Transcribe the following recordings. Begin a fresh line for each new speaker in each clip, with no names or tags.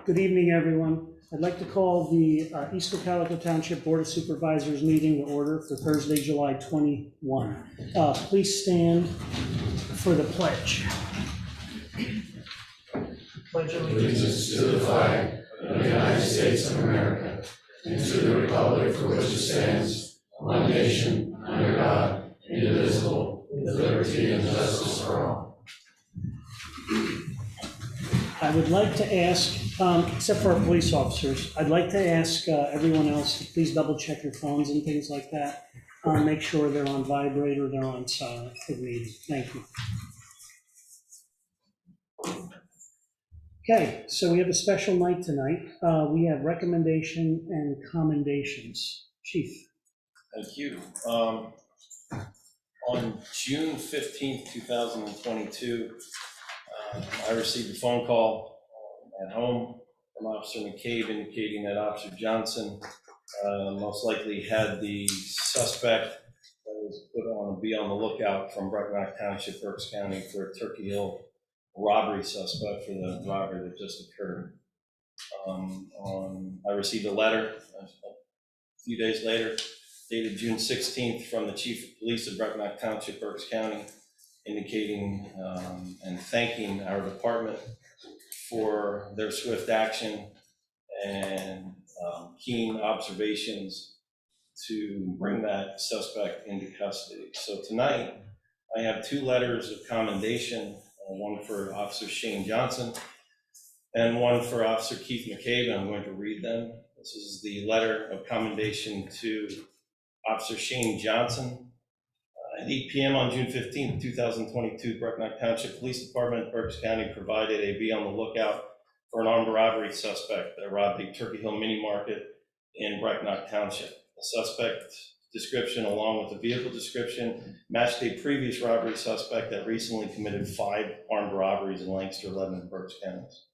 Good evening, everyone. I'd like to call the East Cocalico Township Board of Supervisors meeting to order for Thursday, July 21. Please stand for the pledge. Pledge
allegiance to the flag of the United States of America and to the republic for which it stands, one nation, under God, indivisible, with liberty and justice for all.
I would like to ask, except for our police officers, I'd like to ask everyone else to please double check your phones and things like that. Make sure they're on vibrate or they're on silent if needed. Thank you. Okay, so we have a special night tonight. We have recommendation and commendations. Chief.
Thank you. On June 15th, 2022, I received a phone call at home from Officer McCabe indicating that Officer Johnson most likely had the suspect that was put on to be on the lookout from Brecknock Township, Berks County, for a Turkey Hill robbery suspect for the robbery that just occurred. I received a letter a few days later, dated June 16th, from the Chief of Police of Brecknock Township, Berks County, indicating and thanking our department for their swift action and keen observations to bring that suspect into custody. So tonight, I have two letters of commendation, one for Officer Shane Johnson and one for Officer Keith McCabe, and I'm going to read them. This is the letter of commendation to Officer Shane Johnson. At 8 p.m. on June 15th, 2022, Brecknock Township Police Department, Berks County, provided a be on the lookout for an armed robbery suspect that robbed a Turkey Hill mini market in Brecknock Township. The suspect description, along with the vehicle description, matched a previous robbery suspect that recently committed 5 armed robberies in Lancaster, 11, and Berks counties.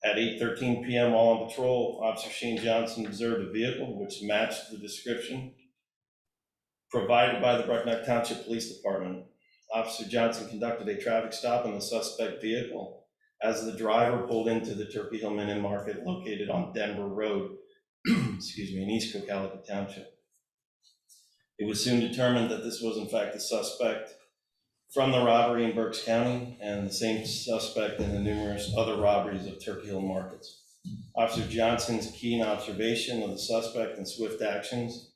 At 8:13 p.m., while on patrol, Officer Shane Johnson observed a vehicle which matched the description provided by the Brecknock Township Police Department. Officer Johnson conducted a traffic stop on the suspect vehicle as the driver pulled into the Turkey Hill Mini Market located on Denver Road, in East Cocalico Township. It was soon determined that this was in fact the suspect from the robbery in Berks County and the same suspect in the numerous other robberies of Turkey Hill markets. Officer Johnson's keen observation of the suspect and swift actions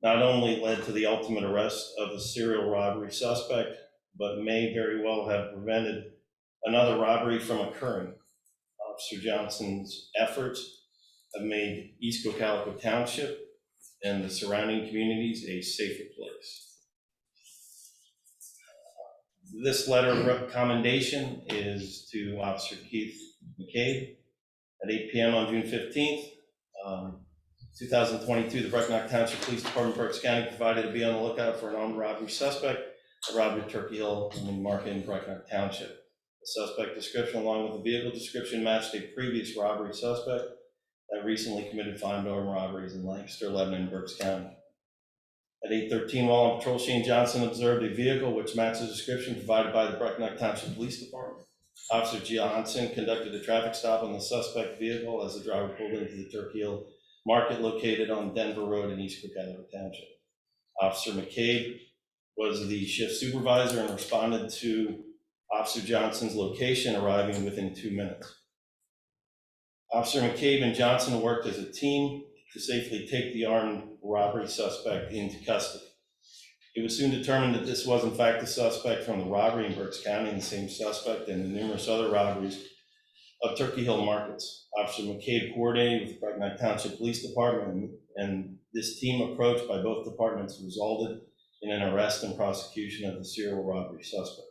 not only led to the ultimate arrest of the serial robbery suspect, but may very well have prevented another robbery from occurring. Officer Johnson's efforts have made East Cocalico Township and the surrounding communities a safer place. This letter of commendation is to Officer Keith McCabe. At 8 p.m. on June 15th, 2022, the Brecknock Township Police Department, Berks County, provided to be on the lookout for an armed robbery suspect that robbed a Turkey Hill market in Brecknock Township. The suspect description, along with the vehicle description, matched a previous robbery suspect that recently committed 5 armed robberies in Lancaster, 11, and Berks County. At 8:13, while on patrol, Shane Johnson observed a vehicle which matched the description provided by the Brecknock Township Police Department. Officer Johnson conducted a traffic stop on the suspect vehicle as the driver pulled into the Turkey Hill market located on Denver Road in East Cocalico Township. Officer McCabe was the shift supervisor and responded to Officer Johnson's location, arriving within 2 minutes. Officer McCabe and Johnson worked as a team to safely take the armed robbery suspect into custody. It was soon determined that this was in fact the suspect from the robbery in Berks County and the same suspect in the numerous other robberies of Turkey Hill markets. Officer McCabe coordinated with the Brecknock Township Police Department, and this team approach by both departments resulted in an arrest and prosecution of the serial robbery suspect.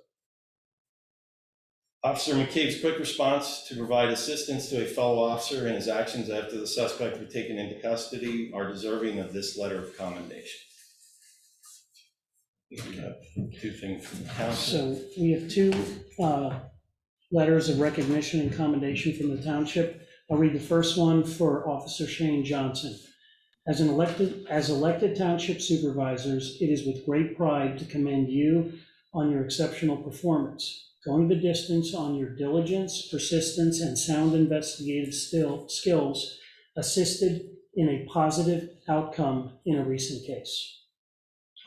Officer McCabe's quick response to provide assistance to a fellow officer and his actions after the suspect was taken into custody are deserving of this letter of commendation. We have 2 things from the council.
So we have 2 letters of recognition and commendation from the township. I'll read the first one for Officer Shane Johnson. As elected township supervisors, it is with great pride to commend you, on your exceptional performance, going the distance on your diligence, persistence, and sound investigative skills assisted in a positive outcome in a recent case.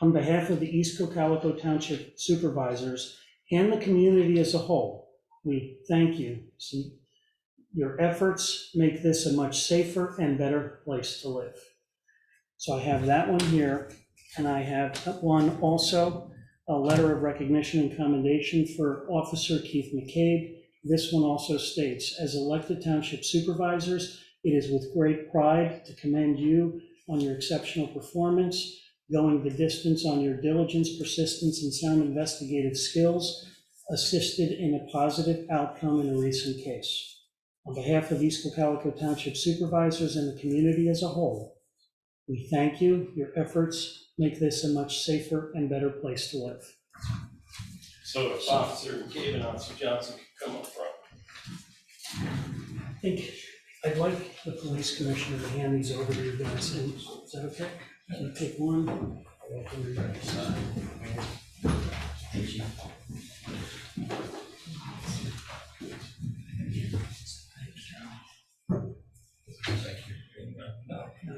On behalf of the East Cocalico Township Supervisors and the community as a whole, we thank you. Your efforts make this a much safer and better place to live. So I have that one here, and I have one also, a letter of recognition and commendation for Officer Keith McCabe. This one also states, as elected township supervisors, it is with great pride to commend you on your exceptional performance, going the distance on your diligence, persistence, and sound investigative skills, assisted in a positive outcome in a recent case. On behalf of East Cocalico Township Supervisors and the community as a whole, we thank you. Your efforts make this a much safer and better place to live.
So if Officer McCabe and Officer Johnson could come up front.
I think I'd like the police commissioner to hand these over to you guys. And is that okay? Can you take one? No, you're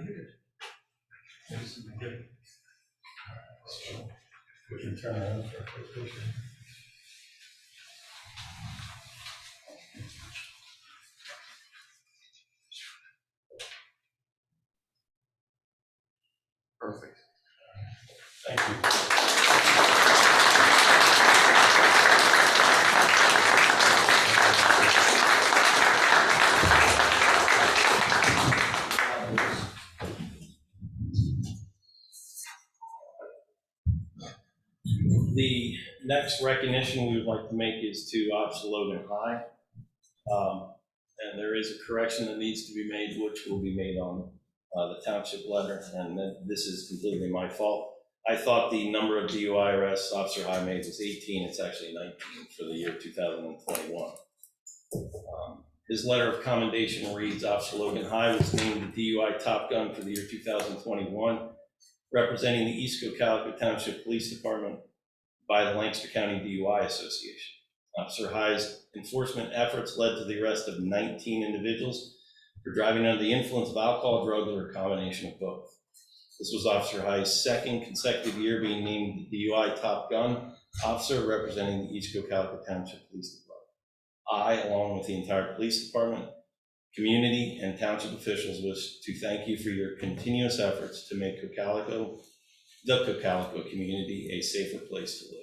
good.
We can turn around for a quick picture.
Perfect. Thank you. The next recognition we would like to make is to Officer Logan High. And there is a correction that needs to be made, which will be made on the township letter, and this is completely my fault. I thought the number of DUI arrests Officer High made was 18. It's actually 19 for the year 2021. His letter of commendation reads, Officer Logan High was named the DUI Top Gun for the year 2021, representing the East Cocalico Township Police Department by the Lancaster County DUI Association. Officer High's enforcement efforts led to the arrest of 19 individuals for driving under the influence of alcohol, drugs, or a combination of both. This was Officer High's second consecutive year being named the DUI Top Gun officer representing the East Cocalico Township Police Department. I, along with the entire police department, community, and township officials, wish to thank you for your continuous efforts to make the Cocalico community a safer place to live.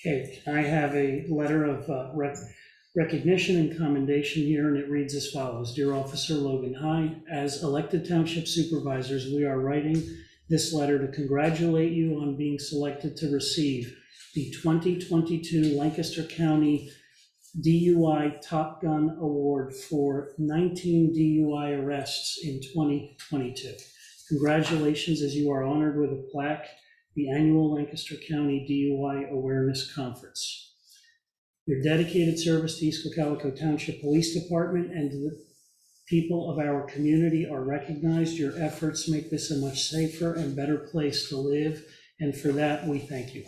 Okay, I have a letter of recognition and commendation here, and it reads as follows. Dear Officer Logan High, as elected township supervisors, we are writing this letter to congratulate you on being selected to receive the 2022 Lancaster County DUI Top Gun Award for 19 DUI arrests in 2022. Congratulations, as you are honored with a plaque, the annual Lancaster County DUI Awareness Conference. Your dedicated service to East Cocalico Township Police Department and to the people of our community are recognized. Your efforts make this a much safer and better place to live, and for that, we thank you.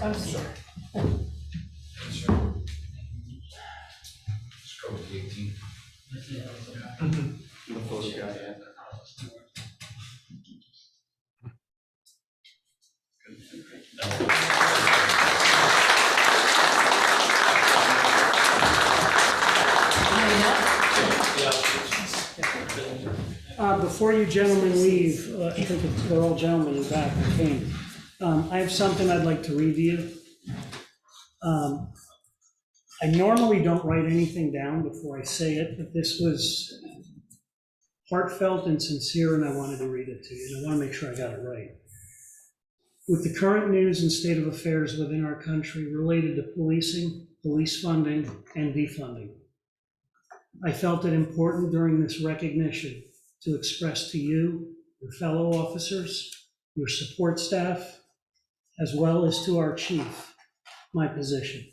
I'm sorry. Before you gentlemen leave, I think they're all gentlemen in the back that came. I have something I'd like to read to you. I normally don't write anything down before I say it, but this was heartfelt and sincere, and I wanted to read it to you, and I want to make sure I got it right. With the current news and state of affairs within our country related to policing, police funding, and defunding, I felt it important during this recognition to express to you, your fellow officers, your support staff, as well as to our chief, my position.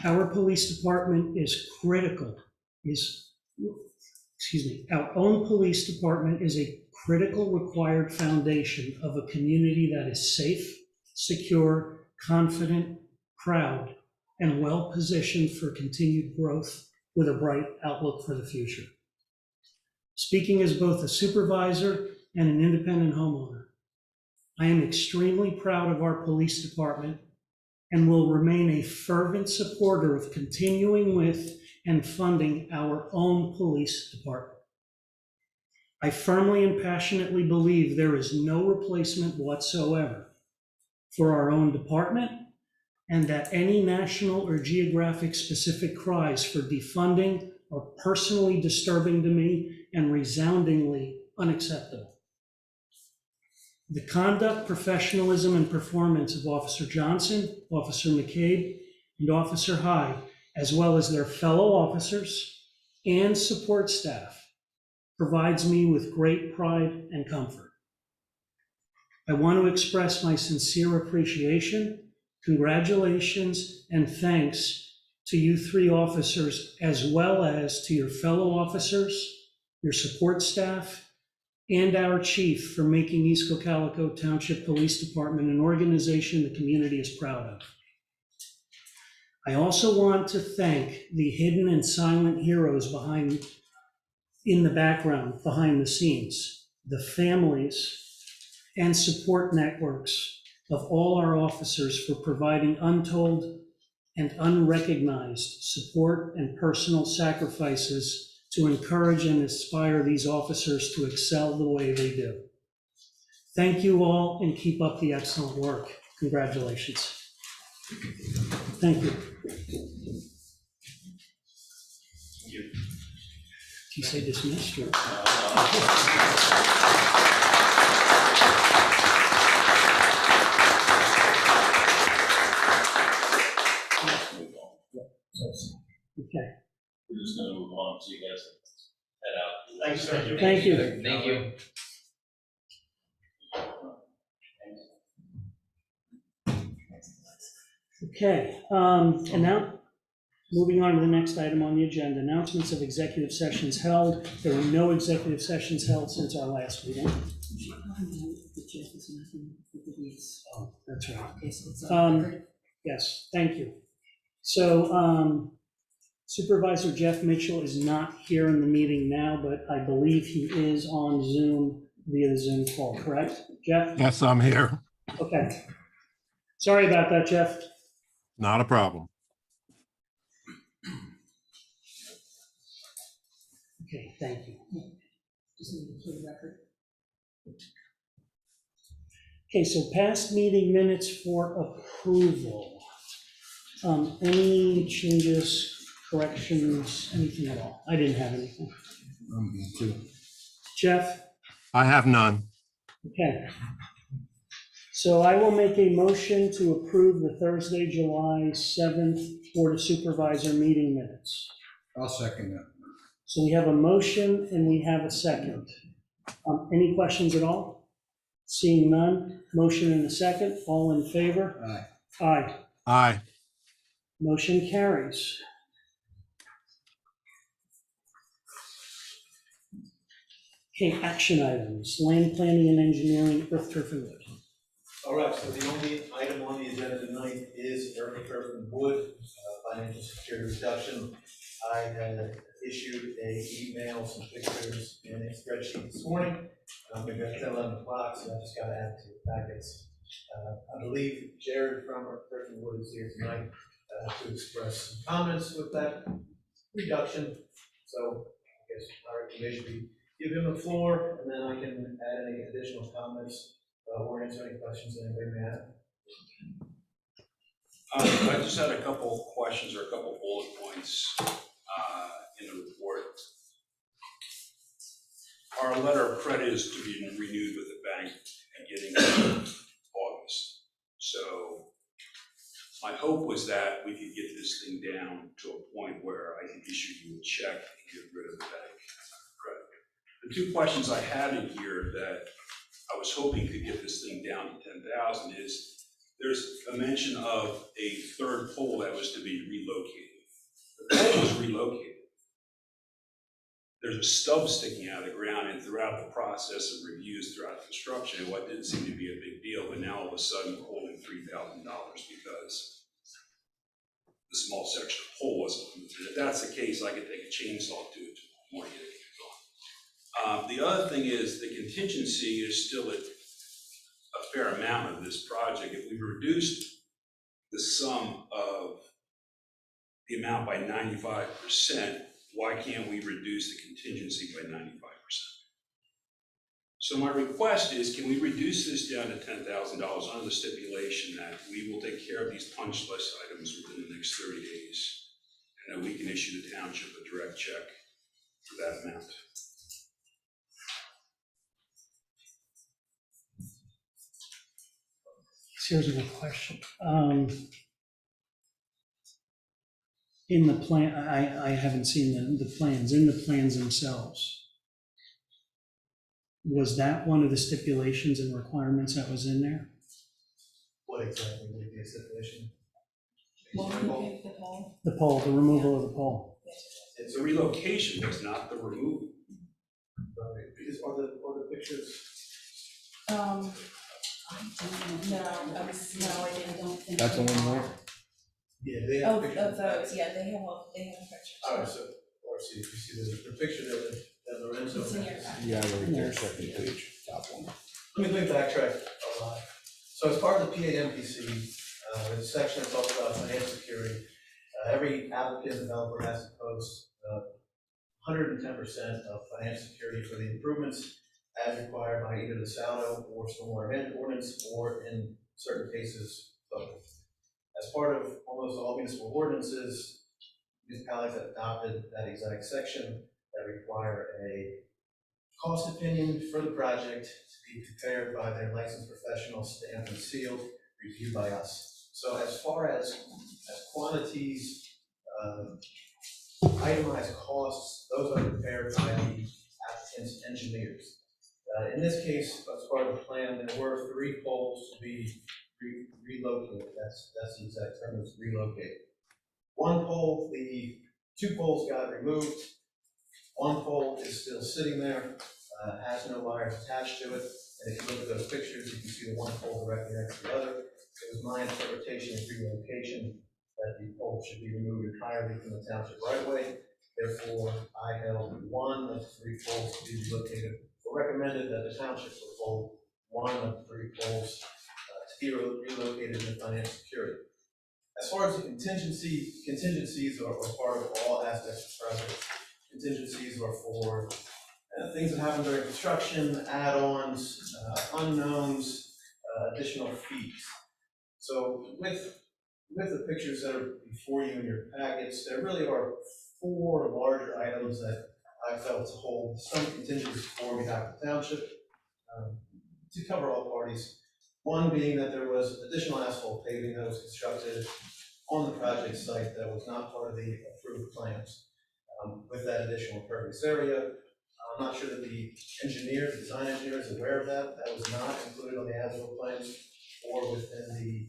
Our police department is critical our own police department is a critical required foundation of a community that is safe, secure, confident, proud, and well-positioned for continued growth with a bright outlook for the future. Speaking as both a supervisor and an independent homeowner, I am extremely proud of our police department and will remain a fervent supporter of continuing with and funding our own police department. I firmly and passionately believe there is no replacement whatsoever for our own department, and that any national or geographic specific cries for defunding are personally disturbing to me and resoundingly unacceptable. The conduct, professionalism, and performance of Officer Johnson, Officer McCabe, and Officer Hyde, as well as their fellow officers and support staff, provides me with great pride and comfort. I want to express my sincere appreciation, congratulations, and thanks to you three officers, as well as to your fellow officers, your support staff, and our chief for making East Cocalico Township Police Department an organization the community is proud of. I also want to thank the hidden and silent heroes in the background, behind the scenes, the families and support networks of all our officers for providing untold and unrecognized support and personal sacrifices to encourage and inspire these officers to excel the way they do. Thank you all, and keep up the excellent work. Congratulations. Thank you. Did you say dismissed or? Okay.
We're just gonna move on so you guys head out.
Thanks, sir.
Thank you.
Thank you.
Okay, and now, moving on to the next item on the agenda, announcements of executive sessions held. There were no executive sessions held since our last meeting. Oh, that's right. Yes, thank you. So Supervisor Jeff Mitchell is not here in the meeting now, but I believe he is on Zoom via the Zoom call, correct, Jeff?
Yes, I'm here.
Okay. Sorry about that, Jeff.
Not a problem.
Okay, thank you. Okay, so past meeting minutes for approval. Any changes, corrections, anything at all? I didn't have anything. Jeff?
I have none.
Okay. So I will make a motion to approve the Thursday, July 7th Board of Supervisor meeting minutes.
I'll second that.
So we have a motion and we have a second. Any questions at all? Seeing none, motion and a second, all in favor?
Aye.
Aye.
Aye.
Motion carries. Okay, action items, land planning and engineering, earth, turf, and wood.
All right, so the only item on the agenda tonight is earth, turf, and wood, financial security reduction. I had issued a email, some pictures, and a spreadsheet this morning. Maybe at 11 o'clock, so I just got to add to the packets. I believe Jared from Earth, Turf, and Wood is here tonight to express some comments with that reduction. So I guess our recommendation would be give him the floor, and then I can add any additional comments or answer any questions that anybody may have.
I just had a couple questions or a couple bullet points in the report. Our letter of credit is to be renewed with the bank beginning of August. So my hope was that we could get this thing down to a point where I could issue you a check and get rid of the bank credit. The two questions I had in here that I was hoping could get this thing down to 10,000 is there's a mention of a third pole that was to be relocated. The pole was relocated. there's a stub sticking out of the ground, and throughout the process of reviews throughout construction, what didn't seem to be a big deal, but now all of a sudden we're holding $3,000 because the small section of pole wasn't removed. If that's the case, I could take a chainsaw to it tomorrow morning. The other thing is the contingency is still a fair amount of this project. If we reduced the sum of the amount by 95%, why can't we reduce the contingency by 95%? So my request is, can we reduce this down to $10,000 under the stipulation that we will take care of these punch list items within the next 30 days, and that we can issue the township a direct check for that amount?
Here's a good question. In the plan, I haven't seen the plans, in the plans themselves, was that one of the stipulations and requirements that was in there?
What exactly would be a stipulation?
The pole, the removal of the pole.
It's
The relocation was not the removal.
Because are the pictures,
I don't know, no, I don't think.
That's the one there?
yeah, they
Oh,
have pictures.
of those, yeah, they have pictures.
All right, so, or see, if you see the picture that Lorenzo.
It's in your packet.
Yeah, right there,
Yes.
second page, top one.
Let me backtrack a lot. So as part of the PAMPC, there's a section that talks about financial security. Every applicant developer has to post 110% of financial security for the improvements as required by either the SALDO or stormwater management ordinance, or in certain cases, both. As part of almost all municipal ordinances, municipalities have adopted that exact section that require a cost opinion for the project to be prepared by their licensed professionals, stamped and sealed, reviewed by us. So as far as quantities, itemized costs, those are prepared by the applicant's engineers. In this case, as part of the plan, there were 3 poles to be relocated. That's the exact term, is relocate. 1 pole, the 2 poles got removed. 1 pole is still sitting there, has no wires attached to it. And if you look at those pictures, you can see the 1 pole directly next to the other. It was my interpretation of relocation that the pole should be removed entirely from the township right away. Therefore, I held 1 of the 3 poles to be relocated, or recommended that the township would hold 1 of the 3 poles to be relocated in financial security. As far as the contingencies are part of all aspects of the project. Contingencies are for things that happen during construction, add-ons, unknowns, additional fees. So with the pictures that are before you in your packets, there really are 4 larger items that I felt to hold some contingencies for on behalf of the township to cover all parties. 1 being that there was additional asphalt paving that was constructed on the project site that was not part of the approved plans. With that additional impervious area, I'm not sure that the design engineer is aware of that. That was not included on the as-built plans or within the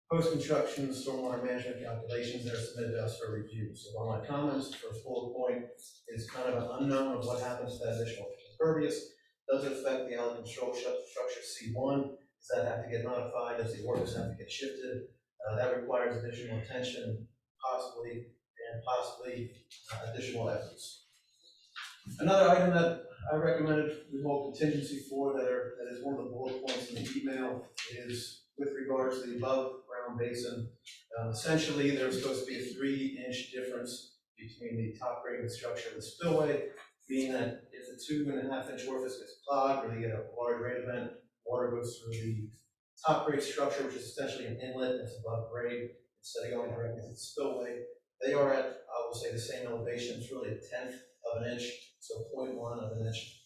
post-construction stormwater management calculations that are submitted to us for review. So while my comments, first bullet point is kind of an unknown of what happens to that additional impervious, does it affect the elegant structure C1? Does that have to get modified? Does the ordinance have to get shifted? That requires additional attention, possibly additional efforts. Another item that I recommended we hold contingency for that is one of the bullet points in the email is with regards to the above ground basin. Essentially, there's supposed to be a 3-inch difference between the top grade and structure of the spillway, meaning that if the 2.5-inch orifice gets clogged or they get a large rain event, water goes through the top grade structure, which is essentially an inlet that's above grade, instead of going directly to the spillway. They are at, I will say, the same elevation. It's really 1/10 of an inch, so 0.1 of an inch.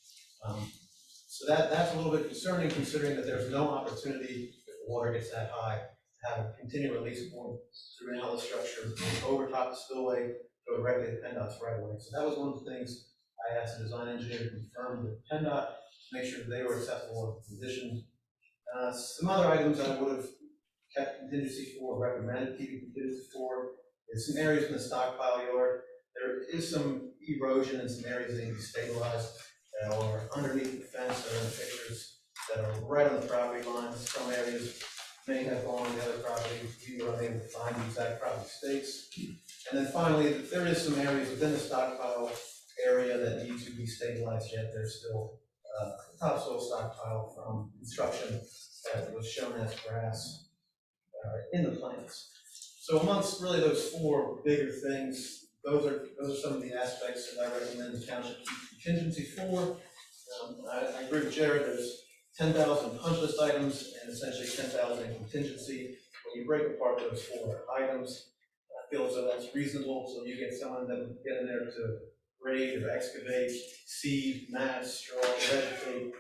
So that's a little bit concerning, considering that there's no opportunity, if the water gets that high, to have a continual release point through an outlet structure over top the spillway, go directly to PennDOT's right away. So that was one of the things I asked the design engineer to confirm with PennDOT, to make sure that they were acceptable of the conditions. Some other items I would have kept contingency for, recommended keeping contingency for, is some areas in the stockpile yard. There is some erosion in some areas that need to be stabilized, that are underneath the fence, that are in the pictures, that are right on the property lines. Some areas may have gone on the other property, we were unable to find the exact property stakes. And then finally, there is some areas within the stockpile area that need to be stabilized yet. There's still topsoil stockpile from construction that was shown as grass in the plans. So amongst really those four bigger things, those are some of the aspects that I recommend the township keep contingency for. I agree with Jared, there's 10,000 punch list items and essentially 10,000 in contingency. When you break apart those four items, I feel as though that's reasonable, so you get someone that would get in there to grade or excavate, seed, mat, straw, vegetate.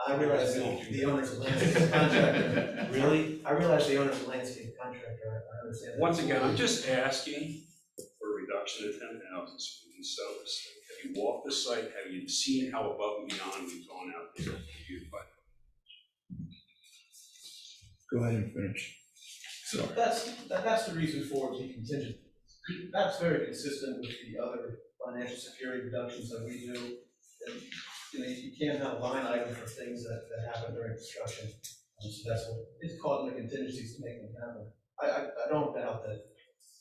I realize the owner's a landscape contractor.
Really?
I realize the owner's a landscape contractor, I understand that.
Once again, I'm just asking for a reduction of 10,000 so we can sell this thing. Have you walked the site? Have you seen how above and beyond we've gone out there to beautify it?
Go ahead and finish.
So that's the reason for the contingent. That's very consistent with the other financial security reductions that we do. And, you can't have a line item for things that happen during construction. So that's what it's called in the contingencies to make them happen. I don't doubt that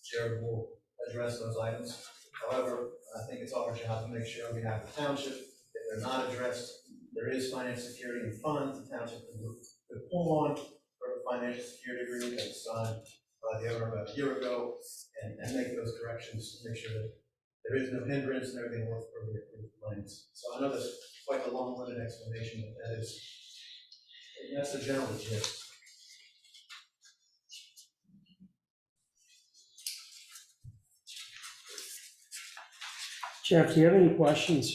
Jared will address those items. However, I think it's our job to make sure we have the township. If they're not addressed, there is financial security and funds the township could pull on for a financial security agreement that was signed by the owner about a year ago, and make those corrections to make sure that there is no hindrance and everything works for the approved plans. So I know that's quite a long-winded explanation, but that's the general gist.
Jeff, do you have any questions?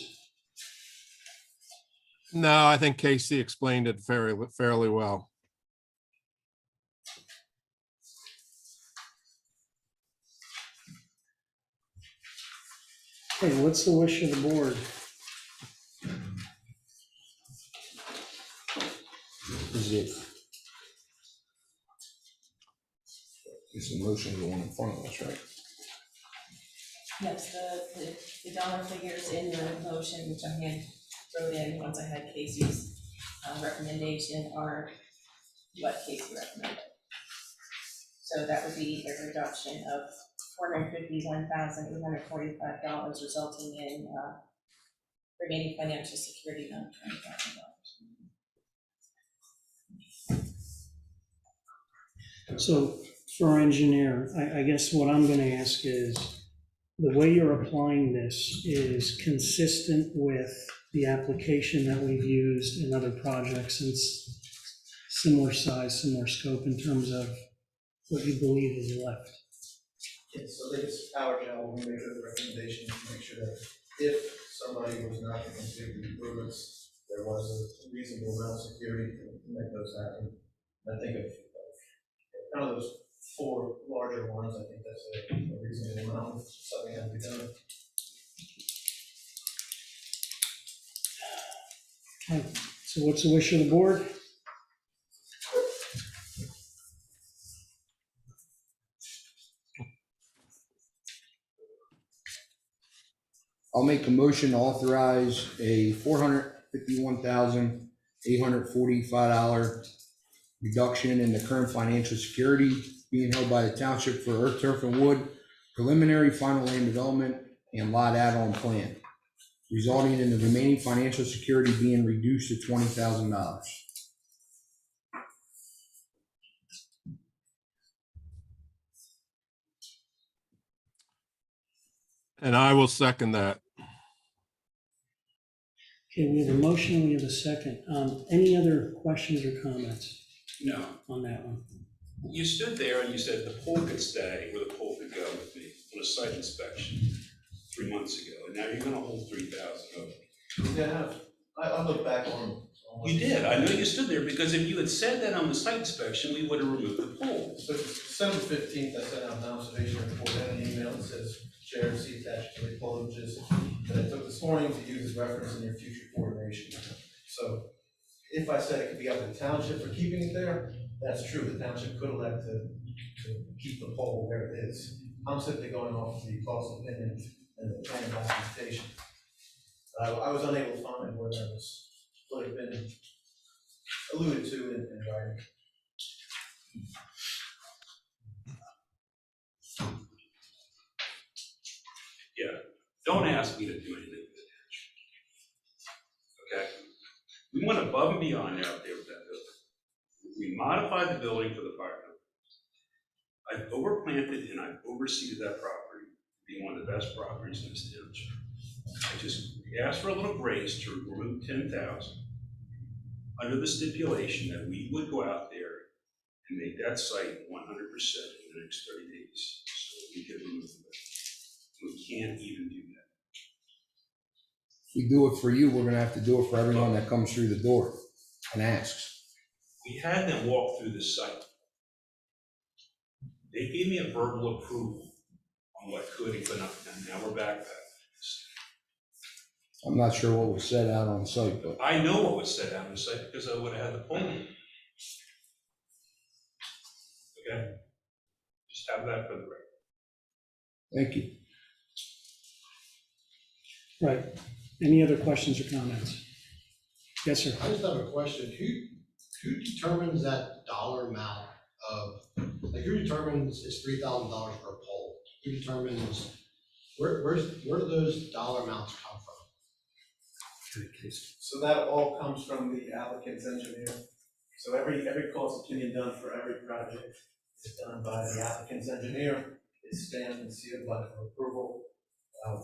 No, I think Casey explained it fairly well.
Okay, what's the wish of the board?
Is it? It's a motion, the one in front of us, right?
Yes, the dollar figures in the motion, which I had wrote in once I had Casey's recommendation, are what Casey recommended. So that would be a reduction of $451,845, resulting in remaining financial security of $20,000.
So for our engineer, I guess what I'm gonna ask is, the way you're applying this is consistent with the application that we've used in other projects, and similar size, similar scope in terms of what you believe is left.
Yes, so I think it's our job when we make those recommendations to make sure that if somebody was not going to do the improvements, there was a reasonable amount of security to make those happen. And I think of kind of those four larger ones, I think that's a reasonable amount, something has to be done.
Okay, so what's the wish of the board?
I'll make a motion to authorize a $451,845 reduction in the current financial security being held by the township for earth, turf, and wood, preliminary final land development, and lot add-on plan, resulting in the remaining financial security being reduced to $20,000.
And I will second that.
Okay, we have a motion, we have a second. Any other questions or comments
No.
on that one?
You stood there and you said the pole could stay where the pole could go with me on a site inspection 3 months ago, and now you're gonna hold 3,000 of it.
Yeah, I look back on.
You did, I know you stood there, because if you had said that on the site inspection, we would have removed the pole.
So December 15th, I sent out an observation report and an email that says, share and see attached to the images that I took this morning to use as reference in your future coordination. So if I said it could be up to the township for keeping it there, that's true, the township could elect to keep the pole where it is. I'm simply going off the cost opinion and the plan documentation. I was unable to find where that would have been alluded to in writing.
Don't ask me to do anything with the ditch. Okay? We went above and beyond out there with that building. We modified the building for the fire company. I've overplanted and I've overseeded that property, being one of the best properties in this township. I just asked for a little grace to remove 10,000 under the stipulation that we would go out there and make that site 100% in the next 30 days, so we could remove it. We can't even do that.
If we do it for you, we're gonna have to do it for everyone that comes through the door and asks.
We had them walk through the site. They gave me a verbal approval on what could and could not be done. Now we're back.
I'm not sure what was said out on site, but
I know what was said out on the site because I would have had the poll. Okay? Just have that for the record.
thank you.
Right. Any other questions or comments? Yes, sir.
I just have a question. Who determines that dollar amount of, like, who determines it's $3,000 per poll? Who determines, where do those dollar amounts come from?
So that all comes from the applicant's engineer. So every cost opinion done for every project is done by the applicant's engineer. It's stamped and sealed by for approval,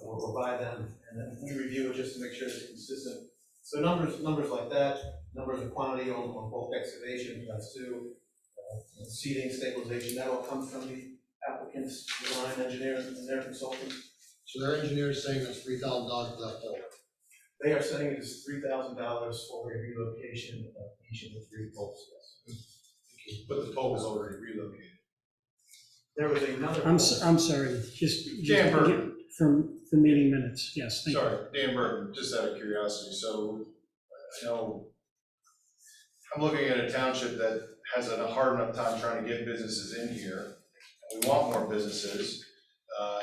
or by them, and then we review it just to make sure it's consistent. So numbers like that, numbers of quantity on bulk excavation, that's two, seating, stabilization, that all comes from the applicant's design engineer and their consultant.
So their engineer is saying it's $3,000 for that poll.
They are saying it is $3,000 for a relocation of each of the three poles, yes.
But the pole was already relocated.
There was another.
I'm sorry, just
Dan Burton.
from the meeting minutes, yes, thank you.
Sorry, Dan Burton, just out of curiosity, so I know I'm looking at a township that has a hard enough time trying to get businesses in here. We want more businesses,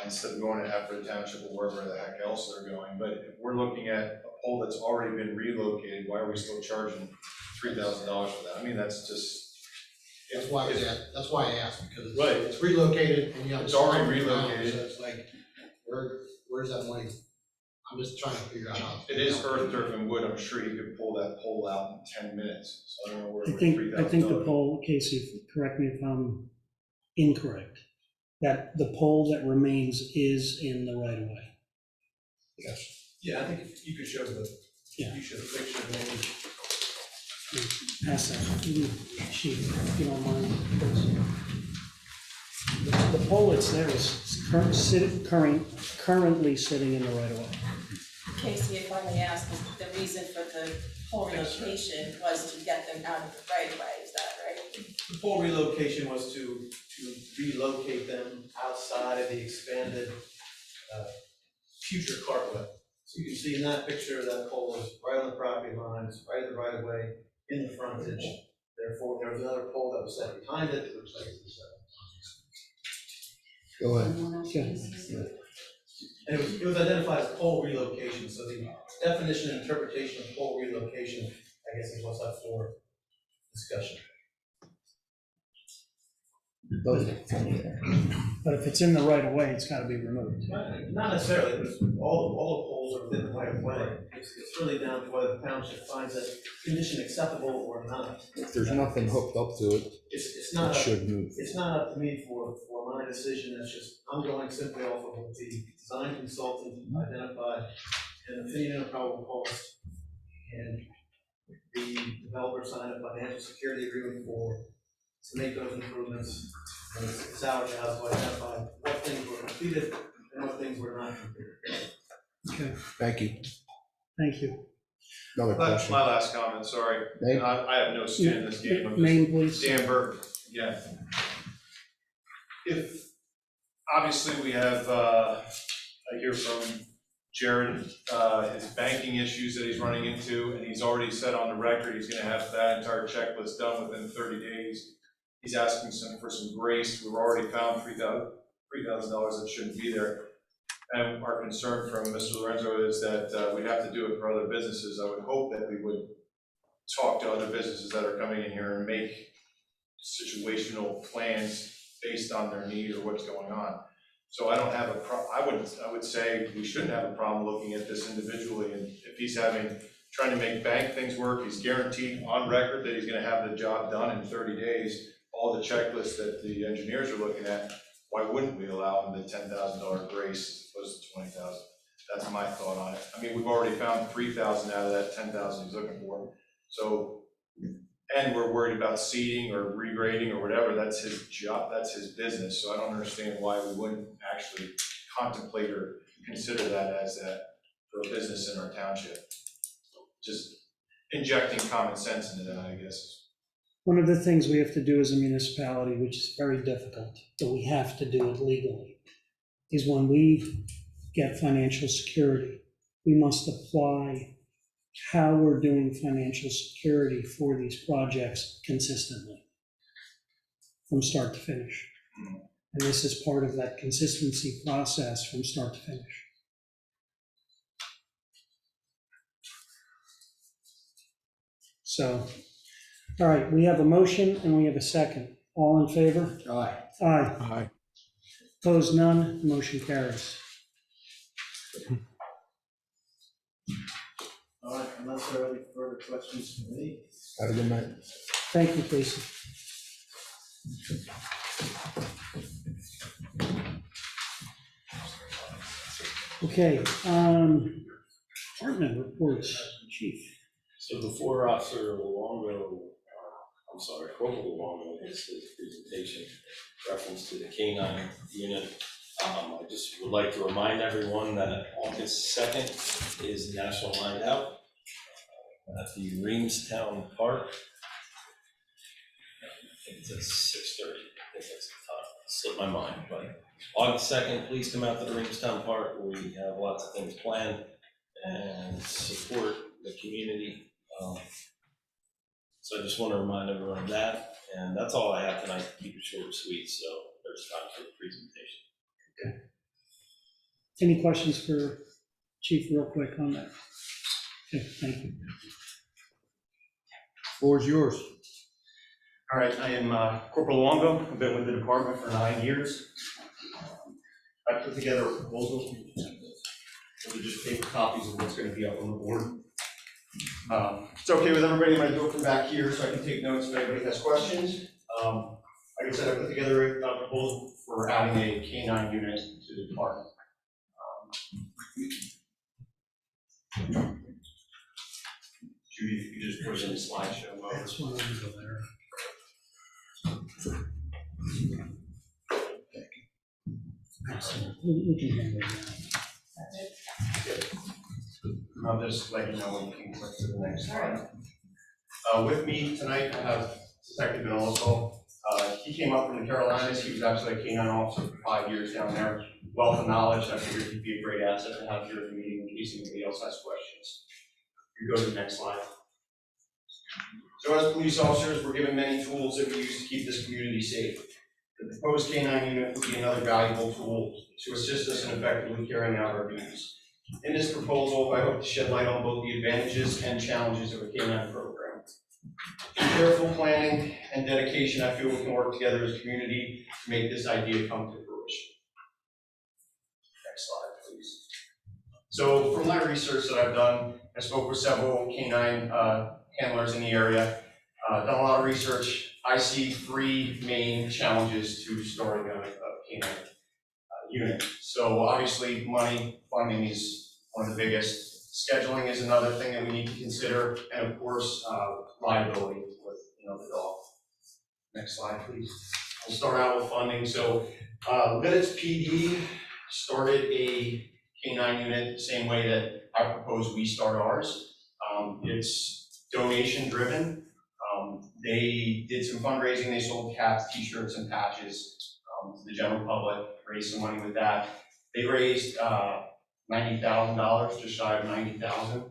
instead of going to Effort Township or wherever the heck else they're going, but if we're looking at a pole that's already been relocated, why are we still charging $3,000 for that? I mean, that's just.
That's why I asked, because
Right.
it's relocated and you have.
It's already
to slow it down,
relocated.
So it's like, where's that money? I'm just trying to figure out how.
It is earth, turf, and wood. I'm sure you could pull that pole out in 10 minutes. So I don't know where
I
we're
think
$3,000.
the poll, Casey, correct me if I'm incorrect, that the poll that remains is in the right of way.
Yes.
Yeah, I think you could show
Yeah.
you showed a picture maybe.
Pass that sheet, if you don't mind. The poll that's there is currently sitting in the right of way.
Casey, if I may ask, the reason for the pole relocation was to get them out of the right of way, is that right?
The pole relocation was to relocate them outside of the expanded future cartway. So you can see in that picture, that pole is right on the property lines, right at the right of way, in the frontage. Therefore, there was another pole that was set behind it, it looks like it's set.
Go ahead.
Okay.
And it was identified as pole relocation, so the definition and interpretation of pole relocation, I guess, is what's up for discussion.
But if it's in the right of way, it's gotta be removed.
Not necessarily, because all the poles are within the right of way. It's really down to whether the township finds that condition acceptable or not.
If there's nothing hooked up to it,
It's
it
not,
should move.
it's not up to me for my decision, it's just, I'm going simply off of what the design consultant identified, an opinion of probable cost, and the developer signed a financial security agreement to make those improvements. And it's our job to identify what things were completed and what things were not completed.
Okay,
Thank you.
thank you.
Another
My
question.
last comment, sorry.
Name?
I have no skin in this game. I'm just-
Name, please.
Dan Burton, yeah. If, obviously, we have, I hear from Jared, his banking issues that he's running into, and he's already said on the record, he's gonna have that entire checklist done within 30 days. He's asking for some grace. We've already found $3,000 that shouldn't be there.
And our concern from Mr. Lorenzo is that we'd have to do it for other businesses. I would hope that we would talk to other businesses that are coming in here and make situational plans based on their need or what's going on. So I don't have I would say we shouldn't have a problem looking at this individually, and if he's trying to make bank things work, he's guaranteed on record that he's gonna have the job done in 30 days, all the checklists that the engineers are looking at, why wouldn't we allow him the $10,000 grace as opposed to 20,000? That's my thought on it. I mean, we've already found 3,000 out of that 10,000 he's looking for. So, and we're worried about seeding or regrading or whatever, that's his job, that's his business. So I don't understand why we wouldn't actually contemplate or consider that as for a business in our township. Just injecting common sense into that, I guess.
One of the things we have to do as a municipality, which is very difficult, but we have to do it legally, is when we get financial security, we must apply how we're doing financial security for these projects consistently, from start to finish. And this is part of that consistency process from start to finish. So, all right, we have a motion and we have a second. All in favor?
Aye.
Aye.
Aye.
Opposed, none. Motion carries.
All right, unless there are any further questions for me.
Have a good night.
Thank you, Casey. Okay, department reports, Chief.
So before Officer Luongo, Corporal Luongo makes his presentation, reference to the K-9 unit, I just would like to remind everyone that August 2nd is National Night Out at the Reamstown Park. I think it's at 6:30. I think that's the time. It slipped my mind, but August 2nd, please come out to the Reamstown Park. We have lots of things planned and support the community. So I just want to remind everyone of that, and that's all I have tonight. Keep it short and sweet, so there's time for the presentation.
Okay. Any questions for Chief real quick on that? Okay, thank you.
Floor is yours.
All right, I am Corporal Luongo. I've been with the department for 9 years. I put together a proposal. Those are just paper copies of what's going to be up on the board. It's okay with everybody. I'm going to do it from back here so I can take notes if anybody has questions. Like I said, I put together a proposal for adding a K-9 unit to the department. Judy, if you just push in the slideshow mode.
That's one of them there. Excellent. We can handle that.
I'll just let you know when you can click to the next slide. With me tonight, I have Detective Benaloso. He came up from the Carolinas. He was actually a K-9 officer for 5 years down there. Wealth of knowledge. I figured he'd be a great asset to have here at the meeting in case anybody else has questions. You go to the next slide. So as police officers, we're given many tools that we use to keep this community safe. The proposed K-9 unit would be another valuable tool to assist us in effectively carrying out our duties. In this proposal, I hope to shed light on both the advantages and challenges of a K-9 program. Through careful planning and dedication, I feel we can work together as a community to make this idea come to fruition. Next slide, please. So from my research that I've done, I spoke with several K-9 handlers in the area, done a lot of research. I see 3 main challenges to starting a K-9 unit. So obviously money, funding is one of the biggest. Scheduling is another thing that we need to consider, and of course, liability with the dog. Next slide, please. We'll start out with funding. So Lidditz PD started a K-9 unit the same way that I propose we start ours. It's donation driven. They did some fundraising. They sold caps, t-shirts, and patches to the general public, raised some money with that. They raised $90,000, just shy of $90,000.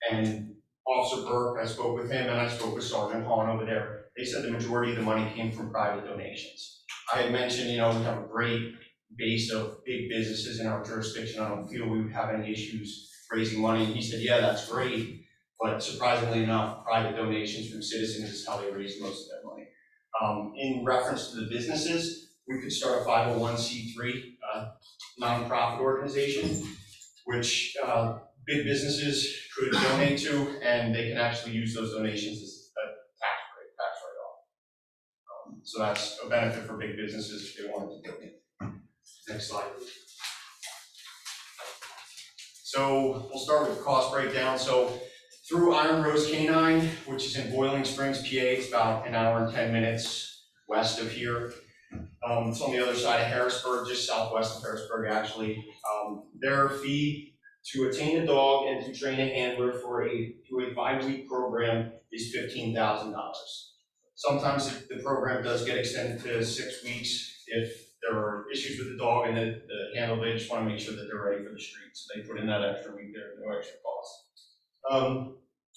And Officer Burke, I spoke with him, and I spoke with Sergeant Hahn over there. They said the majority of the money came from private donations. I had mentioned, we have a great base of big businesses in our jurisdiction. I don't feel we would have any issues raising money. And he said, yeah, that's great. But surprisingly enough, private donations from citizens is how they raise most of that money. In reference to the businesses, we could start a 501c3 nonprofit organization, which big businesses could donate to, and they can actually use those donations as a tax write-off. So that's a benefit for big businesses if they wanted to donate. Next slide, please. So we'll start with the cost breakdown. So through Iron Rose Canine, which is in Boiling Springs, PA, it's about an hour and 10 minutes west of here. It's on the other side of Harrisburg, just southwest of Harrisburg, actually. Their fee to attain a dog and to train a handler through a 5-week program is $15,000. Sometimes the program does get extended to 6 weeks if there are issues with the dog and the handler, they just want to make sure that they're ready for the street. So they put in that extra week there, no extra cost.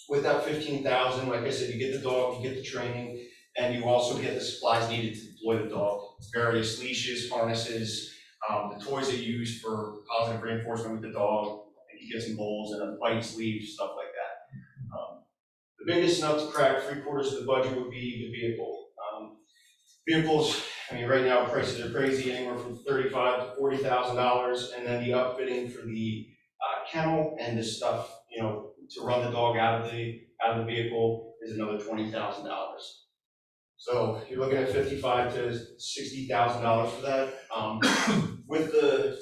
With that $15,000, like I said, you get the dog, you get the training, and you also get the supplies needed to deploy the dog. Various leashes, harnesses, the toys they use for positive reinforcement with the dog. I think you get some bowls and a bite sleeve, stuff like that. The biggest nut to crack, 3/4 of the budget, would be the vehicle. Vehicles, I mean, right now prices are crazy, anywhere from $35,000 to $40,000, and then the upfitting for the kennel and the stuff, you know, to run the dog out of the vehicle is another $20,000. So you're looking at $55,000 to $60,000 for that. With the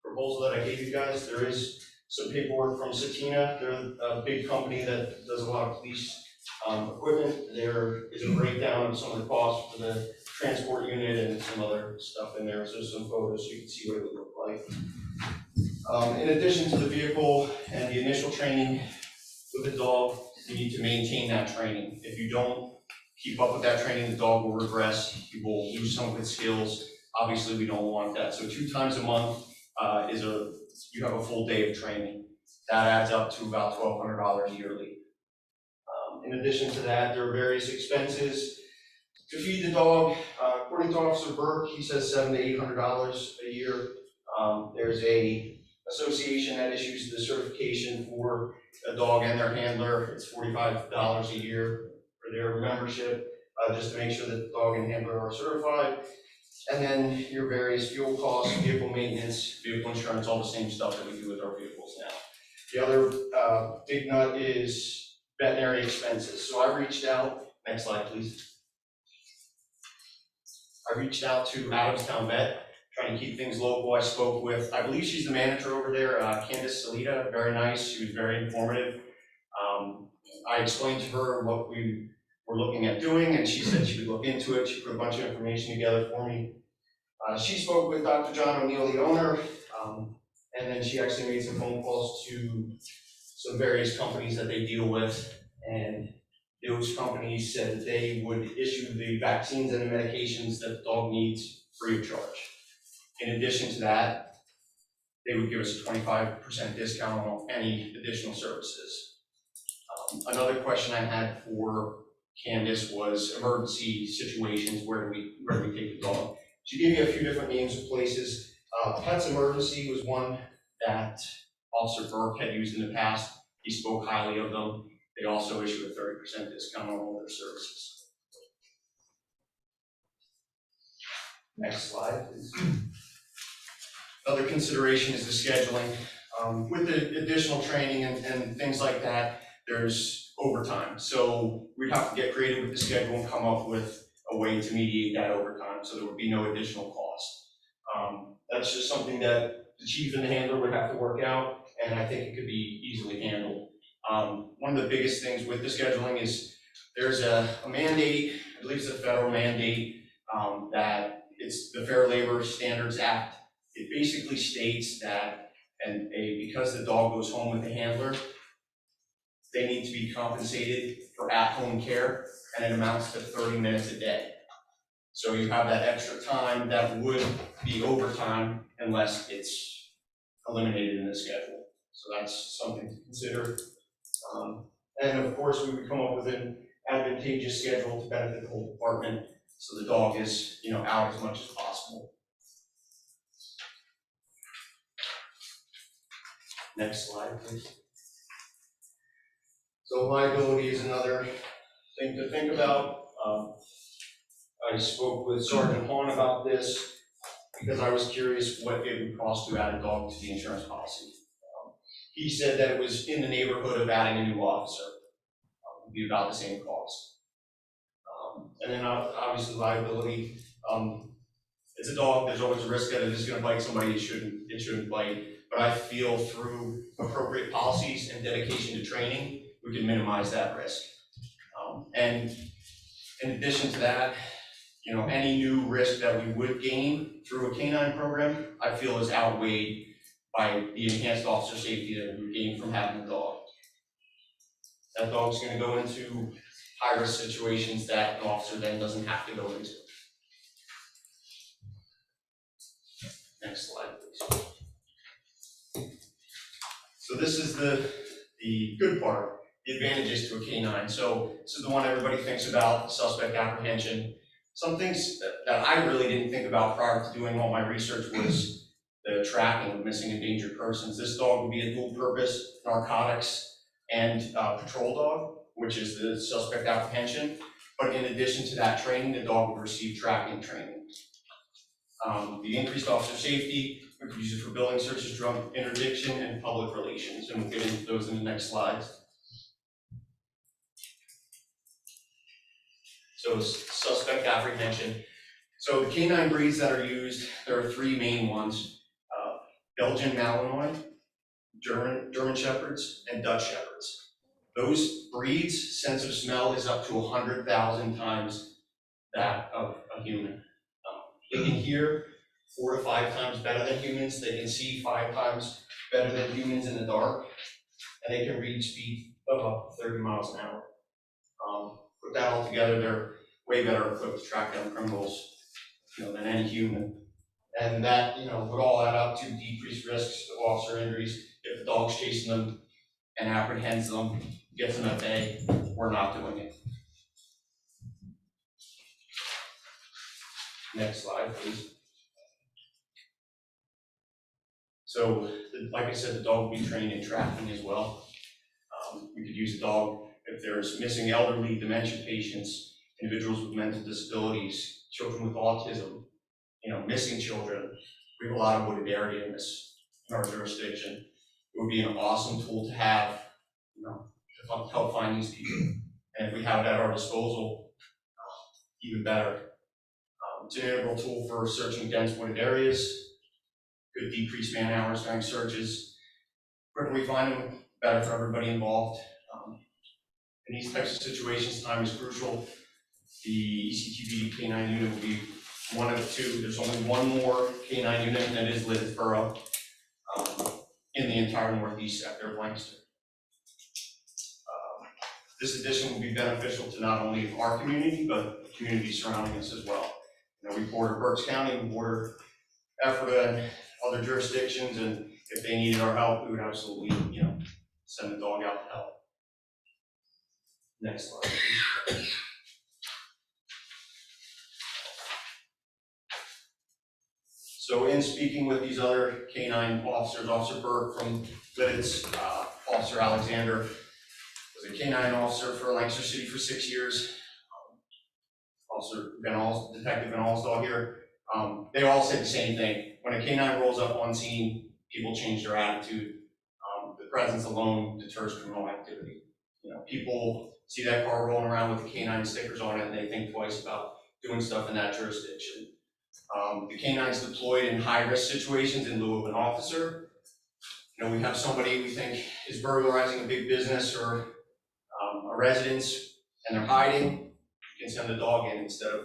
proposal that I gave you guys, there is some paperwork from Satina. They're a big company that does a lot of police equipment. There is a breakdown of some of the costs for the transport unit and some other stuff in there. So some photos so you can see what it would look like. In addition to the vehicle and the initial training with the dog, you need to maintain that training. If you don't keep up with that training, the dog will regress. He will lose some of its skills. Obviously, we don't want that. So 2 times a month you have a full day of training. That adds up to about $1,200 yearly. In addition to that, there are various expenses to feed the dog. According to Officer Burke, he says $700 to $800 a year. There's a association that issues the certification for a dog and their handler. It's $45 a year for their membership, just to make sure that the dog and handler are certified. And then your various fuel costs, vehicle maintenance, vehicle insurance, all the same stuff that we do with our vehicles now. The other big nut is veterinary expenses. So I reached out, next slide please. I reached out to Adamstown Vet, trying to keep things local. I spoke with, I believe she's the manager over there, Candace Salita, very nice. She was very informative. I explained to her what we were looking at doing, and she said she would look into it. She put a bunch of information together for me. She spoke with Dr. John O'Neill, the owner, and then she actually made some phone calls to some various companies that they deal with, and those companies said that they would issue the vaccines and the medications that the dog needs free of charge. In addition to that, they would give us a 25% discount on any additional services. Another question I had for Candace was emergency situations, where do we take the dog? She gave me a few different names of places. Pets Emergency was one that Officer Burke had used in the past. He spoke highly of them. They also issue a 30% discount on all their services. Next slide, please. Another consideration is the scheduling. With the additional training and things like that, there's overtime. So we'd have to get creative with the schedule and come up with a way to mediate that overtime so there would be no additional cost. That's just something that the chief and the handler would have to work out, and I think it could be easily handled. One of the biggest things with the scheduling is there's a mandate, I believe it's a federal mandate, that it's the Fair Labor Standards Act. It basically states that because the dog goes home with the handler, they need to be compensated for at-home care, and it amounts to 30 minutes a day. So you have that extra time that would be overtime unless it's eliminated in the schedule. So that's something to consider. And of course, we would come up with an advantageous schedule to benefit the whole department, so the dog is, out as much as possible. Next slide, please. So liability is another thing to think about. I spoke with Sergeant Hahn about this because I was curious what it would cost to add a dog to the insurance policy. He said that it was in the neighborhood of adding a new officer. Would be about the same cost. And then obviously liability, it's a dog, there's always a risk that it is gonna bite somebody it shouldn't bite. But I feel through appropriate policies and dedication to training, we can minimize that risk. And in addition to that, you know, any new risk that we would gain through a canine program, I feel is outweighed by the enhanced officer safety that we gain from having a dog. That dog's gonna go into high-risk situations that an officer then doesn't have to go into. Next slide, please. So this is the good part, the advantages to a canine. So this is the one everybody thinks about, suspect apprehension. Some things that I really didn't think about prior to doing all my research was the tracking of missing and endangered persons. This dog would be a dual-purpose narcotics and patrol dog, which is the suspect apprehension. But in addition to that training, the dog would receive tracking training. The increased officer safety, we could use it for building searches, drug interdiction, and public relations, and we'll get into those in the next slides. So suspect apprehension. So the canine breeds that are used, there are three main ones: Belgian Malinois, German Shepherds, and Dutch Shepherds. Those breeds' sense of smell is up to 100,000 times that of a human. They can hear 4 to 5 times better than humans. They can see 5 times better than humans in the dark, and they can read speed of up to 30 miles an hour. Put that all together, they're way better equipped to track down criminals, you know, than any human. And that, you know, would all add up to decreased risks of officer injuries. If the dog's chasing them and apprehends them, gets them at bay, we're not doing it. Next slide, please. So, like I said, the dog will be trained in tracking as well. We could use a dog if there's missing elderly, dementia patients, individuals with mental disabilities, children with autism, you know, missing children. We have a lot of wooded area in our jurisdiction. It would be an awesome tool to have, you know, to help find these people. And if we have it at our disposal, even better. It's an integral tool for searching dense wooded areas. Could decrease man hours during searches. The quicker we find them, better for everybody involved. In these types of situations, time is crucial. The ECTV K9 unit will be one of 2. There's only one more K9 unit, and that is Lidditz Borough, in the entire northeast sector of Lancaster. This addition will be beneficial to not only our community, but the community surrounding us as well. You know, we border Berks County, we border Ephrata and other jurisdictions, and if they needed our help, we would absolutely, you know, send a dog out to help. Next slide, please. So in speaking with these other canine officers, Officer Berg from Lidditz, Officer Alexander was a canine officer for Lancaster City for 6 years. Officer Detective Van Alsdahl here. They all said the same thing. When a canine rolls up on scene, people change their attitude. The presence alone deters criminal activity. You know, people see that car rolling around with the canine stickers on it, and they think twice about doing stuff in that jurisdiction. The canines deployed in high-risk situations in lieu of an officer. You know, we have somebody we think is burglarizing a big business or a residence, and they're hiding. You can send a dog in instead of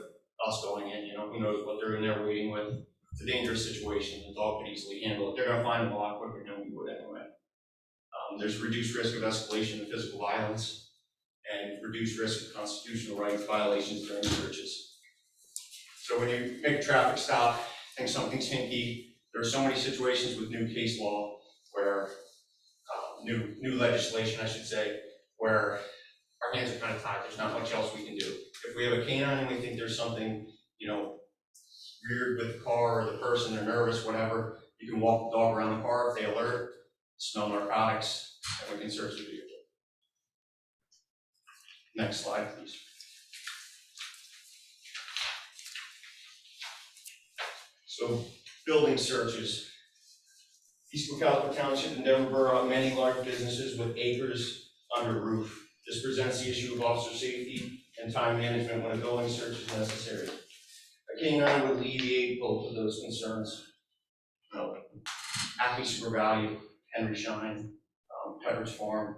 us going in. You know, who knows what they're in there waiting with. It's a dangerous situation. The dog could easily handle it. They're going to find them a lot quicker than we would anyway. There's reduced risk of escalation of physical violence and reduced risk of constitutional rights violations during searches. So when you make a traffic stop, think something's hinky, there are so many situations with new case law where, new legislation, I should say, where our hands are kind of tied. There's not much else we can do. If we have a canine and we think there's something, you know, weird with the car or the person, they're nervous, whatever, you can walk the dog around the car. If they alert, smell narcotics, and we can search the vehicle. Next slide, please. So, building searches. East Cocalico Township and Denver Borough have many large businesses with acres under roof. This presents the issue of officer safety and time management when a building search is necessary. A K-9 would alleviate both of those concerns. Acme Super Value, Henry Schein, Pepperidge Farm,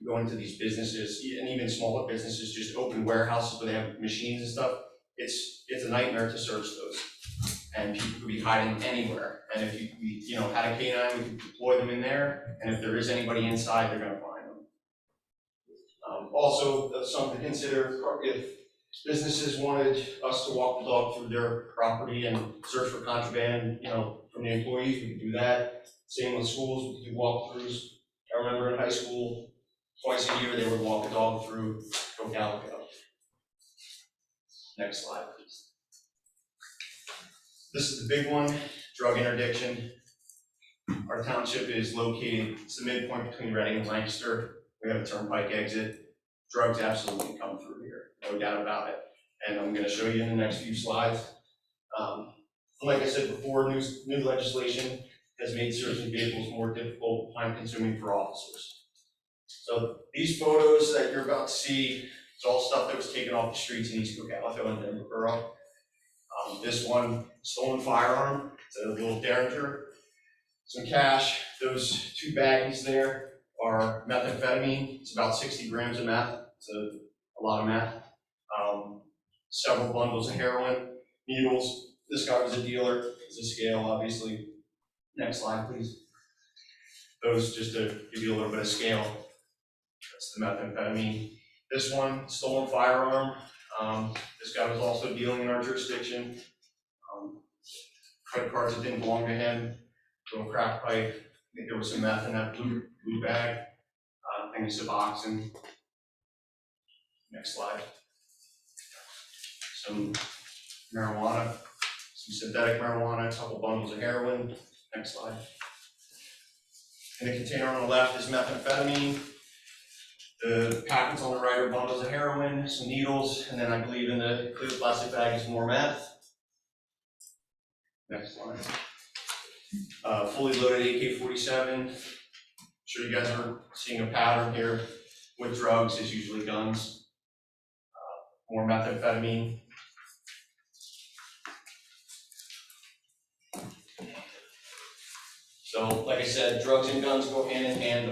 go into these businesses, and even smaller businesses, just open warehouses where they have machines and stuff. It's a nightmare to search those. And people could be hiding anywhere. And if we had a K-9, we could deploy them in there, and if there is anybody inside, they're gonna find them. Also, something to consider, if businesses wanted us to walk the dog through their property and search for contraband, from the employees, we could do that. Same with schools, we could do walkthroughs. I remember in high school, twice a year, they would walk a dog through Cocalico. Next slide, please. This is the big one, drug interdiction. Our township is located, it's the midpoint between Reading and Lancaster. We have a turnpike exit. Drugs absolutely come through here, no doubt about it. And I'm gonna show you in the next few slides. Like I said before, new legislation has made searching vehicles more difficult, time-consuming for officers. So these photos that you're about to see, it's all stuff that was taken off the streets in East Cocalico and Denver Borough. This one, stolen firearm, it's a little Derringer. Some cash, those 2 baggies there are methamphetamine. It's about 60 grams of meth, it's a lot of meth. Several bundles of heroin, needles. This guy was a dealer, it's a scale, obviously. Next slide, please. Those, just to give you a little bit of scale, that's the methamphetamine. This one, stolen firearm. This guy was also dealing in our jurisdiction. Credit cards that didn't belong to him, little crack pipe. I think there was some meth in that blue bag. I think it's Suboxone. Next slide. Some marijuana, some synthetic marijuana, a couple bundles of heroin. Next slide. In the container on the left is methamphetamine. The packets on the right are bundles of heroin, some needles, and then I believe in the clear plastic bag is more meth. Next slide. Fully loaded AK-47. I'm sure you guys are seeing a pattern here with drugs. It's usually guns. More methamphetamine. So, like I said, drugs and guns go hand in hand.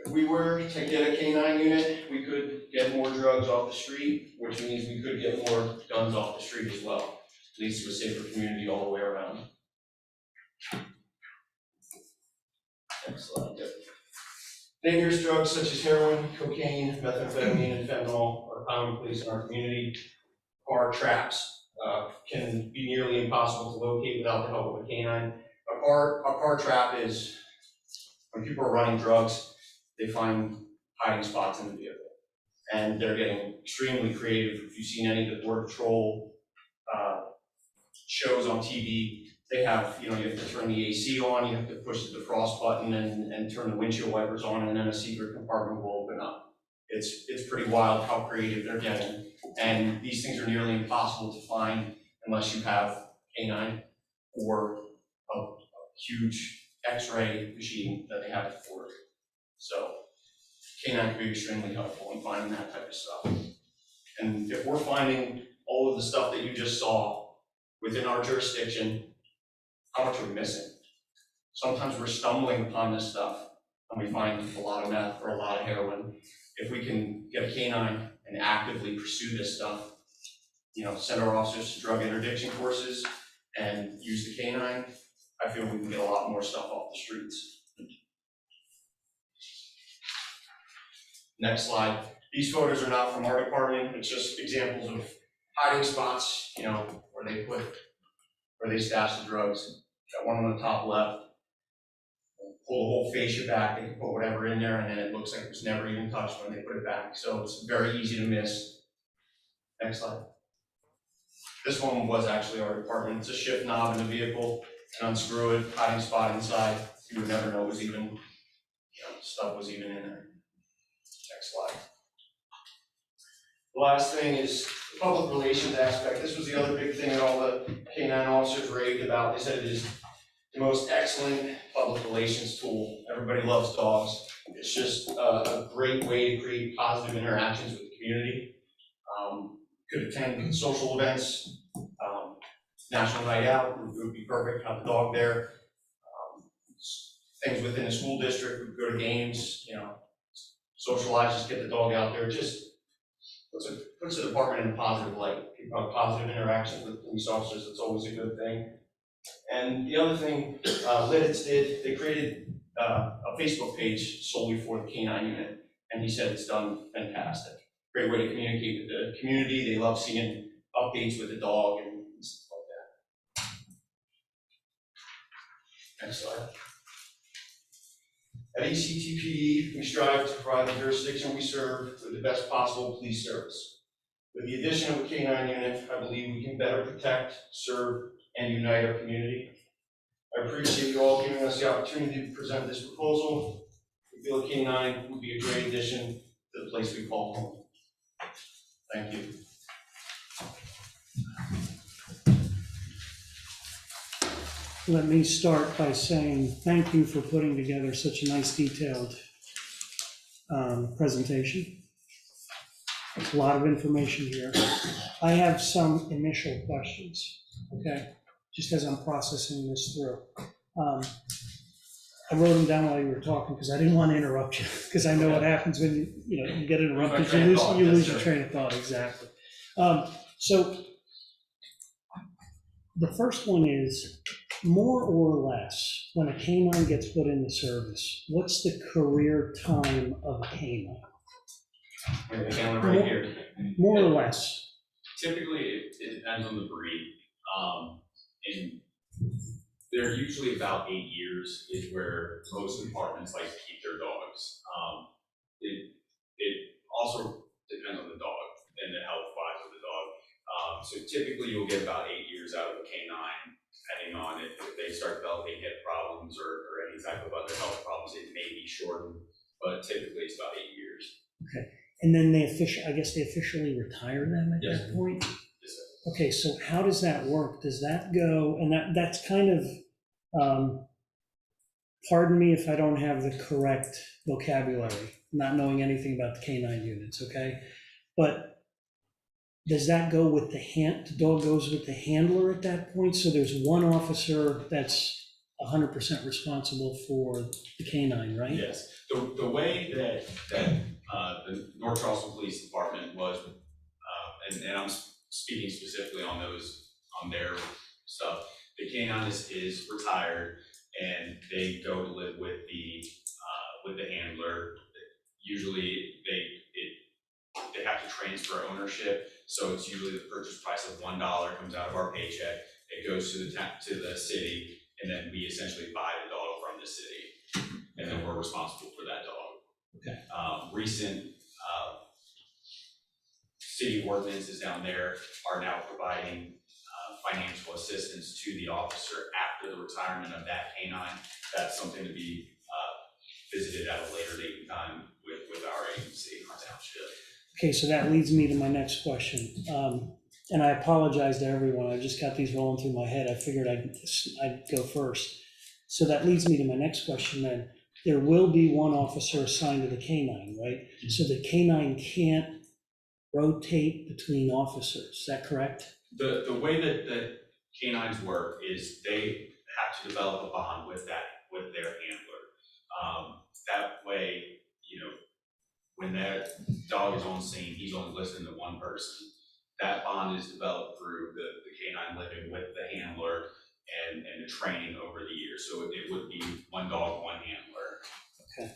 If we were to get a K-9 unit, we could get more drugs off the street, which means we could get more guns off the street as well. Leads to a safer community all the way around. Next slide. Dangerous drugs such as heroin, cocaine, methamphetamine, and fentanyl are commonplace in our community. Car traps can be nearly impossible to locate without the help of a K-9. A car trap is when people are running drugs, they find hiding spots in the vehicle. And they're getting extremely creative. If you've seen any of the Border Patrol shows on TV, they have, you have to turn the AC on, you have to push the defrost button and turn the windshield wipers on, and then a secret compartment will open up. It's pretty wild how creative they're getting. And these things are nearly impossible to find unless you have K-9 or a huge X-ray machine that they have to forward. So K-9 can be extremely helpful in finding that type of stuff. And if we're finding all of the stuff that you just saw within our jurisdiction, how much are we missing? Sometimes we're stumbling upon this stuff and we find a lot of meth or a lot of heroin. If we can get a K-9 and actively pursue this stuff, send our officers to drug interdiction courses and use the K-9, I feel we can get a lot more stuff off the streets. Next slide. These photos are not from our department. It's just examples of hiding spots, where they stash the drugs. Got one on the top left. Pull the whole fascia back, they can put whatever in there, and then it looks like it was never even touched when they put it back. So it's very easy to miss. Next slide. This one was actually our department. It's a shift knob in the vehicle, and unscrew it, hiding spot inside. you would never know it was even, stuff was even in there. Next slide. The last thing is the public relations aspect. This was the other big thing that all the K-9 officers raved about. They said it is the most excellent public relations tool. Everybody loves dogs. It's just a great way to create positive interactions with the community. Could attend social events, National Night Out would be perfect, have the dog there. Things within the school district, we go to games, socialize, just get the dog out there, just puts the department in a positive light. People have positive interactions with police officers, it's always a good thing. And the other thing Lidditz did, they created a Facebook page solely for the K-9 unit, and he said it's done fantastic. Great way to communicate with the community, they love seeing updates with the dog and stuff like that. Next slide. At ECTPD, we strive to provide the jurisdiction we serve with the best possible police service. With the addition of a K-9 unit, I believe we can better protect, serve, and unite our community. I appreciate you all giving us the opportunity to present this proposal. We feel a K-9 would be a great addition to the place we call home. Thank you.
Let me start by saying thank you for putting together such a nice detailed presentation. There's a lot of information here. I have some initial questions, okay? Just as I'm processing this through. I wrote them down while you were talking because I didn't want to interrupt you, because I know what happens when you get interrupted, you lose your train of thought, exactly. So the first one is, more or less, when a K-9 gets put into service, what's the career time of a K-9?
The camera right here.
More or less.
Typically, it depends on the breed. And they're usually about 8 years is where most departments like to keep their dogs. It also depends on the dog and the health wise of the dog. So typically you'll get about 8 years out of a K-9, depending on if they start developing hip problems or any type of other health problems, it may be shortened, but typically it's about 8 years.
Okay, and then they officially retire them at that point?
Yes, sir.
Okay, so how does that work? Does that go, and that's kind of, pardon me if I don't have the correct vocabulary, not knowing anything about the K-9 units, okay? But does that go with the dog goes with the handler at that point? So there's one officer that's 100% responsible for the K-9, right?
Yes, the way that the North Charleston Police Department was, and I'm speaking specifically on their stuff, the K-9 is retired and they go to live with the handler. Usually they have to transfer ownership, so it's usually the purchase price of $1 comes out of our paycheck. It goes to the city, and then we essentially buy the dog from the city, and then we're responsible for that dog.
Okay.
Recent city ordinances down there are now providing financial assistance to the officer after the retirement of that K-9. That's something to be visited at a later date and time with our agency, our township.
Okay, so that leads me to my next question. And I apologize to everyone, I just got these rolling through my head. I figured I'd go first. So that leads me to my next question then. There will be one officer assigned to the K-9, right? So the K-9 can't rotate between officers, is that correct?
The way that K-9s work is they have to develop a bond with their handler. That way, when that dog is on scene, he's only listening to one person. That bond is developed through the K-9 living with the handler and the training over the years. So it would be one dog, one handler.
Okay.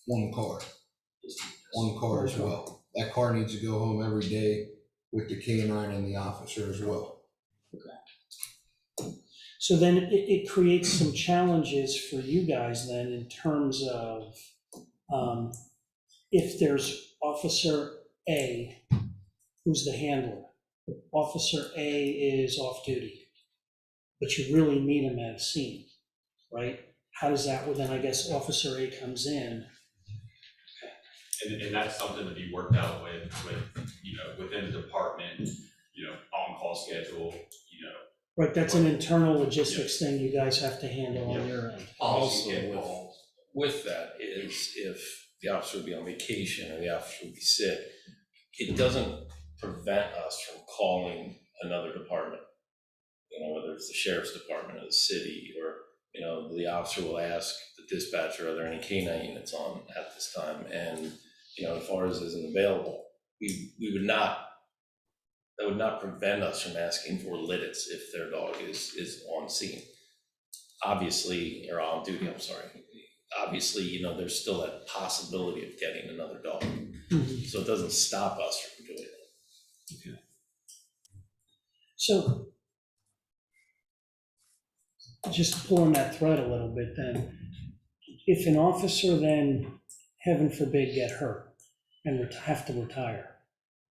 One car as well. That car needs to go home every day with the K-9 and the officer as well.
Okay. So then it creates some challenges for you guys then in terms of if there's Officer A, who's the handler. Officer A is off duty, but you really need him at a scene, right? how does that, well, then I guess Officer A comes in.
And that's something to be worked out with, within the department, on-call schedule,
Right, that's an internal logistics thing you guys have to handle on your end.
Also,
get
with,
involved.
with that is if the officer would be on vacation or the officer would be sick, it doesn't prevent us from calling another department. Whether it's the sheriff's department or the city, or, the officer will ask the dispatcher, are there any K-9 units on at this time? And, if ours isn't available, we would not, that would not prevent us from asking for littets if their dog is on scene. Obviously, or on duty, I'm sorry. Obviously, there's still that possibility of getting another dog. So it doesn't stop us from doing it.
Okay. So, just pulling that thread a little bit then, if an officer then, heaven forbid, get hurt and have to retire,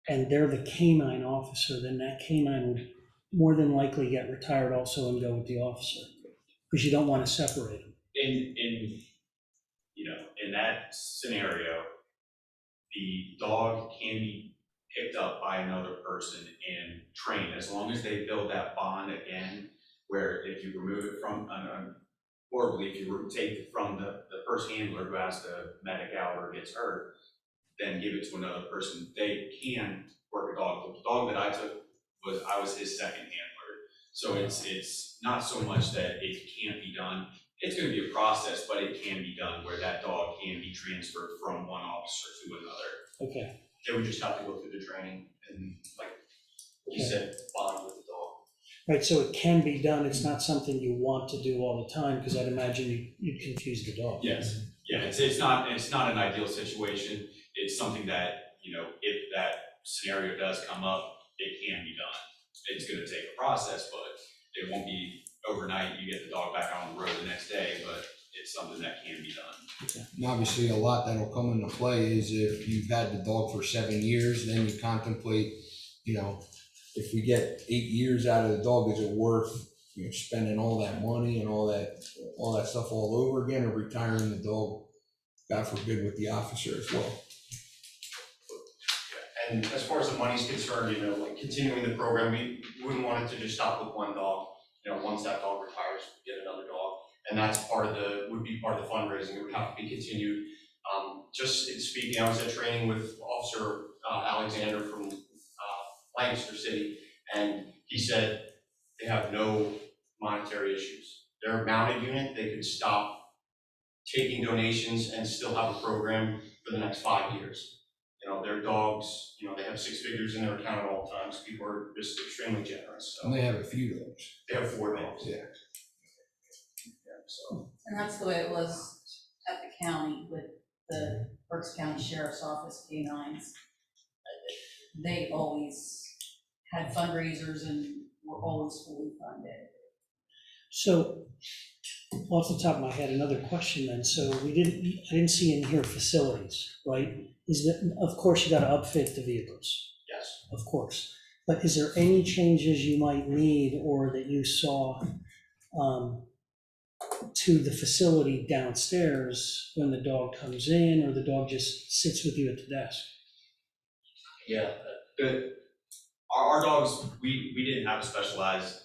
and they're the K-9 officer, then that K-9 would more than likely get retired also and go with the officer, because you don't want to separate them.
In that scenario, the dog can be picked up by another person and trained, as long as they build that bond again, where if you remove it from, horribly, if you take it from the first handler who has to medic out or gets hurt, then give it to another person, they can work a dog. The dog that I took I was his second handler. So it's not so much that it can't be done. It's gonna be a process, but it can be done where that dog can be transferred from one officer to another.
Okay.
They would just have to go through the training and, like you said, bond with the dog.
Right, so it can be done, it's not something you want to do all the time, because I'd imagine you'd confuse the dog.
Yes, yeah, it's not an ideal situation. It's something that, if that scenario does come up, it can be done. It's gonna take a process, but it won't be overnight, you get the dog back on the road the next day, but it's something that can be done.
And obviously, a lot that'll come into play is if you've had the dog for 7 years, then you contemplate, if we get 8 years out of the dog, is it worth, spending all that money and all that stuff all over again, or retiring the dog, God forbid, with the officer as well?
And as far as the money's concerned, like continuing the program, we wouldn't want it to just stop with one dog. Once that dog retires, we get another dog. And that's would be part of the fundraising. It would have to be continued. Just in speaking, I was at training with Officer Alexander from Lancaster City, and he said they have no monetary issues. They're a mounted unit, they could stop taking donations and still have a program for the next 5 years. Their dogs, they have 6 figures in their account at all times. People are just extremely generous. So
And they have a few dogs.
they have 4 dogs.
Yeah.
So
And that's the way it was at the county with the Berks County Sheriff's Office K-9s. They always had fundraisers and were always fully funded.
So, off the top of my head, another question then, so I didn't see in here facilities, right? Is that, of course, you gotta upfit the vehicles,
yes.
of course, but is there any changes you might need or that you saw to the facility downstairs when the dog comes in, or the dog just sits with you at the desk?
Yeah, our dogs, we didn't have a specialized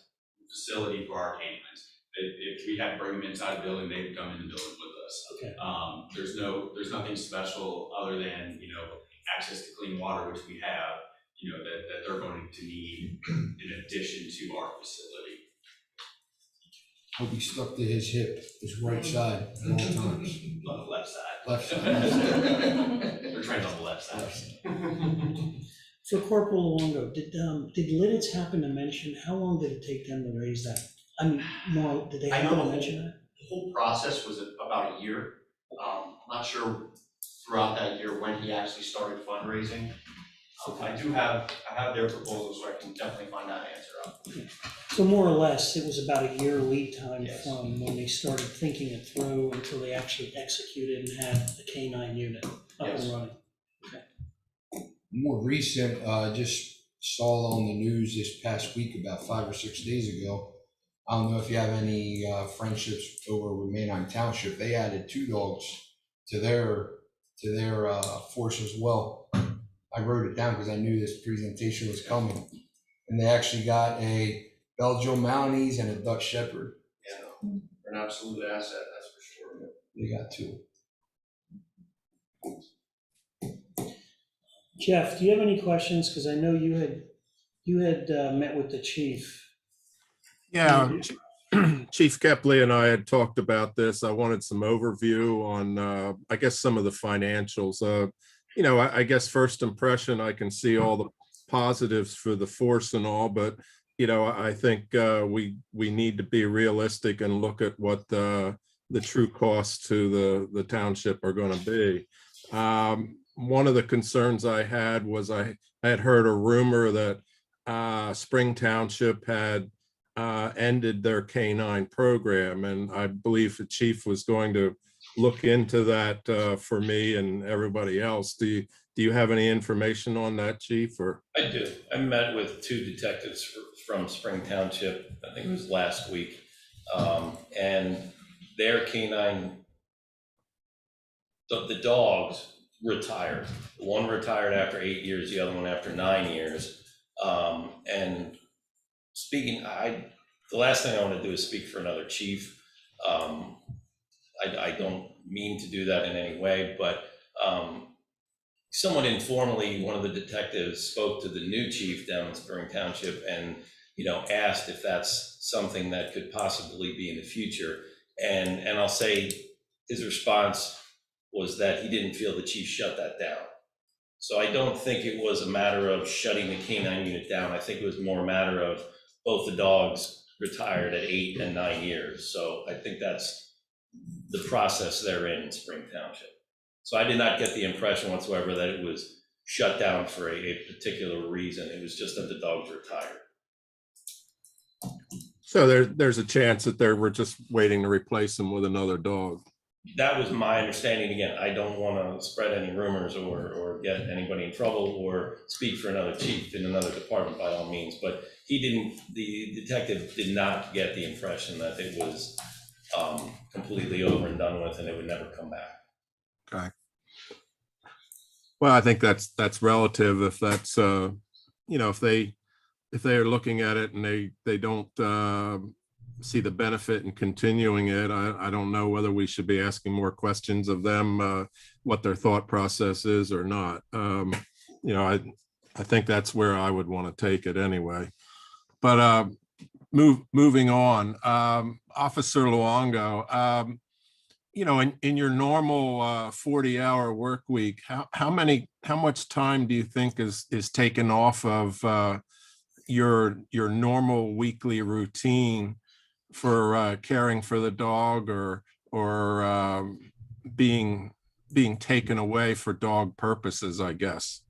facility for our canines. If we had to bring them inside the building, they would come in the building with us.
Okay.
There's nothing special other than, access to clean water, which we have, that they're going to need in addition to our facility.
He'll be stuck to his hip, his right side at all times.
On the left side.
Left side.
They're trained on the left side.
For Corporal Longo, did Lidditz happen to mention, how long did it take them to raise that? I mean, more, did they
I know
happen to
the
mention that?
The whole process was about a year. I'm not sure throughout that year when he actually started fundraising. I have their proposal, so I can definitely find that answer out.
So more or less, it was about a year lead time
Yes.
from when they started thinking it through until they actually executed and had the K-9 unit up
Yes.
and running.
More recent, just saw on the news this past week, about 5 or 6 days ago, I don't know if you have any friendships over with Manheim Township. They added 2 dogs to their force as well. I wrote it down because I knew this presentation was coming. And they actually got a Belgian Maltese and a Dutch Shepherd.
Yeah, they're an absolute asset, that's for sure.
They got 2.
Jeff, do you have any questions? Because I know you had met with the chief.
Yeah, Chief Kepley and I had talked about this. I wanted some overview on, I guess, some of the financials. You know, I guess first impression, I can see all the positives for the force and all, but, you know, I think we need to be realistic and look at what the true costs to the township are going to be. One of the concerns I had was I had heard a rumor that Spring Township had ended their K-9 program, and I believe the chief was going to look into that for me and everybody else. Do you have any information on that, Chief? Or
I do. I met with 2 detectives from Spring Township, I think it was last week, and their K-9, the dogs retired. One retired after 8 years, the other one after 9 years. And speaking, the last thing I want to do is speak for another chief. I don't mean to do that in any way, but somewhat informally, one of the detectives spoke to the new chief down in Spring Township and, you know, asked if that's something that could possibly be in the future. And I'll say his response was that he didn't feel the chief shut that down. So I don't think it was a matter of shutting the K-9 unit down. I think it was more a matter of both the dogs retired at 8 and 9 years. So I think that's the process they're in Spring Township. So I did not get the impression whatsoever that it was shut down for a particular reason. It was just that the dogs retired.
so there's a chance that they were just waiting to replace them with another dog.
That was my understanding. Again, I don't want to spread any rumors or get anybody in trouble or speak for another chief in another department by all means, but the detective did not get the impression that it was completely over and done with and it would never come back.
Okay. Well, I think that's relative. If that's you know, if they are looking at it and they don't see the benefit in continuing it, I don't know whether we should be asking more questions of them, what their thought process is or not. You know, I think that's where I would want to take it anyway. But moving on, Officer Luongo, you know, in your normal 40-hour work week, how much time do you think is taken off of your normal weekly routine for caring for the dog or being taken away for dog purposes, I guess?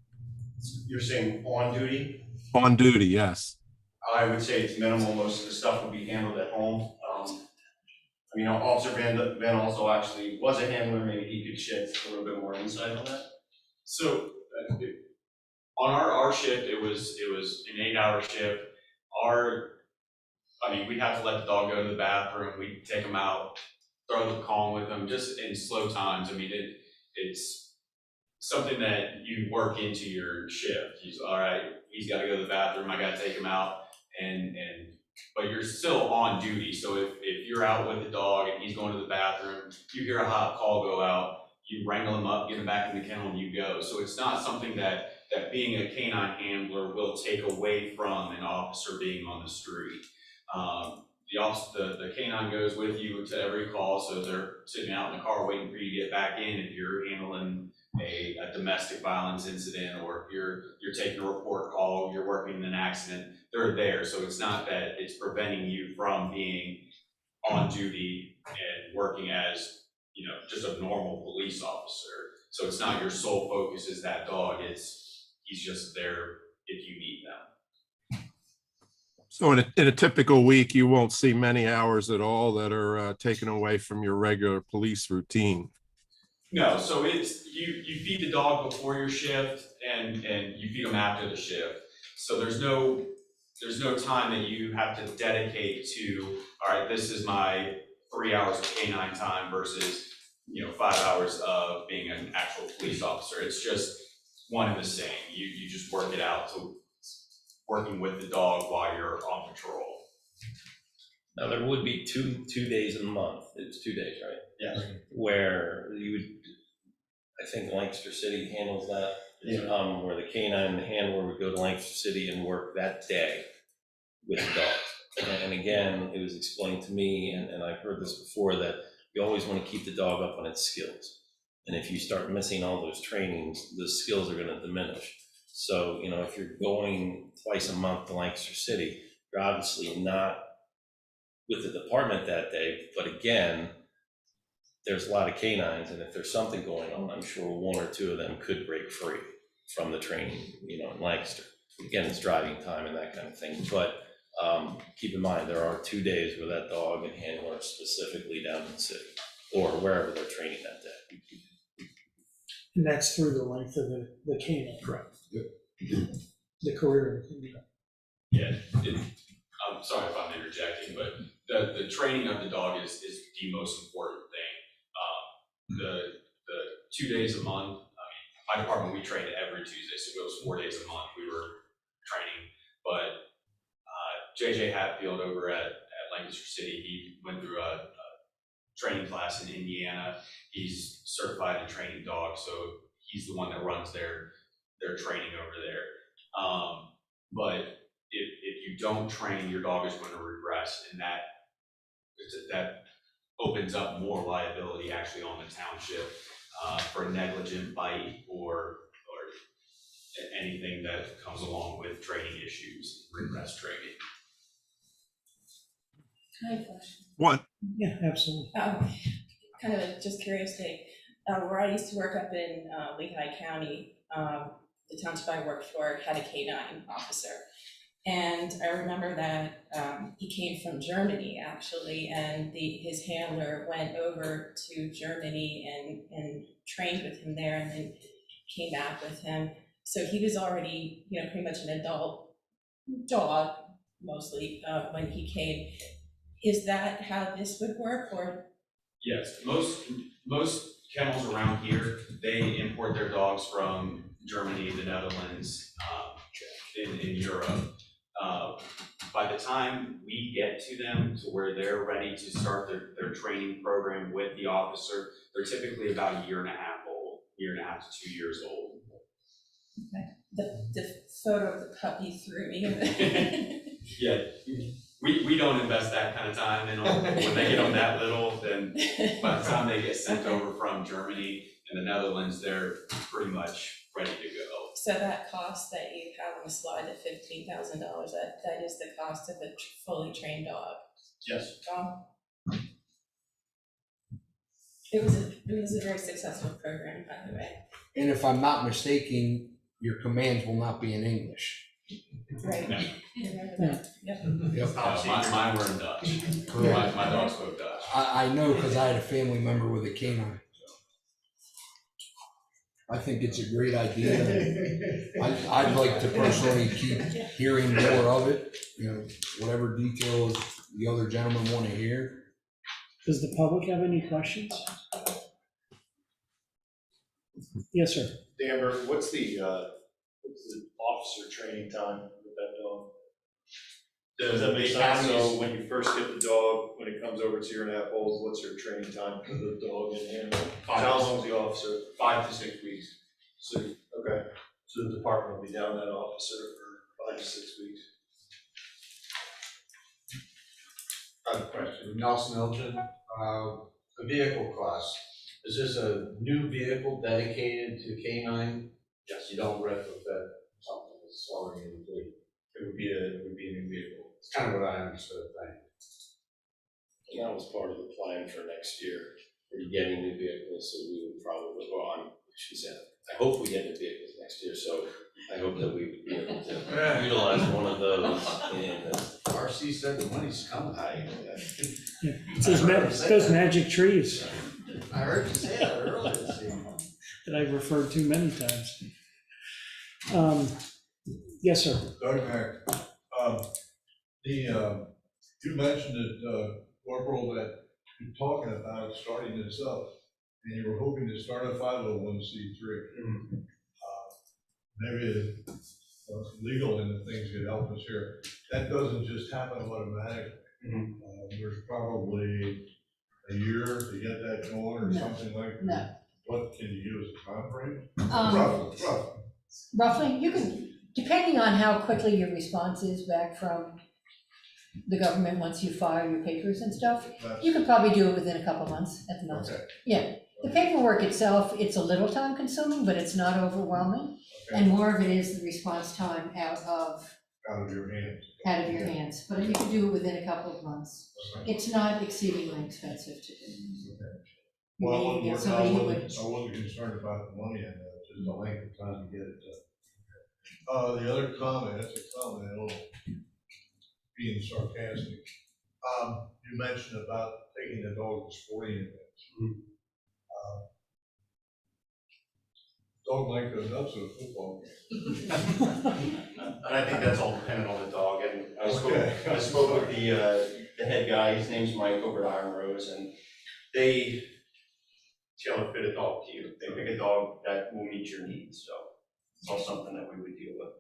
You're saying on duty?
On duty, yes.
I would say it's minimal. Most of the stuff would be handled at home. I mean, Officer Van also actually was a handler. Maybe he could shed a little bit more insight on that.
So on our shift, it was an 8-hour shift. I mean, we'd have to let the dog go to the bathroom. We'd take him out, throw the calm with him, just in slow times. I mean, it's something that you work into your shift. He's all right. He's got to go to the bathroom. I got to take him out, but you're still on duty. So if you're out with the dog and he's going to the bathroom, you hear a hot call go out, you wrangle him up, get him back in the kennel, and you go. So it's not something that being a canine handler will take away from an officer being on the street. The canine goes with you to every call, so they're sitting out in the car waiting for you to get back in if you're handling a domestic violence incident, or if you're taking a report call, you're working in an accident, they're there. So it's not that it's preventing you from being on duty and working as, you know, just a normal police officer. So it's not your sole focus is that dog, he's just there if you need them.
So in a typical week, you won't see many hours at all that are taken away from your regular police routine.
No, so it's you feed the dog before your shift and you feed them after the shift. So there's no there's no time that you have to dedicate to, all right, this is my 3 hours of canine time versus, 5 hours of being an actual police officer. It's just one and the same. You just work it out to working with the dog while you're on patrol.
Now, there would be two days a month, it's 2 days, right?
Yes.
Where you would, I think Lancaster City handles that. Where the canine and the handler would go to Lancaster City and work that day with the dogs. And again, it was explained to me, and I've heard this before, that you always want to keep the dog up on its skills. And if you start missing all those trainings, the skills are going to diminish. So, if you're going twice a month to Lancaster City, you're obviously not with the department that day, but again, there's a lot of canines, and if there's something going on, I'm sure one or two of them could break free from the training, in Lancaster. Again, it's driving time and that kind of thing, but keep in mind, there are 2 days where that dog and handler are specifically down in the city, or wherever they're training that day.
And that's through the length of the canine.
Correct.
The career.
Yeah, I'm sorry if I'm interjecting, but the training of the dog is the most important thing. The 2 days a month, my department, we trained every Tuesday, so it was 4 days a month we were training. But JJ Hatfield over at Lancaster City, he went through a training class in Indiana. He's certified in training dogs, so he's the one that runs their training over there. But if you don't train, your dog is going to regress, and that opens up more liability actually on the township for a negligent bite or anything that comes along with training issues, regress training.
I have a question.
What?
Yeah, absolutely.
Kind of a just curious thing, where I used to work up in Lehigh County, the township I worked for had a canine officer. And I remember that he came from Germany, actually, and his handler went over to Germany and trained with him there and then came back with him. So he was already, pretty much an adult dog, mostly, when he came. Is that how this would work, or?
Yes, most kennels around here, they import their dogs from Germany, the Netherlands, in Europe. By the time we get to them to where they're ready to start their training program with the officer, they're typically about a year and a half to 2 years old.
Okay. The photo of the puppy threw me.
Yeah, we don't invest that kind of time in them. When they get on that little, then by the time they get sent over from Germany and the Netherlands, they're pretty much ready to go.
So that cost that you have on the slide, the $15,000, that is the cost of a fully trained dog?
Yes.
It was a very successful program, by the way.
And if I'm not mistaken, your commands will not be in English.
Right.
No.
I remember that. Yep.
Yep.
Mine were in Dutch.
Correct.
My dog spoke Dutch.
I know because I had a family member with a canine. I think it's a great idea. I'd like to personally keep hearing more of it, whatever details the other gentlemen want to hear.
Does the public have any questions? Yes, sir.
Amber, what's the officer training time with that dog? Does that make sense? So when you first get the dog, when it comes over to 2.5 old, what's your training time for the dog and handler? How long is the officer?
5 to 6 weeks.
So, okay, so the department will be down that officer for 5 to 6 weeks.
I have a question. Nelson Elgin, the vehicle class, is this a new vehicle dedicated to canine?
Yes.
You don't retrofit something that's already in the fleet?
It would be a new vehicle.
It's kind of what I understood, thank you.
And that was part of the plan for next year, we're getting new vehicles, so we would probably, I hope we get new vehicles next year, so I hope that we would be able to utilize one of those in
RC said the money's coming.
It's those magic trees
I heard you say that earlier this evening.
that I've referred to many times. Yes, sir.
Doug Mack,
You mentioned that, Corporal, that you're talking about starting this up, and you were hoping to start a 501c3. Maybe legal and the things could help us here. That doesn't just happen automatically. There's probably a year to get that going or something like that.
No.
What can you give us a time frame?
Roughly. Roughly, you can, depending on how quickly your response is back from the government once you file your papers and stuff, you could probably do it within a couple months at the most.
Okay.
Yeah, the paperwork itself, it's a little time consuming, but it's not overwhelming.
Okay.
And more of it is the response time out of
your hands.
Out of your hands, but you can do it within a couple of months.
Okay.
It's not exceedingly expensive to do.
Okay.
You
Well,
may
I
even get
wasn't,
somebody who would.
I wasn't concerned about the money and just the length of time to get it done. The other comment, that's a comment, a little being sarcastic. You mentioned about taking the dog to sporting events. Dog might go nuts at a football game.
And I think that's all dependent on the dog, and I spoke with the head guy, his name's Mike over at Iron Rose, and they tailor fit a dog to you. They pick a dog that will meet your needs, so it's all something that we would deal with.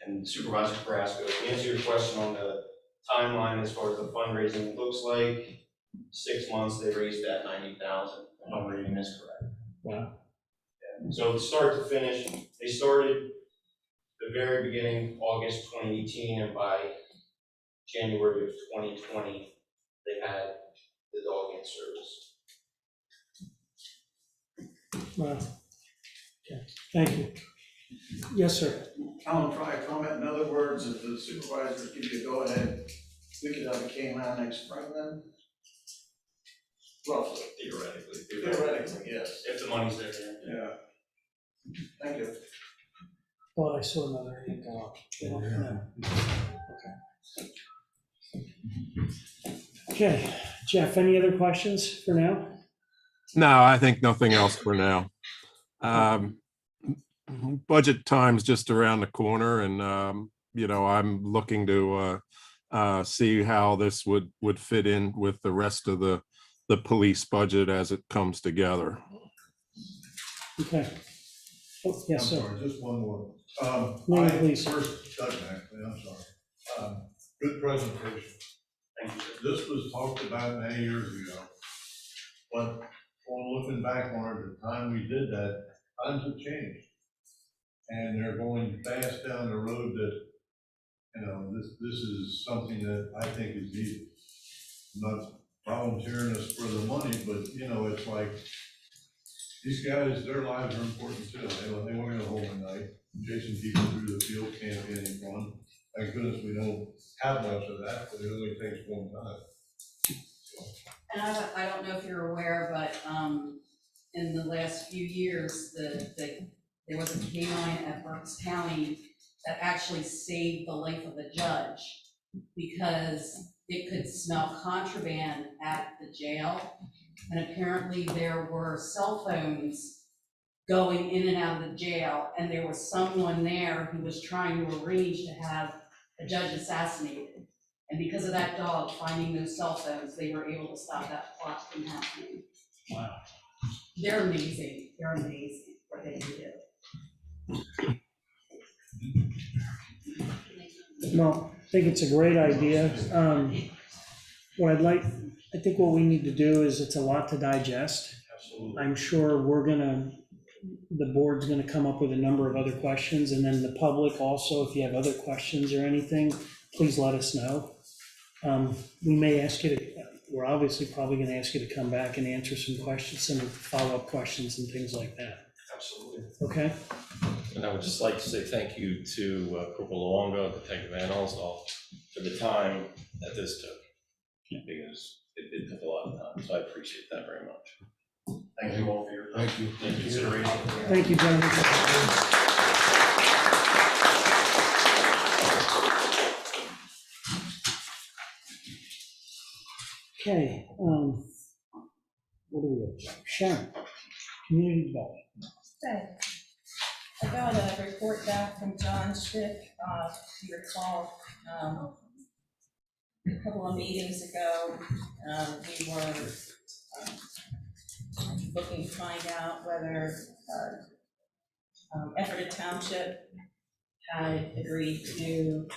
And Supervisor Carrasco, to answer your question on the timeline as far as the fundraising, it looks like 6 months they raised that 90,000, if I'm reading this correct.
Wow.
So start to finish, they started the very beginning, August 2018, and by January of 2020, they had the dog in service.
Wow. Okay, thank you. Yes, sir.
Alan, try a comment. In other words, if the supervisors give you a go-ahead, we could have a canine next spring then? Roughly.
Theoretically, yes. If the money's there,
Yeah. Thank you.
Thought I saw another hand go up. No. Okay, Jeff, any other questions for now?
No, I think nothing else for now. Budget time's just around the corner, and I'm looking to see how this would fit in with the rest of the police budget as it comes together.
Okay. Oh, yes, sir.
I'm sorry, just one more.
Name, please.
First, Doug, actually, I'm sorry. Good presentation.
Thank you, sir.
This was talked about many years ago, but on looking back on it, the time we did that, times have changed. And they're going fast down the road that, this is something that I think is needed. I'm not volunteering us for the money, but, it's like, these guys, their lives are important too. They want to go home at night. Chasing people through the field can't be any fun. Thank goodness we don't have much of that, but it only takes one time.
And I don't know if you're aware, but in the last few years, there was a canine at Berks County that actually saved the life of a judge because it could smell contraband at the jail. And apparently there were cell phones going in and out of the jail, and there was someone there who was trying to arrange to have a judge assassinated. And because of that dog finding those cell phones, they were able to stop that plot from happening.
Wow.
They're amazing. They're amazing what they can do.
Well, I think it's a great idea. I think what we need to do is, it's a lot to digest.
Absolutely.
I'm sure the board's gonna come up with a number of other questions, and then the public also, if you have other questions or anything, please let us know. We may ask you we're obviously probably gonna ask you to come back and answer some questions, some follow-up questions and things like that.
Absolutely.
Okay?
And I would just like to say thank you to Corporal Luongo, Detective Van Alsdal, for the time that this took, because it took a lot of time, so I appreciate that very much.
Thank you all for your
Thank you.
consideration.
Thank you, gentlemen. Okay, what do we have? Sharon, community development.
I got a report back from John Schick, if you recall, a couple of meetings ago, we were looking to find out whether Ephrata Township had agreed to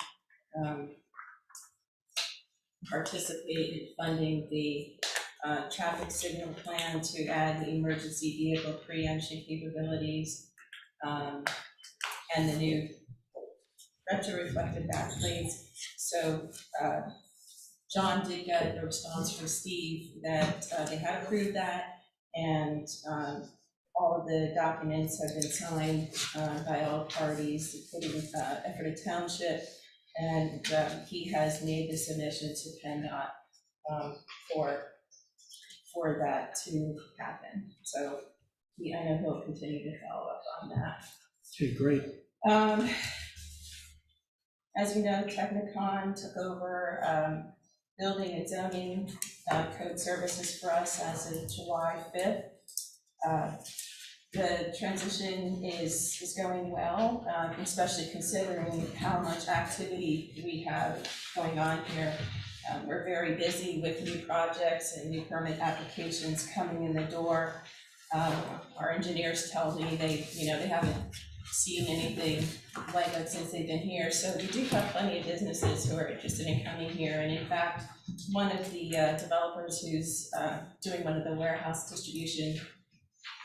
participate in funding the traffic signal plan to add the emergency vehicle preemption capabilities and the new retro-reflective back plates. So John did get a response from Steve that they had approved that, and all of the documents have been signed by all parties, including Ephrata Township, and he has made the submission to PennDOT for that to happen. So I know he'll continue to follow up on that.
Okay, great.
As you know, Technicon took over building and zoning code services for us as of July 5th. The transition is going well, especially considering how much activity we have going on here. We're very busy with new projects and new permit applications coming in the door. Our engineers tell me they haven't seen anything like that since they've been here. So we do have plenty of businesses who are interested in coming here. And in fact, one of the developers who's doing one of the warehouse distribution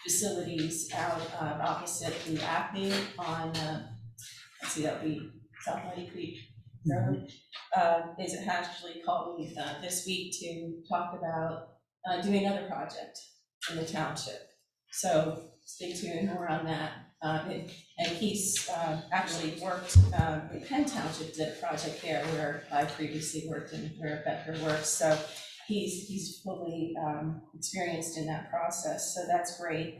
facilities out opposite the Acme on, let's see, that would be South Muddy Creek Road, is actually called me this week to talk about doing another project in the township. So stay tuned more on that. And he's actually worked, Penn Township did a project there where I previously worked and where Becker works. So he's fully experienced in that process, so that's great.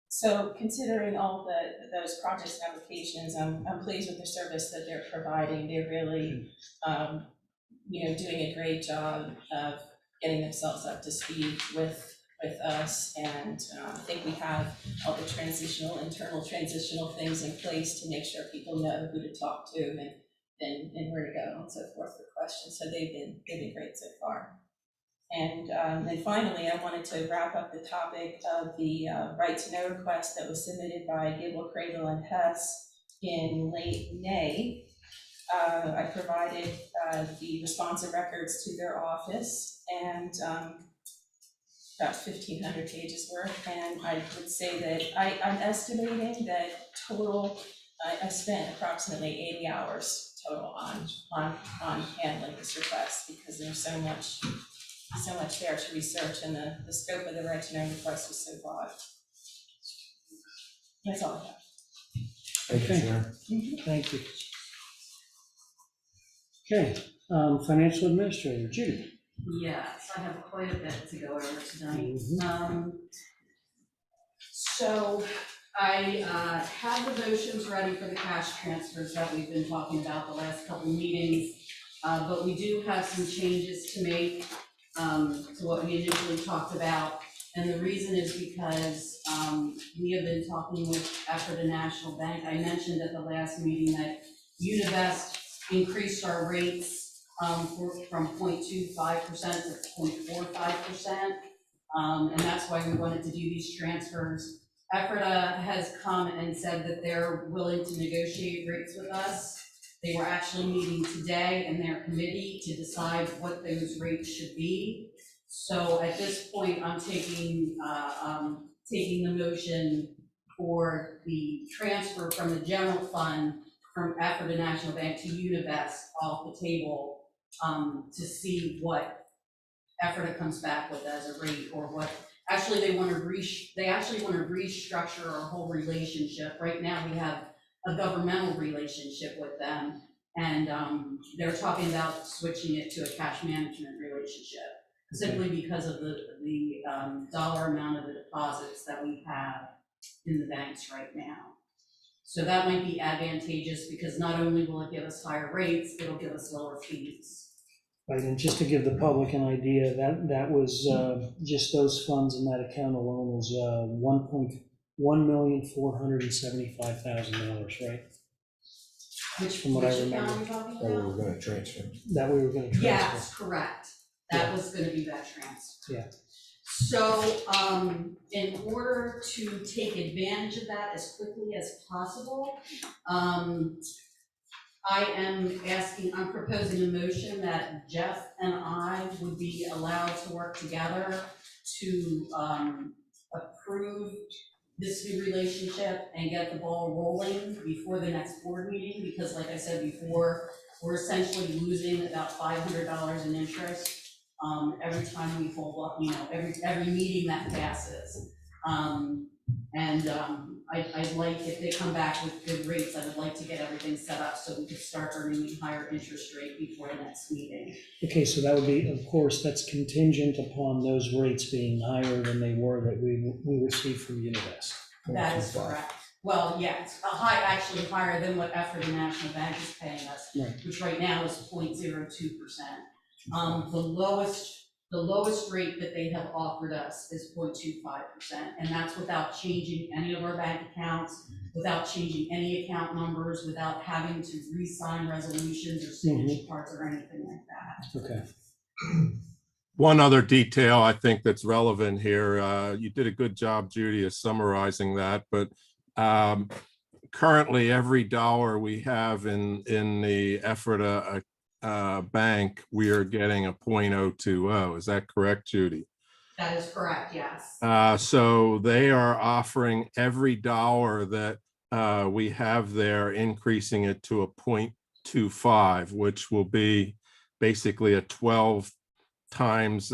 So considering all those projects and applications, I'm pleased with the service that they're providing. They're really, doing a great job of getting themselves up to speed with us, and I think we have all the internal transitional things in place to make sure people know who to talk to and where to go and so forth for questions. So they've been great so far. And then finally, I wanted to wrap up the topic of the right to know request that was submitted by Gable, Cradle, and Hess in late May. I provided the responsive records to their office, and about 1,500 pages worth, and I would say that I'm estimating that total, I spent approximately 80 hours total on handling this request, because there's so much there to research, and the scope of the right to know request was so broad. That's all I have.
Thank you, Sharon.
Thank you. Okay, Financial Administrator, Judy.
Yes, I have quite a bit to go over tonight. So I have the motions ready for the cash transfers that we've been talking about the last couple of meetings, but we do have some changes to make to what we initially talked about. And the reason is because we have been talking with Ephrata National Bank. I mentioned at the last meeting that Univest increased our rates from 0.25% to 0.45%, and that's why we wanted to do these transfers. Ephrata has come and said that they're willing to negotiate rates with us. They were actually meeting today in their committee to decide what those rates should be. So at this point, I'm taking the motion for the transfer from the general fund from Ephrata National Bank to Univest off the table, to see what Ephrata comes back with as a rate, or what actually they want to restructure our whole relationship. Right now we have a governmental relationship with them, and they're talking about switching it to a cash management relationship, simply because of the dollar amount of the deposits that we have in the banks right now. So that might be advantageous, because not only will it give us higher rates, it'll give us lower fees.
Right, and just to give the public an idea, that was just those funds in that account alone was $1,475,000, right?
Which,
From what I
which
remember.
account are you talking
That we
about?
were gonna transfer.
That we were gonna transfer.
Yes, correct. That
Yeah.
was gonna be that transfer.
Yeah.
So, in order to take advantage of that as quickly as possible, I'm proposing a motion that Jeff and I would be allowed to work together to, approve this new relationship and get the ball rolling before the next board meeting, because like I said before, we're essentially losing about $500 in interest, every time we hold up, every meeting that passes. I'd like, if they come back with good rates, I would like to get everything set up so we could start earning a higher interest rate before the next meeting.
Okay, so that would be, of course, that's contingent upon those rates being higher than they were that we received from Univest.
That is correct. Well, yeah, it's actually higher than what Effort National Bank is paying us,
Right.
which right now is 0.02%. The lowest rate that they have offered us is 0.25%, and that's without changing any of our bank accounts, without changing any account numbers, without having to re-sign resolutions or signature cards or anything like that.
Okay.
One other detail I think that's relevant here, you did a good job, Judy, of summarizing that, but currently every dollar we have in the Ephrata bank, we are getting a 0.020. Is that correct, Judy?
That is correct, yes.
So they are offering every dollar that we have there, increasing it to a 0.25, which will be basically a 12 times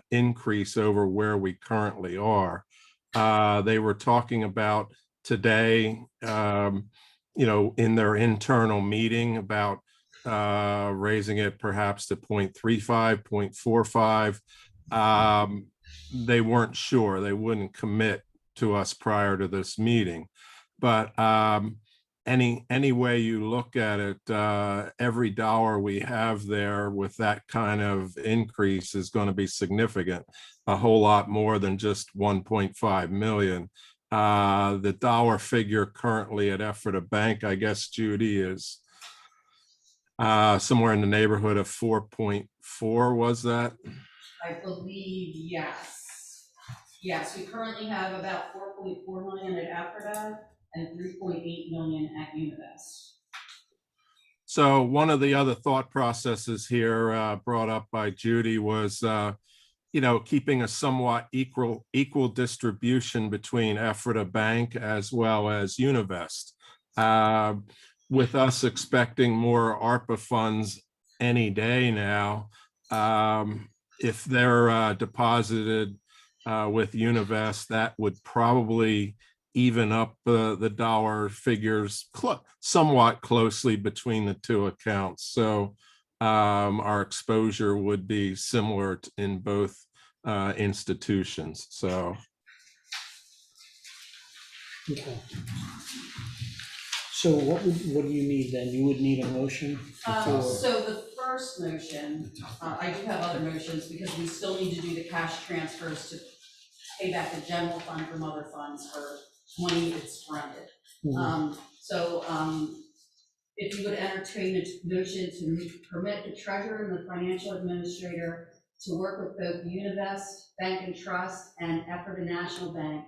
increase over where we currently are. They were talking about today, in their internal meeting about raising it perhaps to 0.35, 0.45. They weren't sure. They wouldn't commit to us prior to this meeting. But any way you look at it, every dollar we have there with that kind of increase is going to be significant, a whole lot more than just 1.5 million. The dollar figure currently at Ephrata Bank, I guess, Judy, is somewhere in the neighborhood of 4.4, was that?
I believe, yes. Yes, we currently have about 4.4 million at Ephrata and 3.8 million at Univest.
So one of the other thought processes here brought up by Judy was, keeping a somewhat equal distribution between Ephrata Bank as well as Univest. With us expecting more ARPA funds any day now, if they're deposited with Univest, that would probably even up the dollar figures somewhat closely between the two accounts. So our exposure would be similar in both institutions. So.
Okay. So what do you need then? You would need a motion?
So the first motion, I do have other motions because we still need to do the cash transfers to pay back the general fund from other funds for money it's fronted. If you would entertain a motion to permit the treasurer and the financial administrator to work with both Univest Bank and Trust and Ephrata National Bank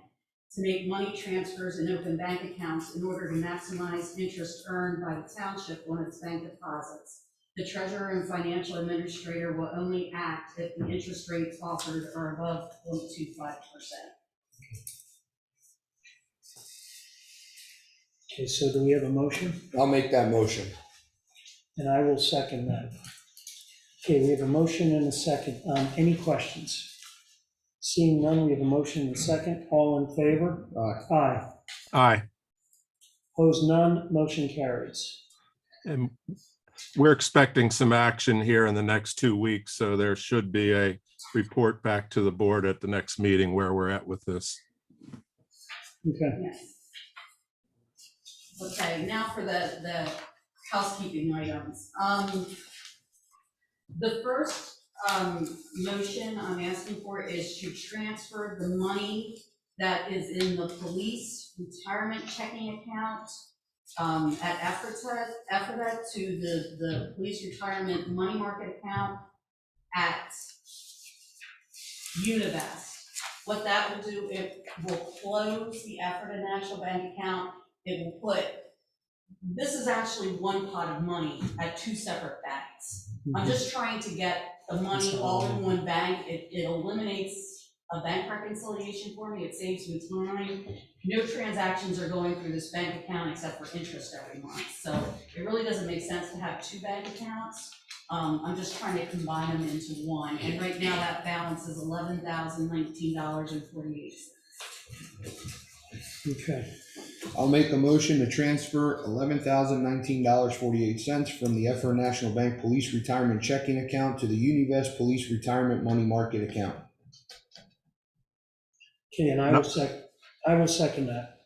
to make money transfers and open bank accounts in order to maximize interest earned by the township on its bank deposits. The treasurer and financial administrator will only act if the interest rates offered are above 0.25%.
Okay, so do we have a motion?
I'll make that motion.
And I will second that. Okay, we have a motion and a second. Any questions? Seeing none, we have a motion and a second. All in favor?
Aye.
Aye.
Aye.
Opposed, none. Motion carries.
And we're expecting some action here in the next 2 weeks, so there should be a report back to the board at the next meeting where we're at with this.
Okay.
Yes. Okay, now for the housekeeping items. The first motion I'm asking for is to transfer the money that is in the police retirement checking account at Ephrata to the police retirement money market account at Univest. What that will do, it will close the Ephrata National Bank account. It will put, this is actually one pot of money at two separate banks. I'm just trying to get the money all in one bank. It eliminates a bank reconciliation for me. It saves me time. No transactions are going through this bank account except for interest every month. So it really doesn't make sense to have two bank accounts. I'm just trying to combine them into one. And right now that balance is $11,019.48.
Okay,
I'll make a motion to transfer $11,019.48 from the Ephrata National Bank Police Retirement Checking Account to the Univest Police Retirement Money Market Account.
okay, and I will second that.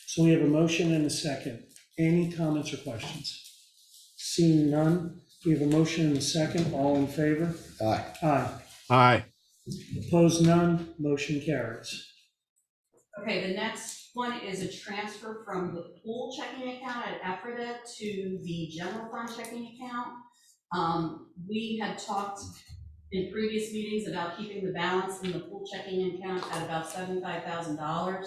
So we have a motion and a second. Any comments or questions? Seeing none, we have a motion and a second. All in favor?
Aye.
Aye.
Aye.
Opposed, none. Motion carries.
Okay, the next one is a transfer from the pool checking account at Ephrata to the general fund checking account. We had talked in previous meetings about keeping the balance in the pool checking account at about $75,000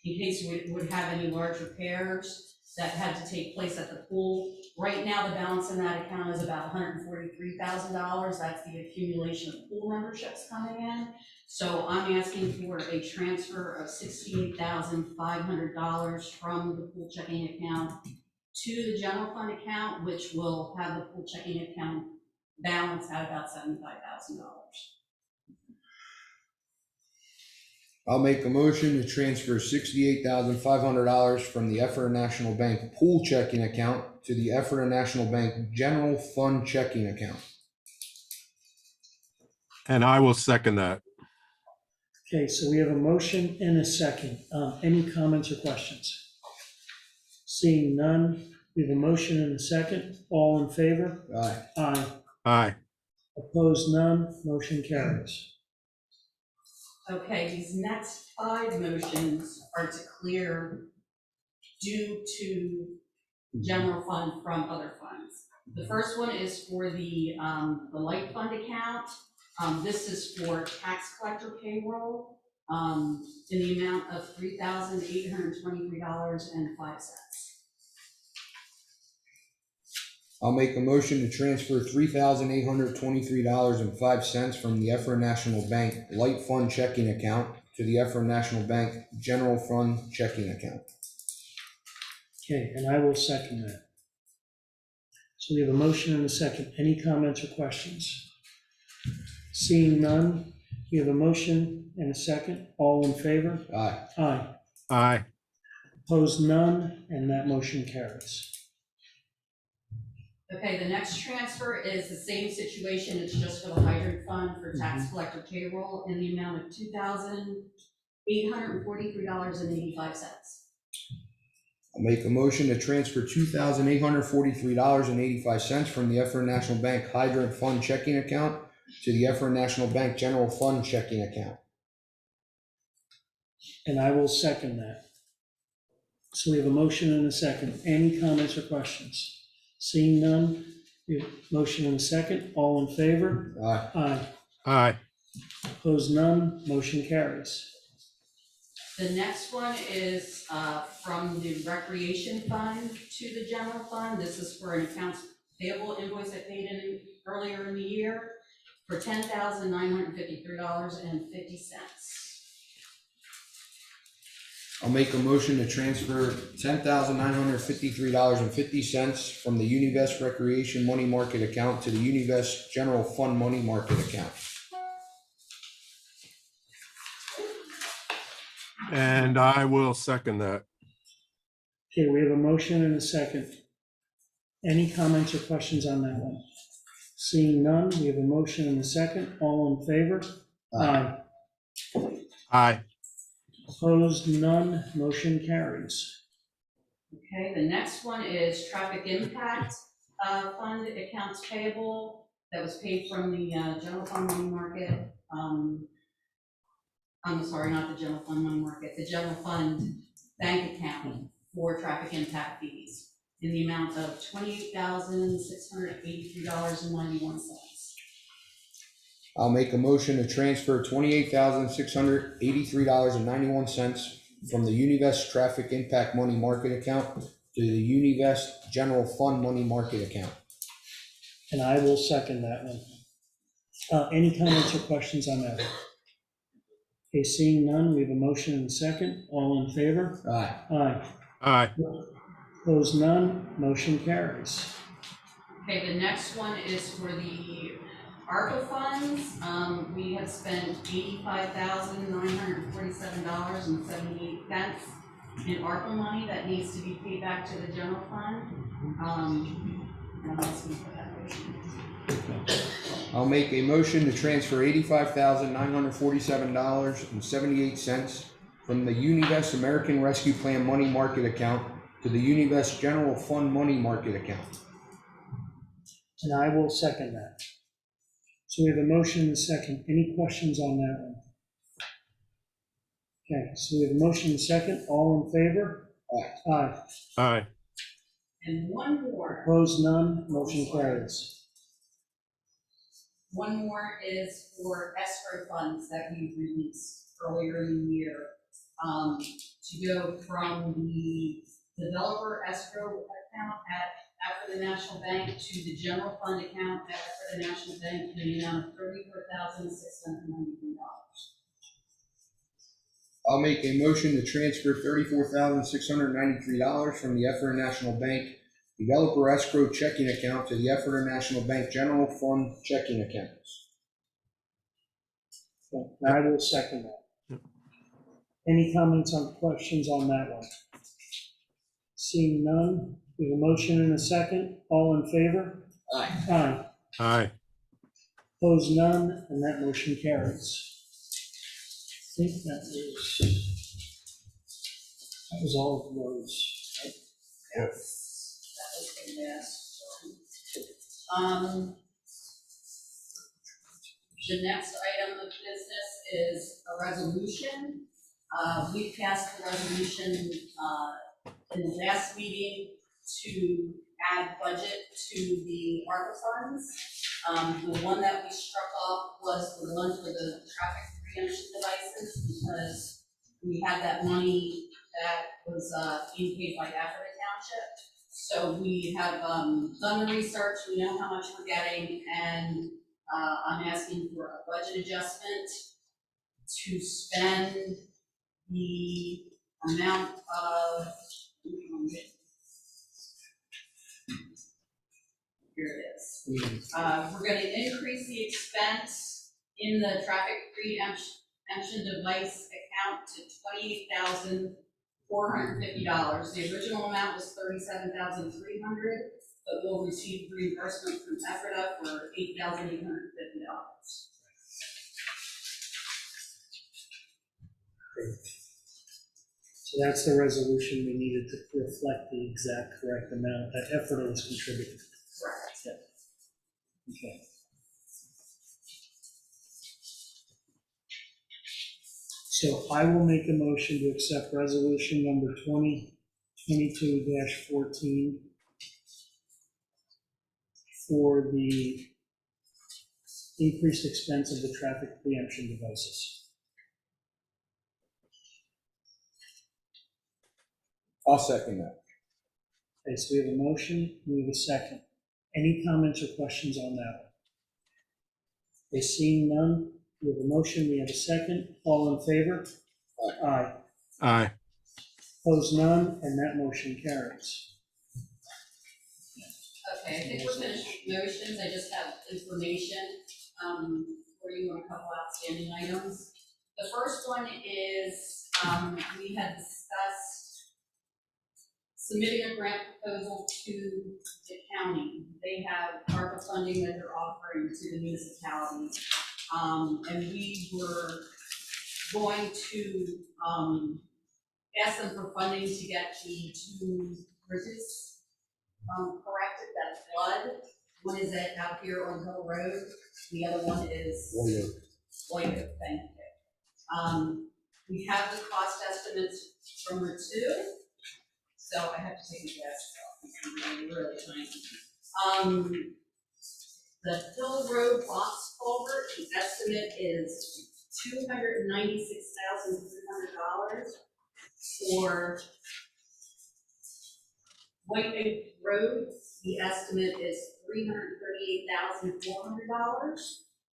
in case we would have any large repairs that had to take place at the pool. Right now, the balance in that account is about $143,000. That's the accumulation of pool memberships coming in. So I'm asking for a transfer of $68,500 from the pool checking account to the general fund account, which will have the pool checking account balance at about $75,000.
I'll make a motion to transfer $68,500 from the Ephrata National Bank Pool Checking Account to the Ephrata National Bank General Fund Checking Account.
And I will second that.
Okay, so we have a motion and a second. Any comments or questions? Seeing none, we have a motion and a second. All in favor?
Aye.
Aye.
Aye.
Opposed, none. Motion carries.
Okay, these next 5 motions are to clear due to general fund from other funds. The first one is for the light fund account. This is for tax collector payroll in the amount of $3,823.05.
I'll make a motion to transfer $3,823.05 from the Ephrata National Bank Light Fund Checking Account to the Ephrata National Bank General Fund Checking Account.
Okay, and I will second that. So we have a motion and a second. Any comments or questions? Seeing none, we have a motion and a second. All in favor?
Aye.
Aye.
Aye.
Opposed, none, and that motion carries.
Okay, the next transfer is the same situation. It's just for the hydrant fund for tax collector payroll in the amount of $2,843.85.
I'll make a motion to transfer $2,843.85 from the Ephrata National Bank Hydrant Fund Checking Account to the Ephrata National Bank General Fund Checking Account.
And I will second that. So we have a motion and a second. Any comments or questions? Seeing none, we have a motion and a second. All in favor?
Aye.
Aye.
Aye.
Opposed, none. Motion carries.
The next one is from the recreation fund to the general fund. This is for an accounts payable invoice I paid in earlier in the year for $10,953.50.
I'll make a motion to transfer $10,953.50 from the Univest Recreation Money Market Account to the Univest General Fund Money Market Account.
And I will second that.
Okay, we have a motion and a second. Any comments or questions on that one? Seeing none, we have a motion and a second. All in favor? Aye.
Aye.
Opposed, none. Motion carries.
Okay, the next one is traffic impact fund accounts payable that was paid from the general fund money market. I'm sorry, not the general fund money market, the general fund bank account for traffic impact fees in the amount of $28,683.91.
I'll make a motion to transfer $28,683.91 from the Univest Traffic Impact Money Market account to the Univest General Fund Money Market account.
And I will second that one. Any comments or questions on that? Okay, seeing none, we have a motion and a second. All in favor?
Aye.
Aye.
Aye.
Opposed, none, motion carries.
Okay, the next one is for the ARPA funds. We have spent $85,947.78 in ARPA money that needs to be paid back to the general fund. And I'm asking for that motion.
I'll make a motion to transfer $85,947.78 from the Univest American Rescue Plan Money Market account to the Univest General Fund Money Market account.
And I will second that. So we have a motion and a second. Any questions on that one? Okay, so we have a motion and a second. All in favor?
Aye.
Aye.
Aye.
And one more.
Opposed, none, motion carries.
One more is for escrow funds that we released earlier in the year, to go from the developer escrow account at the National Bank to the general fund account at the National Bank in the amount of $34,693.
I'll make a motion to transfer $34,693 from the Effort National Bank Developer Escrow Checking Account to the Effort National Bank General Fund Checking Accounts.
Okay, I will second that. Any comments on questions on that one? Seeing none, we have a motion and a second. All in favor?
Aye.
Aye.
Aye.
Opposed, none, and that motion carries. I think that was all of those, right?
That was the last one. The next item of business is a resolution. We passed the resolution in the last meeting to add budget to the ARPA funds. The one that we struck off was the one for the traffic preemption devices, because we had that money that was being paid by Africa Township. So we have done the research, we know how much we're getting, and I'm asking for a budget adjustment to spend the amount of, here it is. We're going to increase the expense in the traffic preemption device account to $28,450. The original amount was $37,300, but we'll receive reimbursement from EFRDA for $8,850.
So that's the resolution we needed to reflect the exact correct amount that effort was contributed.
Correct.
Yeah. Okay. So I will make a motion to accept resolution number 2022-14 for the increased expense of the traffic preemption devices.
I'll second that.
Okay, so we have a motion, we have a second. Any comments or questions on that? Okay, seeing none, we have a motion, we have a second. All in favor? Aye.
Aye.
Opposed, none, and that motion carries.
Okay, I think we're finished with motions. I just have information for you on a couple outstanding items. The first one is we had discussed submitting a grant proposal to the county. They have ARPA funding that they're offering to the municipalities. And we were going to ask them for funding to get the two bridges corrected that flood. One is out here on Hill Road. The other one is Lloyd, thank you. We have the cost estimates from Route 2, so I have to take a guess, so I'm really tiny. The Hill Road box culvert, the estimate is $296,300. For White Oak Road, the estimate is $338,400.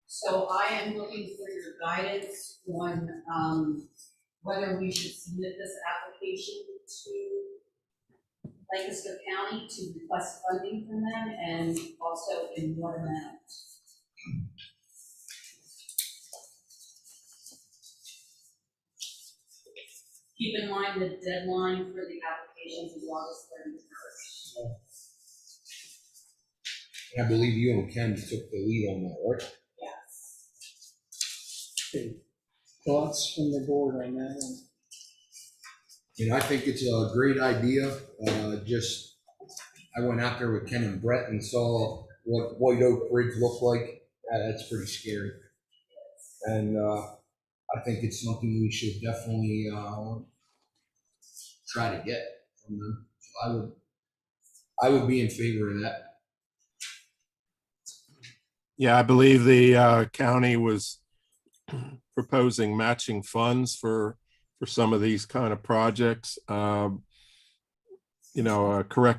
So I am looking for your guidance on whether we should submit this application to Lancaster County to request funding from them, and also in what amount. Keep in mind the deadline for the applications is August 31st.
I believe you and Ken took the lead on that, right?
Yes.
Okay. Thoughts from the board on that?
And I think it's a great idea. I went out there with Ken and Brett and saw what White Oak Bridge looked like. That's pretty scary. And I think it's something we should definitely try to get from them. So I would be in favor of that.
Yeah, I believe the county was proposing matching funds for some of these kind of projects. Correct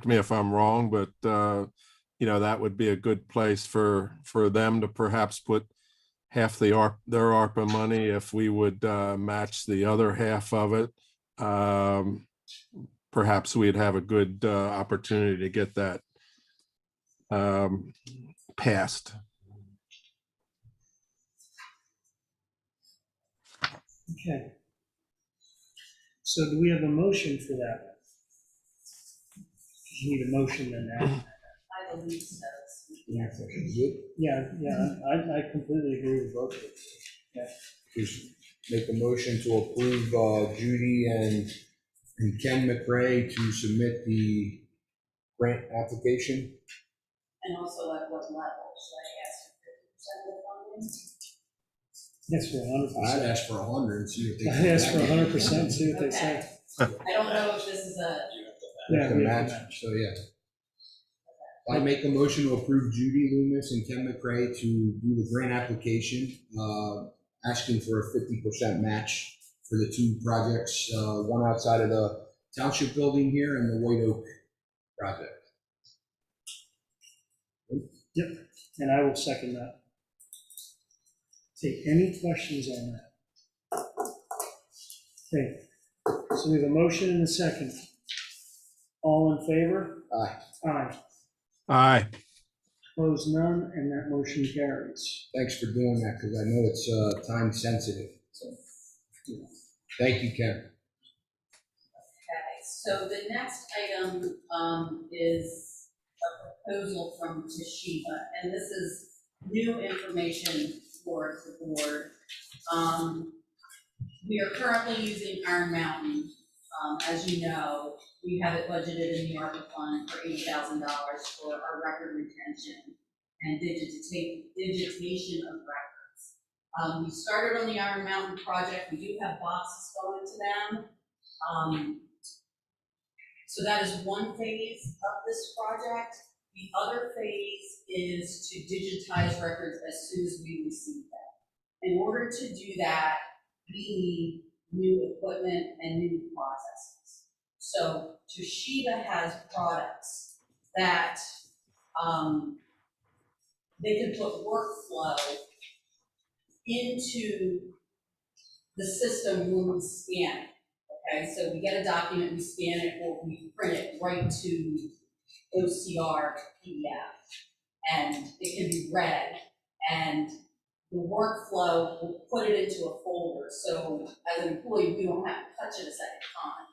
me if I'm wrong, but that would be a good place for them to perhaps put half their ARPA money if we would match the other half of it. Perhaps we'd have a good opportunity to get that passed.
Okay. So do we have a motion for that? You need a motion in that.
I believe so.
Yeah, I completely agree with both of you. Yeah.
Just make a motion to approve Judy and Ken McRae to submit the grant application.
And also at what level? Should I ask for 50% of the funding?
Yes, for 100%.
I'd ask for 100 and see what they
I'd ask for
say.
100%, see what they say.
I don't know if this is a.
Yeah,
The
we have
match,
to
so yeah. I make a motion to approve Judy Loomis and Ken McRae to do the grant application, asking for a 50% match for the two projects, one outside of the township building here and the White Oak project.
Yep, and I will second that. Take any questions on that? Okay, so we have a motion and a second. All in favor?
Aye.
Aye.
Aye.
Opposed, none, and that motion carries.
Thanks for doing that, because I know it's time sensitive. So, thank you, Ken.
Okay, so the next item is a proposal from Toshiba, and this is new information for the board. We are currently using Iron Mountain. As you know, we have it budgeted in the ARPA fund for $80,000 for our record retention and digitation of records. We started on the Iron Mountain project. We do have boxes going to them. So that is one phase of this project. The other phase is to digitize records as soon as we receive them. In order to do that, we need new equipment and new processes. So Toshiba has products that they can put workflow into the system when we scan it. Okay, so we get a document, we scan it, or we print it right to OCR PDF, and it can be read, and the workflow will put it into a folder. So as an employee, we don't have to touch it a second time.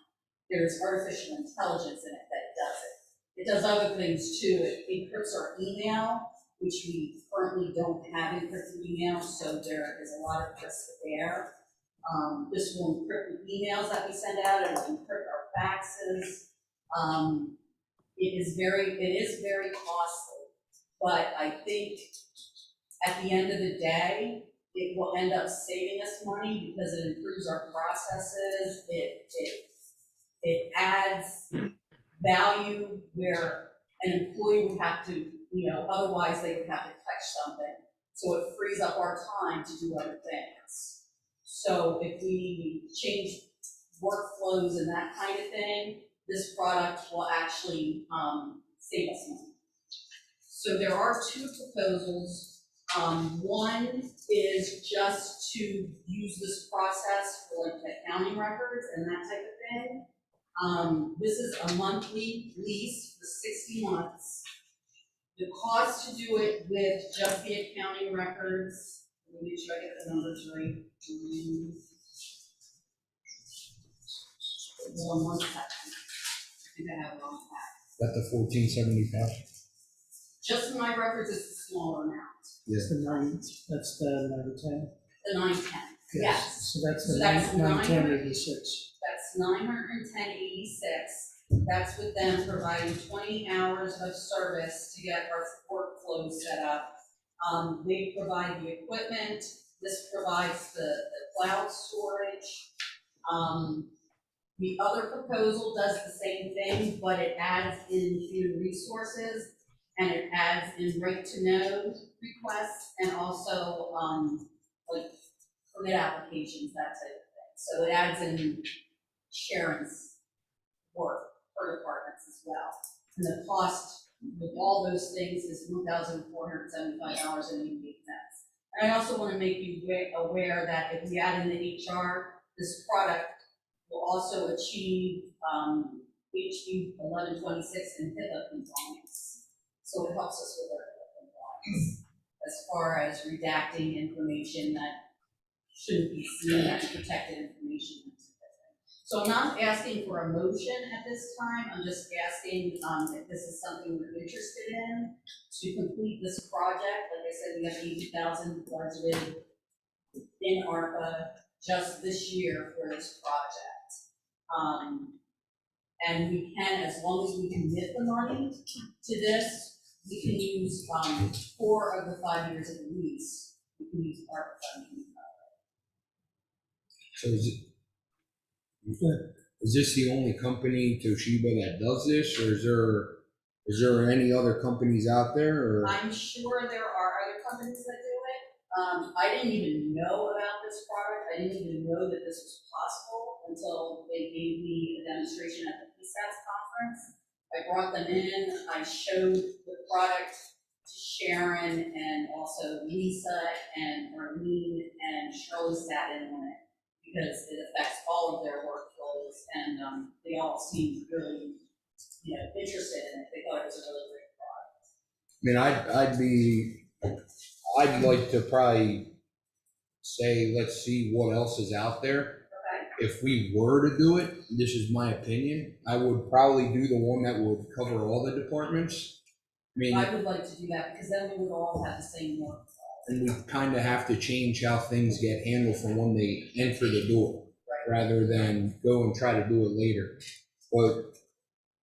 There's artificial intelligence in it that does it. It does other things too. It encrypts our email, which we currently don't have encrypted email, so there is a lot of risk there. This will encrypt the emails that we send out, and will encrypt our faxes. It is very costly, but I think at the end of the day, it will end up saving us money because it improves our processes. It adds value where an employee would have to, otherwise they would have to touch something. So it frees up our time to do other things. So if we change workflows and that kind of thing, this product will actually save us money. So there are two proposals. One is just to use this process for like accounting records and that type of thing. This is a monthly lease for 60 months. The cost to do it with just the accounting records, let me make sure I get the numbers right. One second. I think I have it on that.
That the 1475?
Just my records is the smaller amount.
That's the 910.
The 910. Yes.
So that's
So
the
that's
91086.
That's $910.86. That's with them providing 20 hours of service to get our workflow set up. They provide the equipment. This provides the cloud storage. The other proposal does the same thing, but it adds in human resources and it adds in right to know requests and also like permit applications, that type of thing. So it adds in Sharon's work for departments as well. And the cost with all those things is $1,475.88. And I also want to make you aware that if we add in the HR, this product will also achieve HB 1126 and HIPAA compliance. So it helps us with our HIPAA compliance as far as redacting information that shouldn't be seen as protected information. So I'm not asking for a motion at this time. I'm just asking if this is something we're interested in to complete this project. Like I said, we have $80,000 budgeted in ARPA just this year for this project. And we can, as long as we commit the money to this, we can use 4 of the 5 years of the lease. We can use ARPA funding.
So is this the only company, Toshiba, that does this, or is there any other companies out there? Or?
I'm sure there are other companies that do it. I didn't even know about this product. I didn't even know that this was possible until they gave me a demonstration at the PSATS conference. I brought them in, I showed the product to Sharon and also Lisa and Arlene and Shirley sat in on it because it affects all of their workflows and they all seemed really, interested in it. They thought it was a really great product.
I mean, I'd like to probably say, let's see what else is out there.
Okay.
If we were to do it, this is my opinion, I would probably do the one that would cover all the departments.
I would like to do that because then we would all have the same workflow.
And we kind of have to change how things get handled from when they enter the door, rather than go and try to do it later. But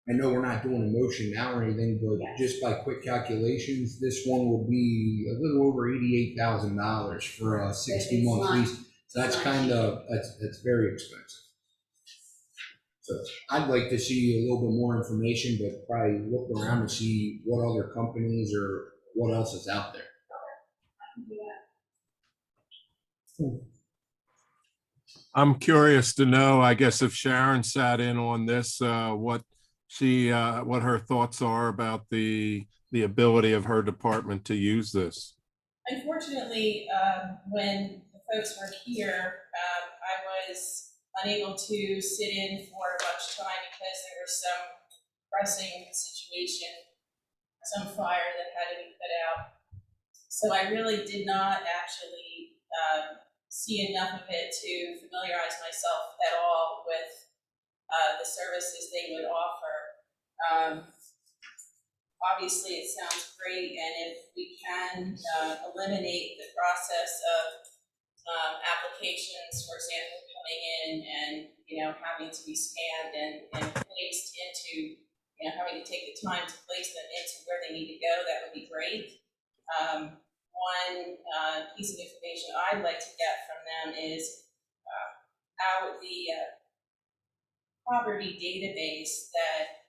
I know we're not doing a motion now or anything, but just by quick calculations, this one will be a little over $88,000 for a 60-month lease. So that's that's very expensive. So I'd like to see a little bit more information, but probably look around and see what other companies or what else is out there.
I'm curious to know, I guess, if Sharon sat in on this, what her thoughts are about the ability of her department to use this.
Unfortunately, when the folks were here, I was unable to sit in for much time because there was some pressing situation, some fire that had to be put out. So I really did not actually see enough of it to familiarize myself at all with the services they would offer. Obviously, it sounds great, and if we can eliminate the process of applications, for example, coming in and having to be scanned and placed into, having to take the time to place them into where they need to go, that would be great. one piece of information I'd like to get from them is how the property database that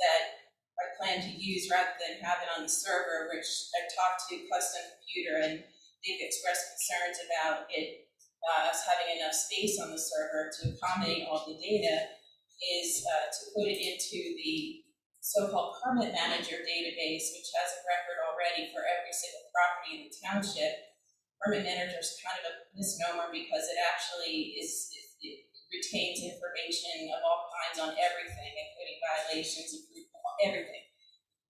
that I plan to use rather than have it on the server, which I talked to Custom Computer and they've expressed concerns about us having enough space on the server to accommodate all the data, is to put it into the so-called permit manager database, which has a record already for every single property in the township. Permit manager is kind of a misnomer because it actually it retains information of all kinds on everything, including violations, everything.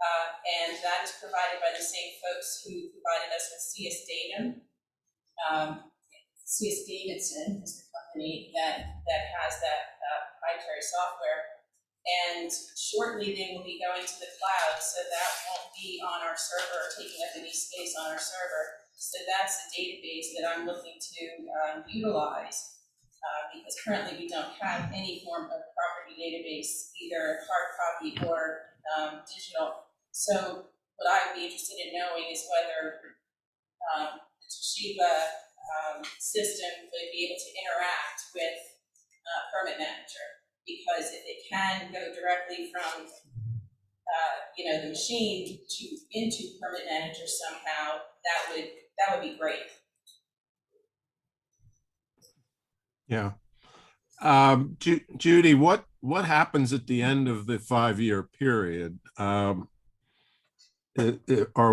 And that is provided by the same folks who provided us with CS Datum. CS Davidson is the company that has that proprietary software. And shortly they will be going to the cloud, so that won't be on our server, taking up any space on our server. So that's the database that I'm looking to utilize, because currently we don't have any form of property database, either hard copy or digital. So what I would be interested in knowing is whether the Toshiba system would be able to interact with Permit Manager, because if it can go directly from the machine into Permit Manager somehow, that would be great.
Yeah. Judy, what happens at the end of the 5-year period? Are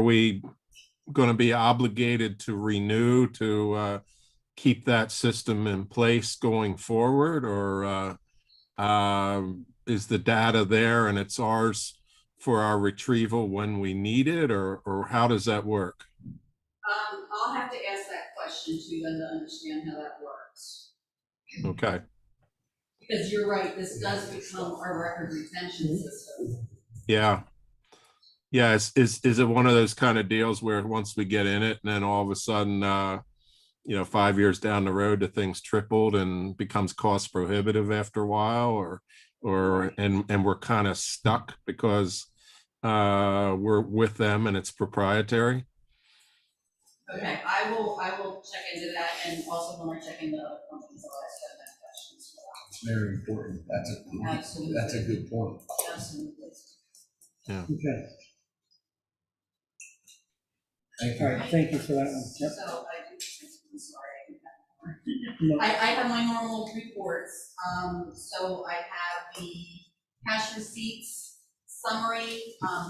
we going to be obligated to renew to keep that system in place going forward, or is the data there and it's ours for our retrieval when we need it, or how does that work?
I'll have to ask that question to them to understand how that works.
Okay.
Because you're right, this does become our record retention system.
Yeah. Yeah. Is it one of those kind of deals where once we get in it and then all of a sudden, 5 years down the road, the thing's tripled and becomes cost prohibitive after a while, and we're kind of stuck because we're with them and it's proprietary?
Okay, I will check into that, and also when we're checking the other companies, I'll ask them that question as well.
It's very important.
Absolutely.
That's a good point.
Absolutely.
Yeah.
Okay,
Thank
all
you.
right, thank you for that one. Yep.
So I'm sorry, I think that
No.
I have my normal reports. So I have the cash receipts summary.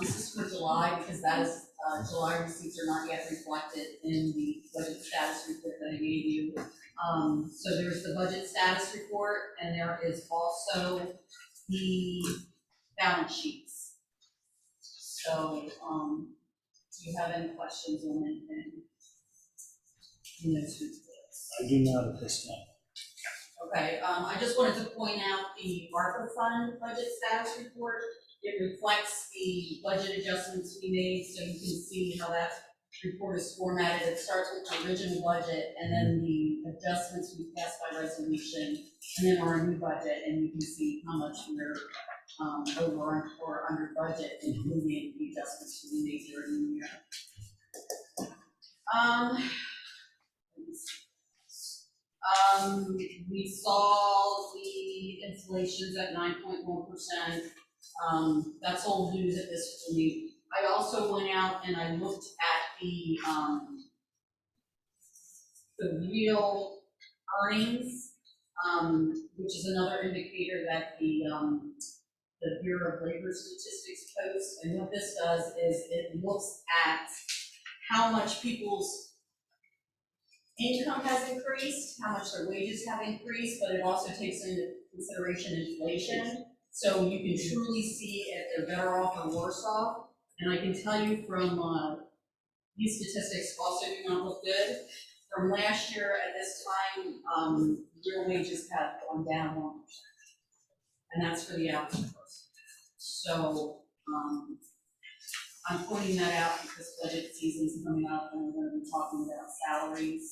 This is for July, because that is, July receipts are not yet reflected in the budget status report that I gave you. So there's the budget status report, and there is also the balance sheets. So, do you have any questions on anything in those reports?
I do not at this time.
Okay, I just wanted to point out the ARPA fund budget status report. It reflects the budget adjustments we made, so you can see how that report is formatted. It starts with the original budget, and then the adjustments we passed by resolution, and then our new budget, and you can see how much we're over or under budget, including the adjustments we made during the year. We saw the inflations at 9.1%. That's old news at this point. I also went out and I looked at the real earnings, which is another indicator that the Bureau of Labor Statistics posts. And what this does is it looks at how much people's income has increased, how much their wages have increased, but it also takes into consideration inflation. So you can truly see if they're better off or worse off. And I can tell you from these statistics also do not look good. From last year at this time, real wages have gone down 1%. And that's for the average person. So I'm pointing that out because budget season's coming up and we're going to be talking about salaries.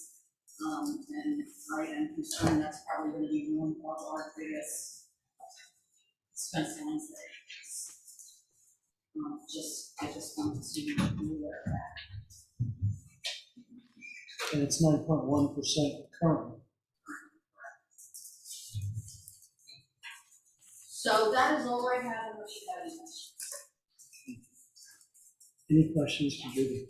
And I am concerned that's probably going to be one of our biggest expense lines there. I just wanted to be aware of that.
And it's 9.1% currently.
So that is all I have, unless you have any questions.
Any questions for Judy?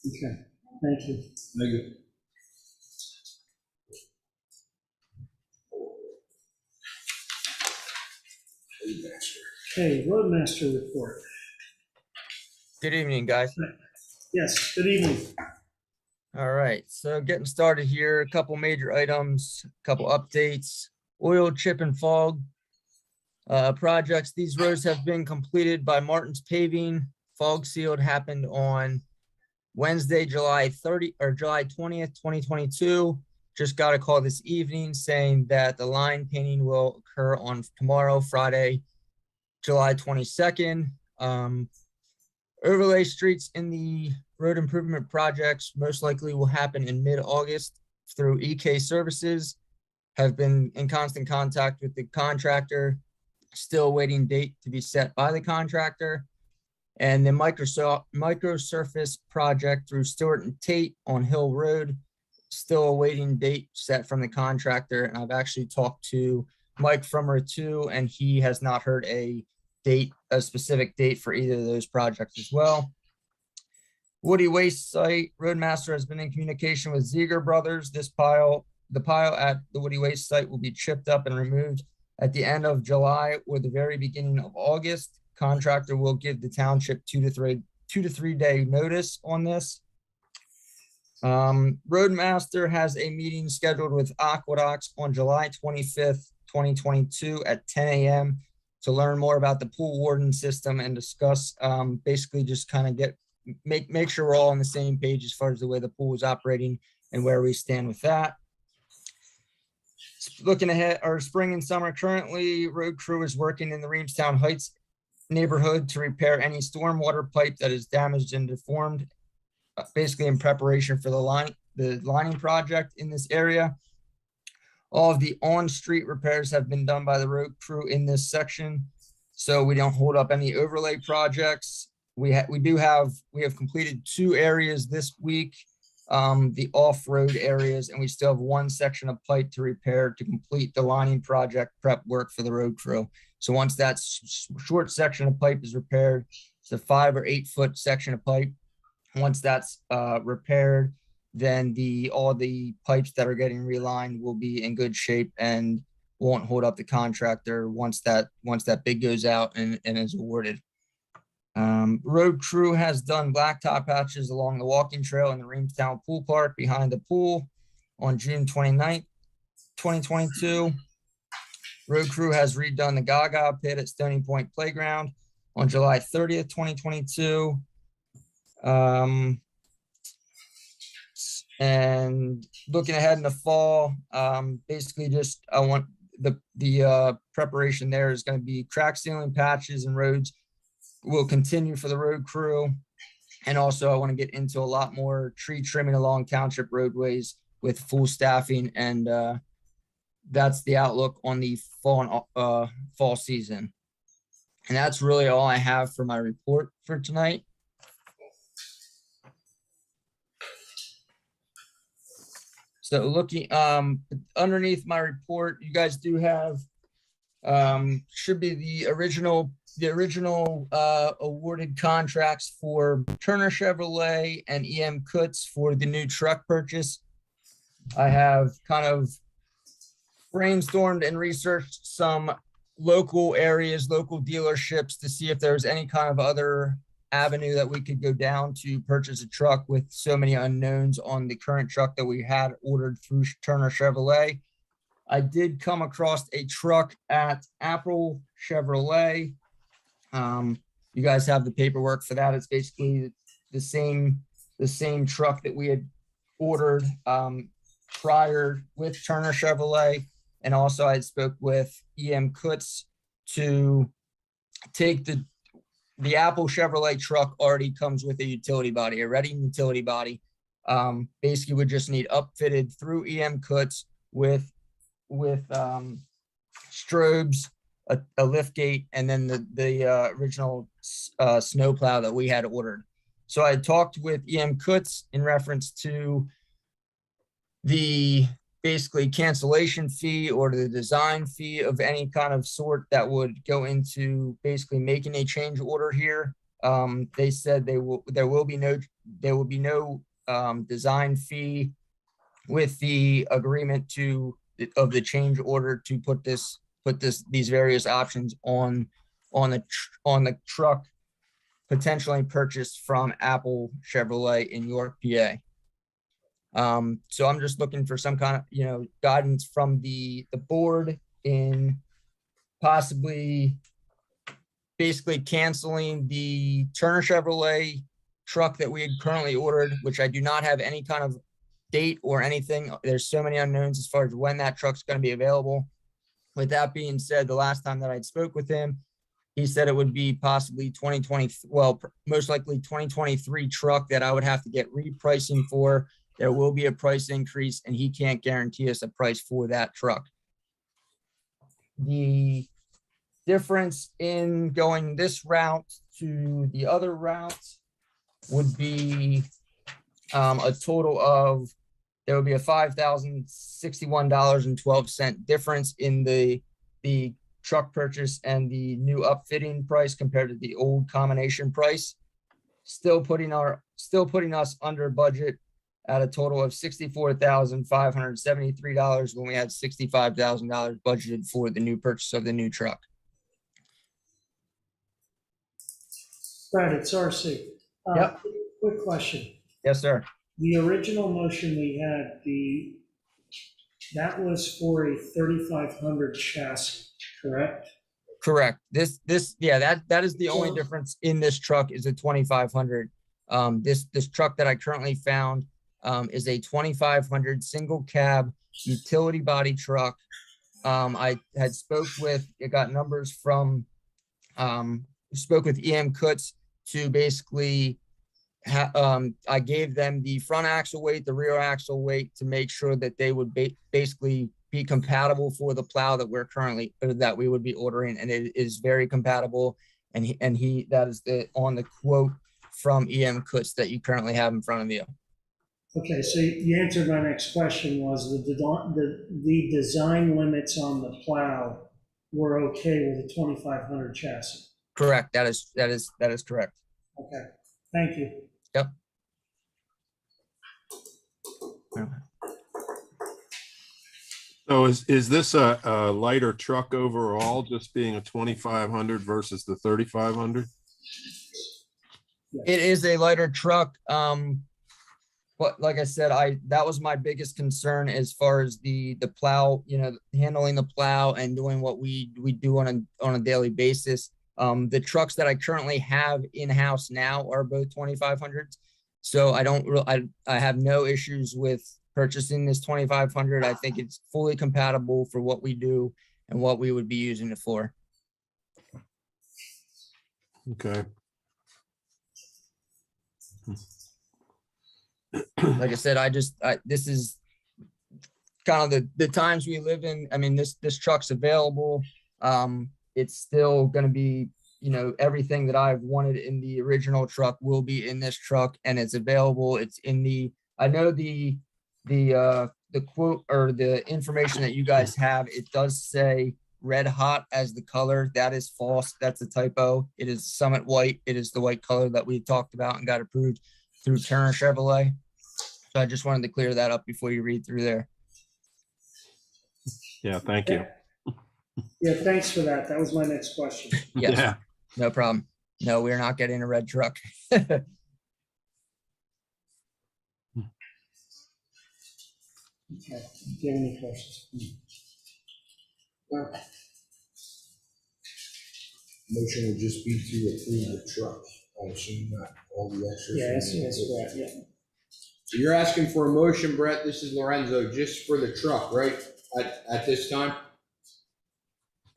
Okay, thank you.
Thank you.
Okay, Roadmaster report.
Good evening, guys.
Yes, good evening.
All right, so getting started here, a couple major items, a couple updates. Oil, chip, and fog projects. These roads have been completed by Martin's Paving. Fog sealed happened on Wednesday, July 20th, 2022. Just got a call this evening saying that the line painting will occur on tomorrow, Friday, July 22nd. Overlay streets in the road improvement projects most likely will happen in mid-August through EK Services. Have been in constant contact with the contractor, still waiting date to be set by the contractor. And the microsurface project through Stewart and Tate on Hill Road, still awaiting date set from the contractor. And I've actually talked to Mike from R2, and he has not heard a specific date for either of those projects as well. Woody Waste Site, Roadmaster has been in communication with Ziegler Brothers. The pile at the Woody Waste Site will be chipped up and removed at the end of July or the very beginning of August. Contractor will give the township 2 to 3 day notice on this. Roadmaster has a meeting scheduled with Aqueducts on July 25th, 2022 at 10 a.m. to learn more about the pool warden system and discuss, basically just kind of make sure we're all on the same page as far as the way the pool is operating and where we stand with that. Looking ahead, our spring and summer, currently road crew is working in the Reamstown Heights neighborhood to repair any stormwater pipe that is damaged and deformed, basically in preparation for the lining project in this area. All of the on-street repairs have been done by the road crew in this section, so we don't hold up any overlay projects. We have completed 2 areas this week, the off-road areas, and we still have 1 section of pipe to repair to complete the lining project prep work for the road crew. So once that short section of pipe is repaired, it's a 5 or 8 foot section of pipe. Once that's repaired, then all the pipes that are getting relined will be in good shape and won't hold up the contractor once that bid goes out and is awarded. Road crew has done blacktop patches along the walking trail in the Reamstown Pool Park behind the pool on June 29th, 2022. Road crew has redone the Gaga pit at Stony Point Playground on July 30th, 2022. And looking ahead in the fall, basically just I want the preparation there is going to be crack sealing patches and roads will continue for the road crew. And also I want to get into a lot more tree trimming along township roadways with full staffing, and that's the outlook on the fall season. And that's really all I have for my report for tonight. So looking underneath my report, you guys do have should be the original awarded contracts for Turner Chevrolet and EM Kutz for the new truck purchase. I have kind of brainstormed and researched some local areas, local dealerships to see if there's any kind of other avenue that we could go down to purchase a truck with so many unknowns on the current truck that we had ordered through Turner Chevrolet. I did come across a truck at Apple Chevrolet. You guys have the paperwork for that. It's basically the same truck that we had ordered prior with Turner Chevrolet. And also I spoke with EM Kutz to take the Apple Chevrolet truck already comes with a utility body, a ready utility body. Basically would just need upfitted through EM Kutz with strobes, a lift gate, and then the original snow plow that we had ordered. So I talked with EM Kutz in reference to the basically cancellation fee or the design fee of any kind of sort that would go into basically making a change order here. They said there will be no design fee with the agreement of the change order to put these various options on the truck potentially purchased from Apple Chevrolet in York, PA. So I'm just looking for some kind of, guidance from the board in possibly basically canceling the Turner Chevrolet truck that we had currently ordered, which I do not have any kind of date or anything. There's so many unknowns as far as when that truck's going to be available. With that being said, the last time that I spoke with him, he said it would be possibly 2020, well, most likely 2023 truck that I would have to get repricing for. There will be a price increase, and he can't guarantee us a price for that truck. The difference in going this route to the other route would be a total of, there would be a $5,061.12 difference in the truck purchase and the new upfitting price compared to the old combination price, still putting us under budget at a total of $64,573 when we had $65,000 budgeted for the new purchase of the new truck.
Brad, it's RC.
Yep.
Quick question.
Yes, sir.
The original motion we had, that was for a 3,500 chassis, correct?
Correct. That is the only difference in this truck is a 2,500. This truck that I currently found is a 2,500 single cab utility body truck. I had got numbers from, spoke with EM Kutz to basically, I gave them the front axle weight, the rear axle weight to make sure that they would basically be compatible for the plow that we would be ordering, and it is very compatible. And that is on the quote from EM Kutz that you currently have in front of you.
Okay, so you answered my next question. Was the design limits on the plow were okay with the 2,500 chassis?
Correct. That is correct.
Okay, thank you.
Yep.
So is this a lighter truck overall, just being a 2,500 versus the 3,500?
It is a lighter truck. But like I said, that was my biggest concern as far as the plow, handling the plow and doing what we do on a daily basis. The trucks that I currently have in-house now are both 2,500s. So I have no issues with purchasing this 2,500. I think it's fully compatible for what we do and what we would be using it for.
Okay.
Like I said, this is kind of the times we live in. I mean, this truck's available. It's still going to be, everything that I've wanted in the original truck will be in this truck, and it's available. It's I know the quote or the information that you guys have, it does say red hot as the color. That is false. That's a typo. It is Summit White. It is the white color that we talked about and got approved through Turner Chevrolet. So I just wanted to clear that up before you read through there.
Yeah, thank you.
Yeah, thanks for that. That was my next question.
Yes,
Yeah.
no problem. No, we're not getting a red truck.
Okay, do you have any questions?
Motion would just be to approve the truck. I assume not all the extras.
Yes, Brett, yeah.
So you're asking for a motion, Brett. This is Lorenzo, just for the truck, right? At this time?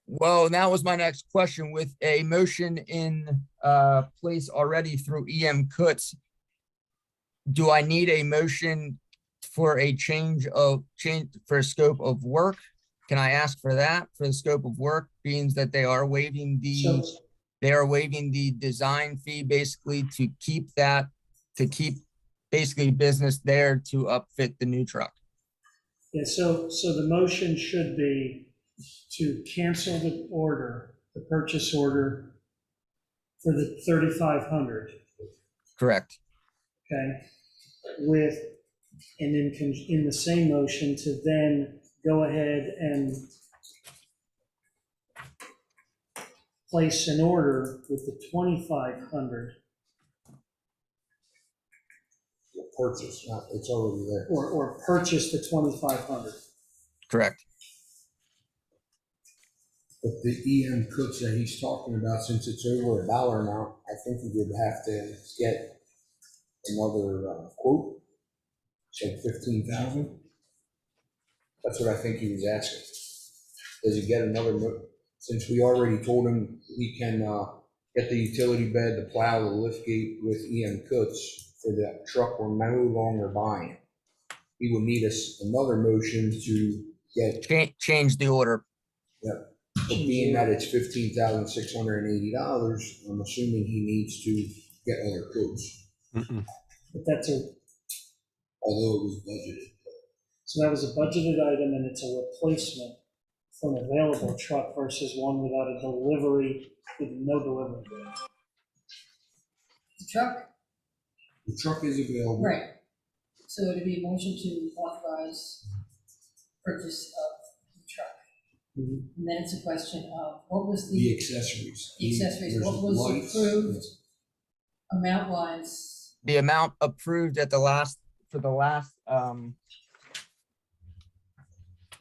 Well, that was my next question. With a motion in place already through EM Kutz, do I need a motion for a change for a scope of work? can I ask for that for the scope of work, being that they are waiving
So,
the design fee basically to keep basically business there to upfit the new truck.
yeah, so the motion should be to cancel the order, the purchase order for the 3,500,
Correct.
okay? With, and in the same motion to then go ahead and place an order with the 2,500,
Purchase, not, it's already there.
or purchase the 2,500.
Correct.
But the EM Cooks that he's talking about, since it's over a dollar amount, I think he would have to get another quote, say 15,000. That's what I think he was asking. Does he get another, since we already told him he can get the utility bed, the plow, the lift gate with EM Cooks for that truck we're no longer buying. He would need us another motion to get.
Change the order.
Yep. But being that it's $15,680, I'm assuming he needs to get other quotes.
But that's
Although it was budgeted.
so that was a budgeted item, and it's a replacement for an available truck versus one without a delivery, with no delivery.
The truck,
The truck is available.
right. So it'd be a motion to authorize purchase of the truck.
Mhm.
And then it's a question of, what was
The
the
accessories.
accessories,
There's
what was
lights.
approved amount wise?
The amount approved at the last,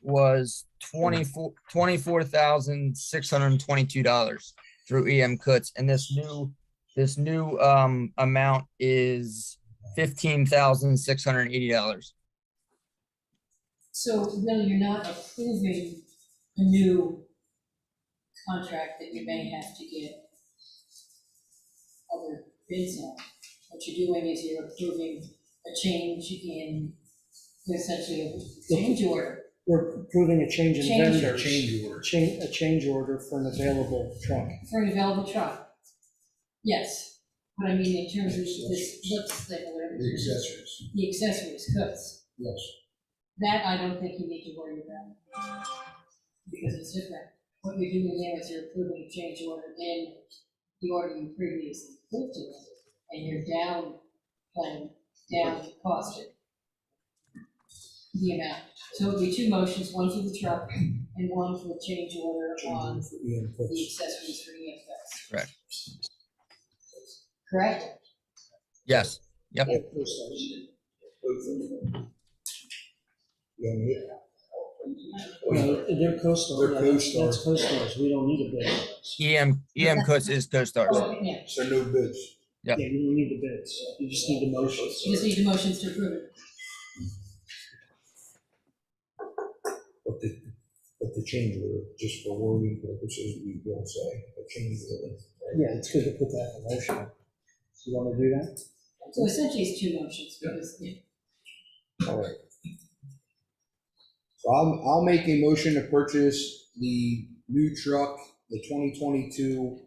was $24,622 through EM Coots, and this new amount is $15,680.
So really, you're not approving a new contract that you may have to get other bids on. What you're doing is you're approving a change in, essentially a change order.
We're approving a change in
Change-
vendors.
Change order.
A change order for an available truck.
For an available truck. Yes, but I mean, in terms of this looks thing, or whatever.
The accessories.
The accessories, cuts.
Yes.
That I don't think you need to worry about. Because it's different. What you're doing there is you're approving a change order in the order you previously approved to us. And you're down costed the amount. So it'll be two motions, one for the truck and one for the change order on
For EM
the
Cooks.
accessories for EFS.
Correct.
Correct?
Yes. Yep.
You want me to-
No, they're co-stars.
They're co-stars.
That's co-stars, we don't need a bid.
EM Coots is CoStars.
Oh, yeah,
So no bids.
Yep.
Yeah, you don't need the bids, you just need the motions.
you just need the motions to approve it.
But the change order, just for wording purposes, we will say a change order.
Yeah, it's good to put that in motion. You wanna do that?
So essentially it's two motions, because, yeah.
All right. So I'll make a motion to purchase the new truck, the 2022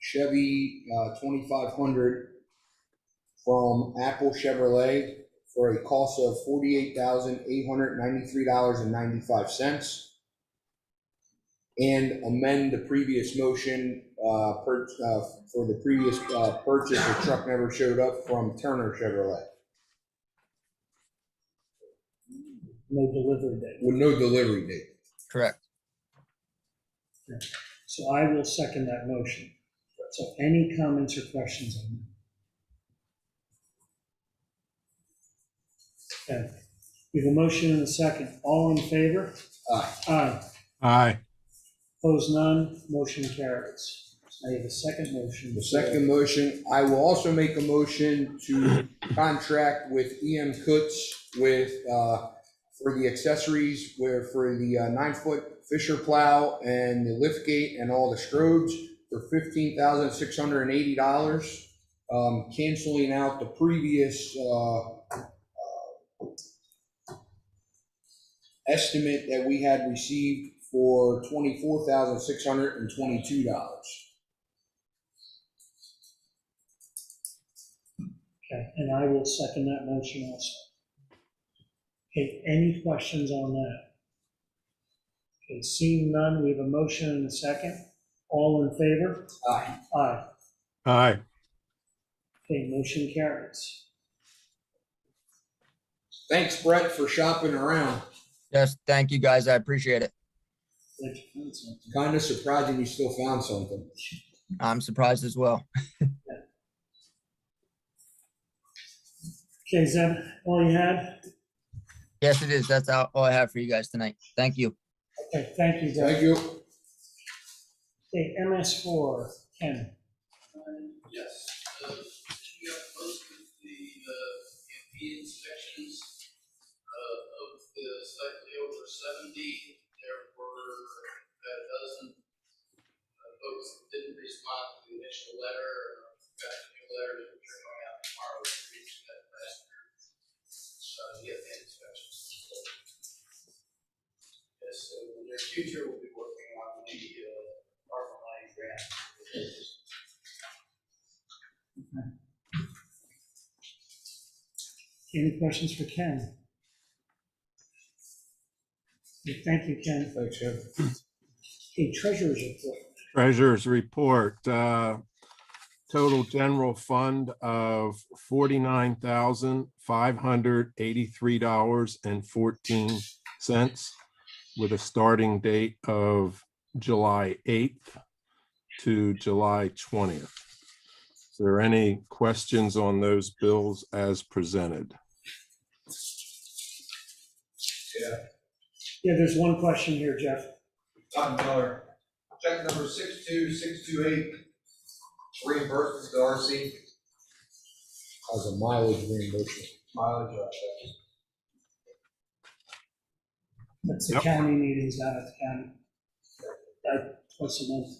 Chevy 2500 from Apple Chevrolet for a cost of $48,893.95. And amend the previous motion for the previous purchase, the truck never showed up, from Turner Chevrolet.
No delivery date.
With no delivery date.
Correct.
So I will second that motion. So any comments or questions on that? Okay, we have a motion and a second. All in favor?
Aye.
Aye.
Aye.
Opposed, none, motion carries. I have a second motion.
The second motion, I will also make a motion to contract with EM Coots with, for the accessories, where for the 9-foot Fisher plow and the lift gate and all the strobes for $15,680. Canceling out the previous, estimate that we had received for $24,622.
Okay, and I will second that motion also. Okay, any questions on that? Okay, seeing none, we have a motion and a second. All in favor?
Aye.
Aye.
Aye.
Okay, motion carries.
Thanks, Brett, for shopping around.
Yes, thank you, guys. I appreciate it.
Glad you found something.
Kind of surprising you still found something.
I'm surprised as well.
Okay, is that all you had?
Yes, it is. That's all I have for you guys tonight. Thank you.
Okay, thank you, Doug.
Thank you.
Okay, MS4, Ken.
Yes, we have posted the MP inspections of the slightly over 70. There were about a dozen folks that didn't respond to the initial letter, got a new letter that we're going out tomorrow to reach that last year. Get the inspections. Yes, so in the near future, we'll be working on the ARPA money grant.
Any questions for Ken? Okay, thank you, Ken.
Thanks, Ken.
Okay, treasurer's report.
Treasurer's report, total general fund of $49,583.14 with a starting date of July 8th to July 20th. Is there any questions on those bills as presented?
Yeah, there's one question here, Jeff.
Tom Miller, check number 62628, reimbursement to RC.
As a mileage reimbursement.
Mileage,
That's the
Yep.
county meetings out at the county. Twice a month.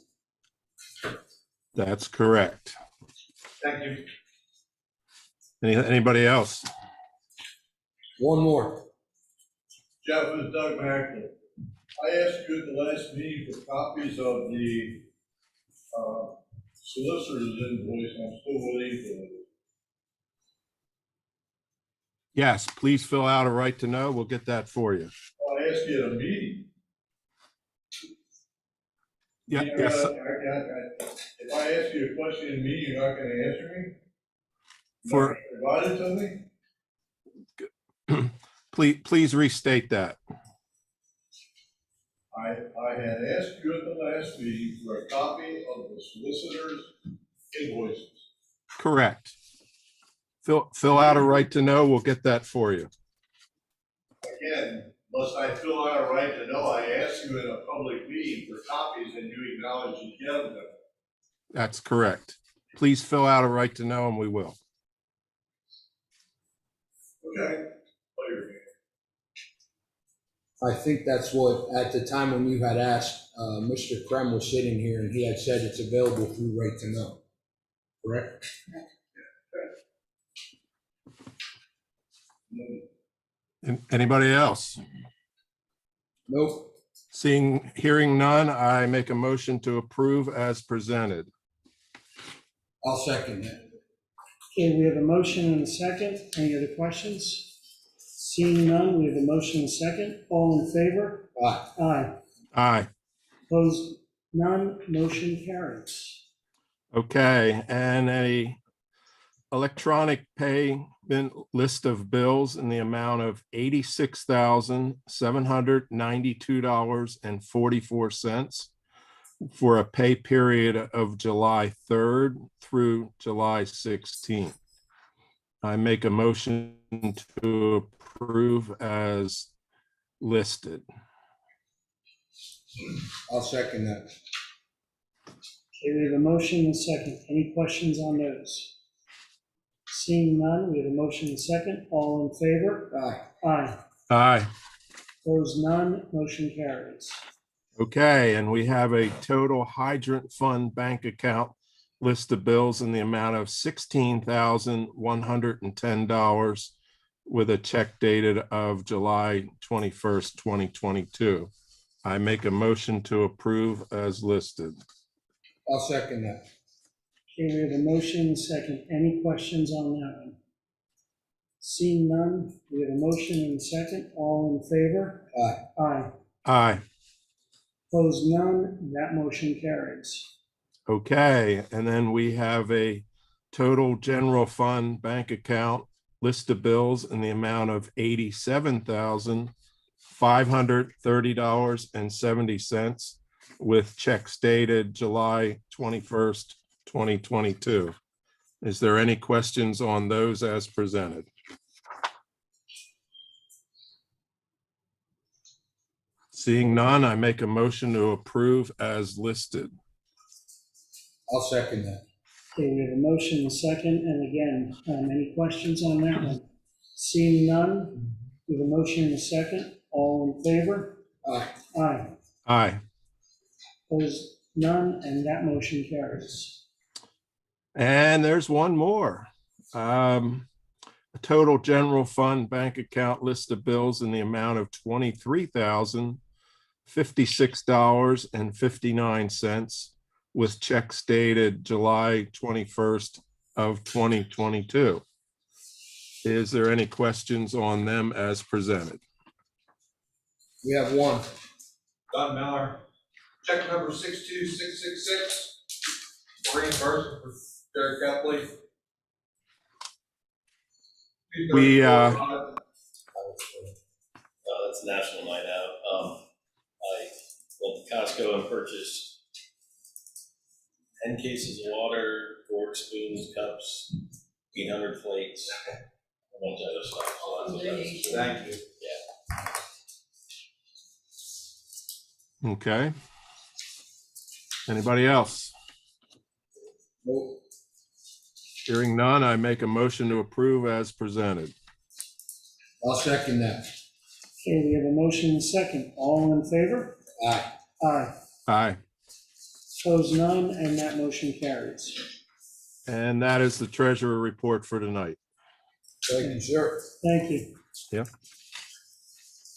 That's correct.
thank you.
Anybody else?
One more.
Jeff, it's Doug Macklin. I asked you at the last meeting for copies of the solicitor's invoice, and I'm still waiting for it.
Yes, please fill out a right to know. We'll get that for you.
Well, I asked you at a meeting.
Yeah,
If
yes.
I ask you a question in a meeting, you're not gonna answer me?
For-
Not gonna provide it to me?
Please restate that.
I had asked you at the last meeting for a copy of the solicitor's invoices.
Correct. Fill out a right to know. We'll get that for you.
Again, unless I fill out a right to know, I asked you in a public meeting for copies and you acknowledge you get them.
That's correct. Please fill out a right to know and we will.
Okay. Later.
I think that's what, at the time when you had asked, Mr. Krem was sitting here and he had said it's available through right to know. Correct?
Anybody else?
Nope.
Hearing none, I make a motion to approve as presented.
I'll second that.
Okay, we have a motion and a second. Any other questions? Seeing none, we have a motion and a second. All in favor?
Aye.
Aye.
Aye.
Opposed? None. Motion carries.
Okay, and a electronic payment list of bills in the amount of $86,792.44 for a pay period of July 3rd through July 16th. I make a motion to approve as listed.
I'll second that.
Okay, we have a motion and a second. Any questions on those? Seeing none, we have a motion and a second. All in favor?
Aye.
Aye.
Aye.
Opposed? None. Motion carries.
Okay, and we have a total hydrant fund bank account list of bills in the amount of $16,110 with a check dated of July 21st, 2022. I make a motion to approve as listed.
I'll second that.
Okay, we have a motion, second. Any questions on that one? Seeing none, we have a motion and a second. All in favor?
Aye.
Aye.
Aye.
Opposed, none. That motion carries.
Okay, and then we have a total general fund bank account list of bills in the amount of $87,530.70 with checks dated July 21st, 2022. Is there any questions on those as presented? Seeing none, I make a motion to approve as listed.
I'll second that.
Okay, we have a motion and a second. And again, any questions on that one? Seeing none, we have a motion and a second. All in favor?
Aye.
Aye.
Aye.
Opposed, none, and that motion carries.
And there's one more. A total general fund bank account list of bills in the amount of $23,056.59 with checks dated July 21st of 2022. Is there any questions on them as presented?
We have one.
Don Miller, check number 62666, reimbursement for Derek Copley.
That's National Night Out. I went to Costco and purchased 10 cases of water, forks, spoons, cups, 800 plates, a bunch of other stuff. So that's
Thank you.
Yeah.
Okay. Anybody else?
Nope.
Hearing none, I make a motion to approve as presented.
I'll second that.
Okay, we have a motion and a second. All in favor?
Aye.
Aye.
Aye.
Opposed, none, and that motion carries.
And that is the treasurer report for tonight.
Thank you, sir.
Thank you.
Yeah.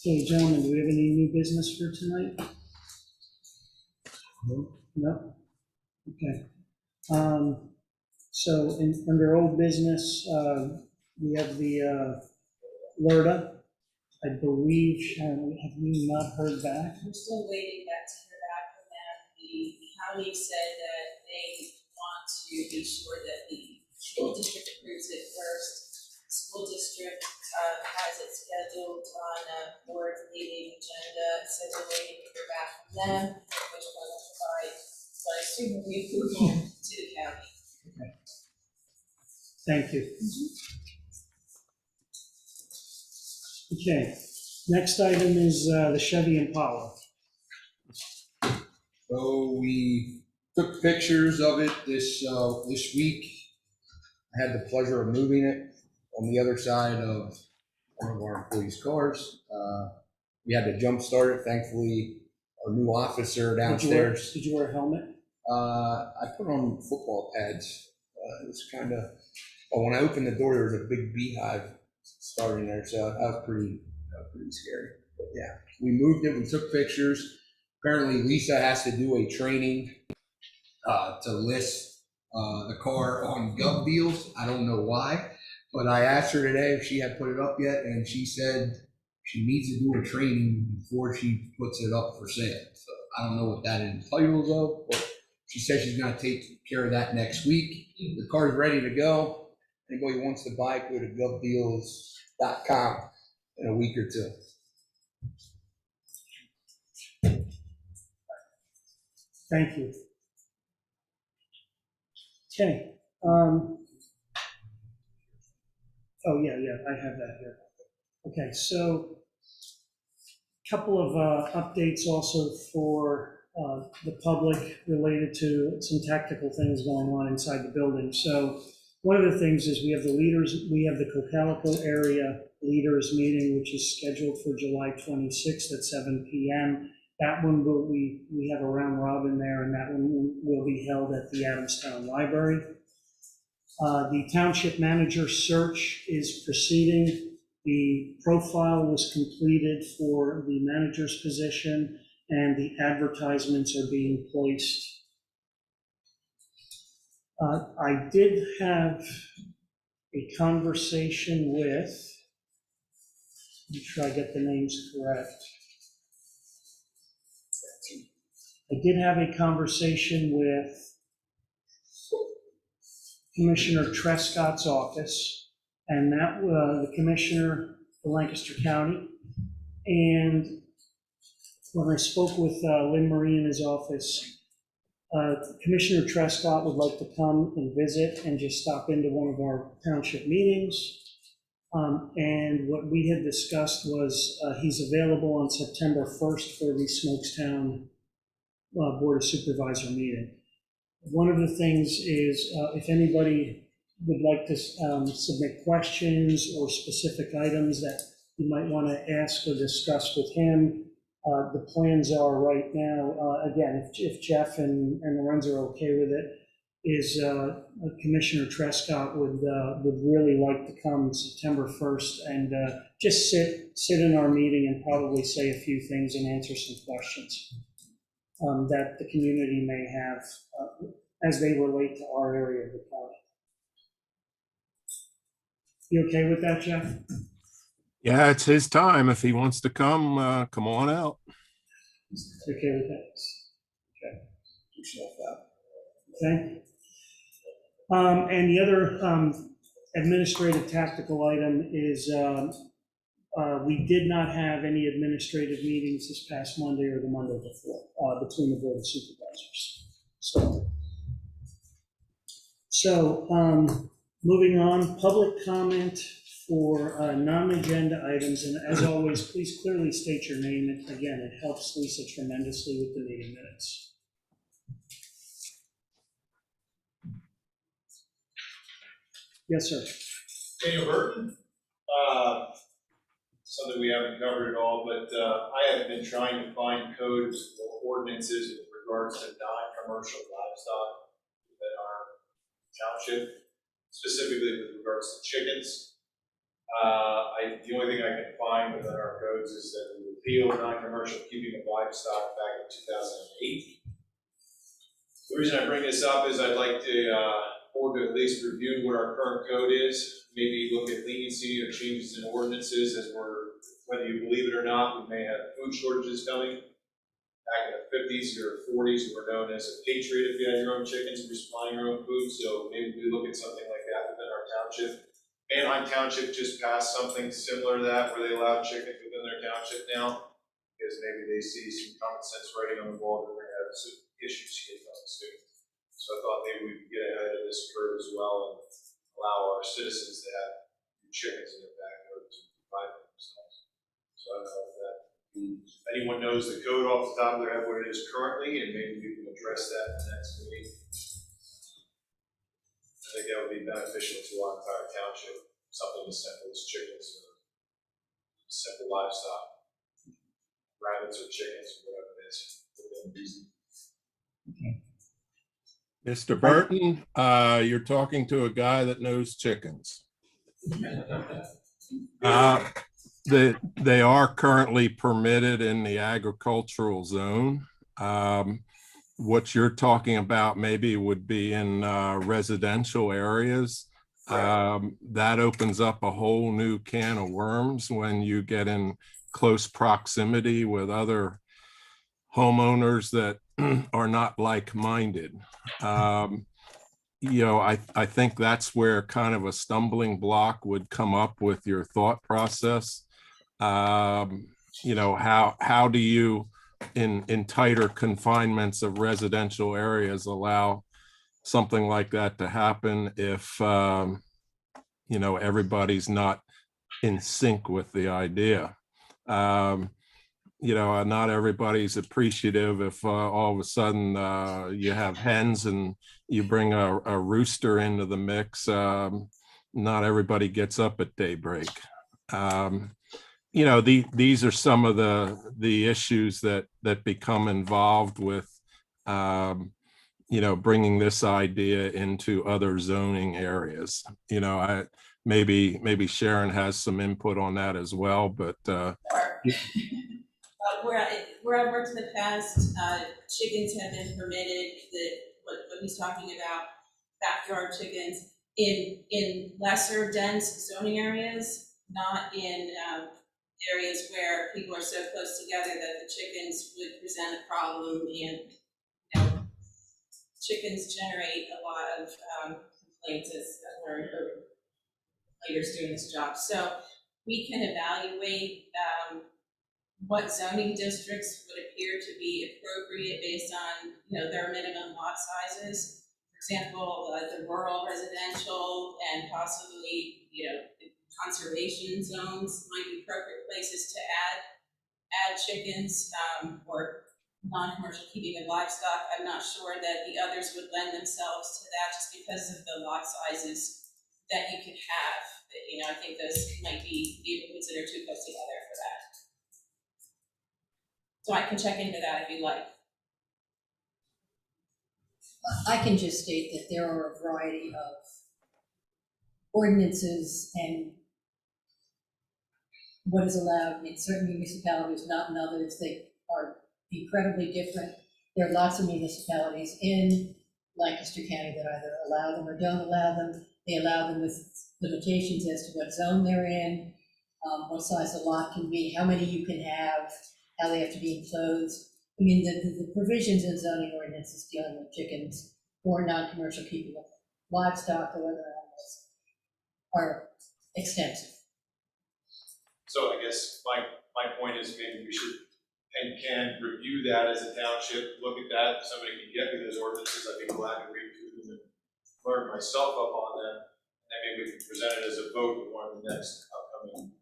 Okay, gentlemen, do we have any new business for tonight? No? Okay. So under old business, we have the LERTA. I believe, Sharon, have we not heard back?
I'm still waiting to hear back from them. The county said that they want to be sure that the school district approves it first. The school district has it scheduled on a board meeting agenda, says they're waiting to hear back from them, which will provide, but I assume the approval to the county.
Okay. Thank you. Okay, next item is the Chevy Impala.
So we took pictures of it this week. I had the pleasure of moving it on the other side of one of our employees' cars. We had to jump start it. Thankfully, our new officer downstairs.
Did you wear a helmet?
I put on football pads. It was kind of, when I opened the door, there was a big beehive starting there, so that was pretty scary. But yeah, we moved it, we took pictures. Apparently Lisa has to do a training to list the car on Gov Deals. I don't know why, but I asked her today if she had put it up yet, and she said she needs to do a training before she puts it up for sale. So I don't know what that entitles of, but she says she's gonna take care of that next week. The car's ready to go. Anybody who wants to buy it, go to govdeals.com in a week or two.
Thank you. Okay. Oh, yeah, I have that here. Okay, so a couple of updates also for the public related to some tactical things going on inside the building. So one of the things is we have the Cocalico area leaders meeting, which is scheduled for July 26th at 7 p.m. That one we have a round robin there, and that one will be held at the Adamstown Library. The township manager search is proceeding. The profile was completed for the manager's position, and the advertisements are being placed. I did have a conversation with, make sure I get the names correct. I did have a conversation with Commissioner Trescott's office, and that the commissioner for Lancaster County. And when I spoke with Lynn Marie in his office, Commissioner Trescott would like to come and visit and just stop into one of our township meetings. And what we had discussed was he's available on September 1st for the Smokestown Board of Supervisor meeting. One of the things is if anybody would like to submit questions or specific items that you might want to ask or discuss with him, the plans are right now, again, if Jeff and Lorenzo are okay with it, is Commissioner Trescott would really like to come September 1st and just sit in our meeting and probably say a few things and answer some questions that the community may have as they relate to our area of the county. You okay with that, Jeff?
Yeah, it's his time. If he wants to come, come on out.
Okay with that? Okay. And the other administrative tactical item is we did not have any administrative meetings this past Monday or the Monday before between the Board of Supervisors. So moving on, public comment for non-agenda items. And as always, please clearly state your name. And again, it helps Lisa tremendously with the meeting minutes. Yes, sir.
Daniel Burton, something we haven't covered at all, but I have been trying to find codes or ordinances with regards to non-commercial livestock within our township, specifically with regards to chickens. The only thing I can find within our codes is that we repealed non-commercial keeping of livestock back in 2008. The reason I bring this up is I'd like to board to at least review what our current code is, maybe look at leniency or changes in ordinances as whether you believe it or not, we may have food shortages coming. Back in the 50s or 40s, we were known as a patriot if you had your own chickens and were supplying your own food, so maybe we look at something like that within our township. Manheim Township just passed something similar to that where they allow chickens within their township now, because maybe they see some common sense writing on the wall that we're going to have issues here coming soon. So I thought maybe we could get ahead of this curve as well and allow our citizens to have chickens in their backyard to provide for themselves. So I don't know if anyone knows the code off the top of their head what it is currently, and maybe we can address that in the next meeting. I think that would be beneficial to our entire township, something as simple as chickens or simple livestock, rabbits or chickens or whatever it is, within reason.
Mr. Burton, you're talking to a guy that knows chickens. They are currently permitted in the agricultural zone. What you're talking about maybe would be in residential areas. That opens up a whole new can of worms when you get in close proximity with other homeowners that are not like-minded. You know, I think that's where kind of a stumbling block would come up with your thought process. You know, how do you in tighter confinements of residential areas allow something like that to happen if you know, everybody's not in sync with the idea? You know, not everybody's appreciative if all of a sudden you have hens and you bring a rooster into the mix. Not everybody gets up at daybreak. You know, these are some of the issues that become involved with, you know, bringing this idea into other zoning areas. You know, maybe Sharon has some input on that as well, but
Where I've worked in the past, chickens have been permitted, what he's talking about, backyard chickens, in lesser dense zoning areas, not in areas where people are so close together that the chickens would present a problem, and, you know, chickens generate a lot of complaints, as I've learned over years doing this job. So we can evaluate what zoning districts would appear to be appropriate based on, you know, their minimum lot sizes. For example, the rural residential and possibly, you know, conservation zones might be appropriate places to add chickens, or non-commercial keeping of livestock. I'm not sure that the others would lend themselves to that just because of the lot sizes that you could have. You know, I think those might be even considered too close together for that. So I can check into that if you like.
I can just state that there are a variety of ordinances and what is allowed in certain municipalities, not in others. They are incredibly different. There are lots of municipalities in Lancaster County that either allow them or don't allow them. They allow them with limitations as to what zone they're in, what size the lot can be, how many you can have, how they have to be enclosed. I mean, the provisions in zoning ordinances dealing with chickens or non-commercial keeping of livestock or other animals are extensive.
So I guess my point is maybe we should and can review that as a township, look at that, somebody can get me those ordinances, I'd be glad to read through them and learn myself up on them. And maybe we can present it as a vote in one of the next upcoming,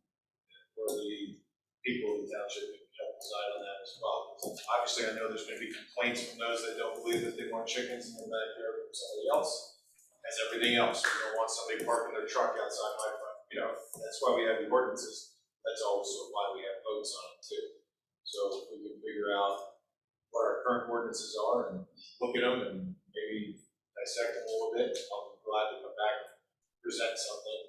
where the people of the township can help decide on that as well. Obviously, I know there's gonna be complaints from those that don't believe that they want chickens in their backyard from somebody else. As everything else, we don't want somebody parking their truck outside my front, you know, that's why we have the ordinances. That's also why we have votes on it too. So if we can figure out what our current ordinances are and look at them and maybe dissect them a little bit, I'll be glad to come back and present something.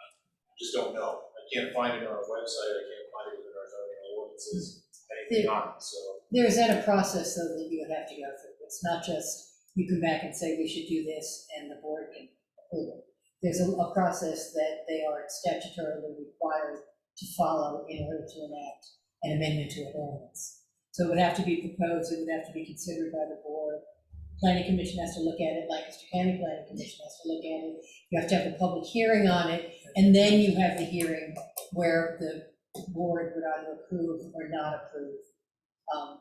I just don't know. I can't find it on our website. I can't find it within our zoning ordinances, anything on it, so.
There's then a process though that you would have to go through. It's not just you come back and say we should do this and the board can approve it. There's a process that they are statutorily required to follow in order to enact an amendment to an ordinance. So it would have to be proposed, it would have to be considered by the board. Planning Commission has to look at it, Lancaster County Planning Commission has to look at it. You have to have a public hearing on it, and then you have the hearing where the board would either approve or not approve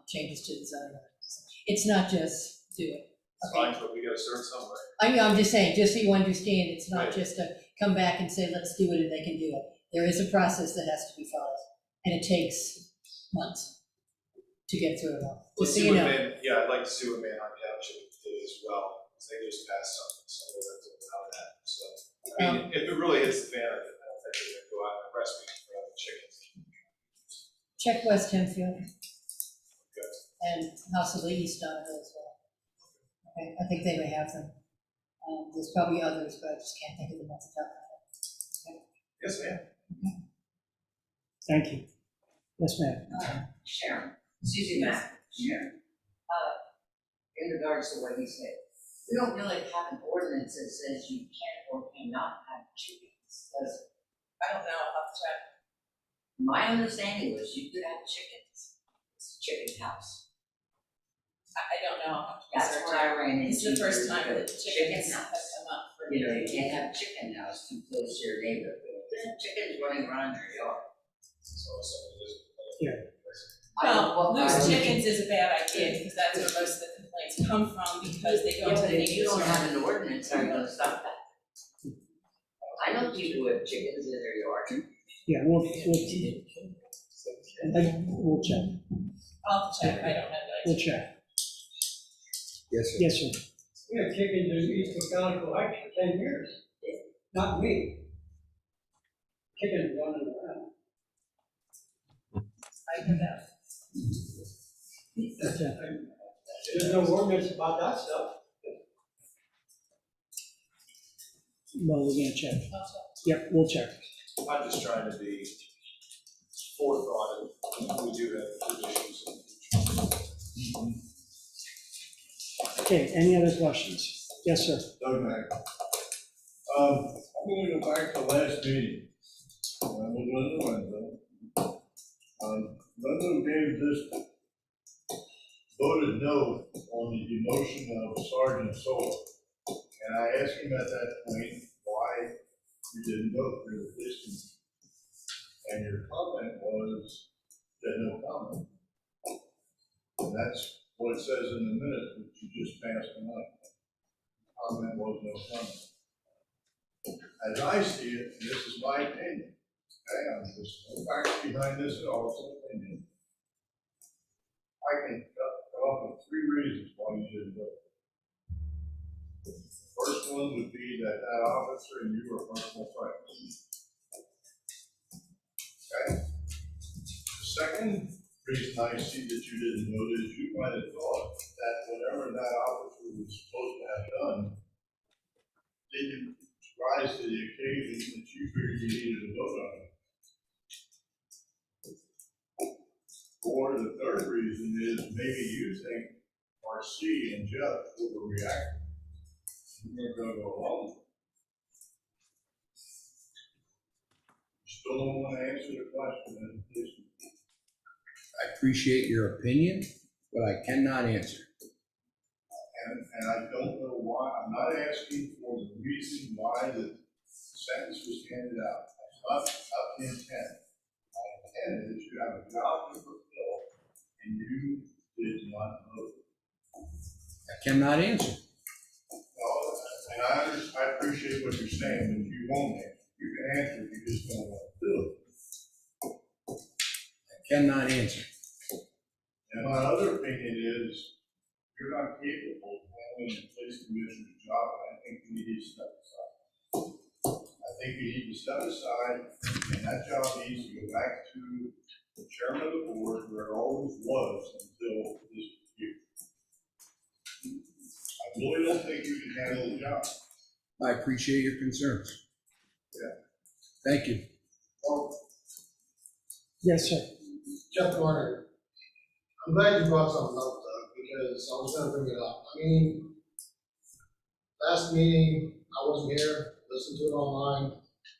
changes to the zoning ordinance. It's not just do it.
It's fine, but we gotta start somewhere.
I'm just saying, just so you understand, it's not
Right.
just to come back and say, let's do it and they can do it. There is a process that has to be followed, and it takes months to get through it all.
Let's
Just so
see
you
what
know.
yeah, I'd like to see what Manheim Township did as well, because they just passed something similar to that, so. I mean, if it really hits the fan, I don't think they're gonna go out and arrest me for having chickens.
Check West Hempfield
Good.
and possibly East Donovan as well. Okay, I think they may have them. There's probably others, but I just can't think of them off the top of my head.
Yes, ma'am.
Thank you. Yes, ma'am.
Sharon, Susie Mack, Sharon. In regards to what he said, we don't really have an ordinance that says you can or cannot have chickens, does it?
I don't know, I'll have to check.
My understanding was you could have chickens. It's a chicken house.
I don't know, I'll have to
That's
research
what I
it.
ran into.
It's the first time that
Chicken
chickens have
house.
come up for.
You know, you can't have a chicken house too close to your neighborhood. There's chickens running around your yard.
So somebody doesn't.
Yeah.
Well, loose chickens is a bad idea, because that's where most of the complaints come from, because they go
Yeah,
into
but
the
if you
neighbor's
don't
yard.
have an ordinance, how are you gonna stop that? I know people who have chickens in their yard.
Yeah, we'll check.
I'll have to check, I don't have that.
We'll check.
Yes, sir.
Yes, sir.
We have chickens in East Cocalico actually for 10 years. Not me. Chickens running around.
I can know.
There's no ordinance about that stuff.
Well, we're gonna check. Yep, we'll check.
I'm just trying to be forethought if we do have issues.
Okay, any other questions? Yes, sir.
Doug Mack. I'm gonna go back to last meeting. When Linda went, Linda gave this, voted no on the demotion of Sergeant Sola. And I asked him at that point why you didn't vote for the policeman. And your comment was, that no comment. And that's what it says in the minute that you just passed tonight. Comment was no comment. As I see it, and this is my opinion, and there's no facts behind this at all, it's an opinion. I can come up with 3 reasons why you didn't vote. The first one would be that officer and you were personal friends. Okay? The second reason I see that you didn't vote is you might have thought that whatever that officer was supposed to have done didn't rise to the occasion that you figured you needed to vote on it. Or the third reason is maybe you think RC and Jeff overreacted. You're going to go along. Still don't want to answer the question.
I appreciate your opinion, but I cannot answer.
And I don't know why, I'm not asking for the reason why the sentence was handed out. That's not the intent. My intent is you have a job to fulfill and you did not vote.
I cannot answer.
Well, and I appreciate what you're saying, but you won't answer. You can answer if you just don't want to do it.
I cannot answer.
And my other opinion is you're not capable of handling the police commissioner's job. I think you need to step aside. I think you need to step aside, and that job needs to go back to the chairman of the board where it always was until this year. I really don't think you can handle the job.
I appreciate your concerns.
Yeah.
Thank you.
Well, yes, sir. Jeff Garner, I'm glad you brought something up, Doug, because I was gonna bring it up. I mean, last meeting, I wasn't here, listened to it online.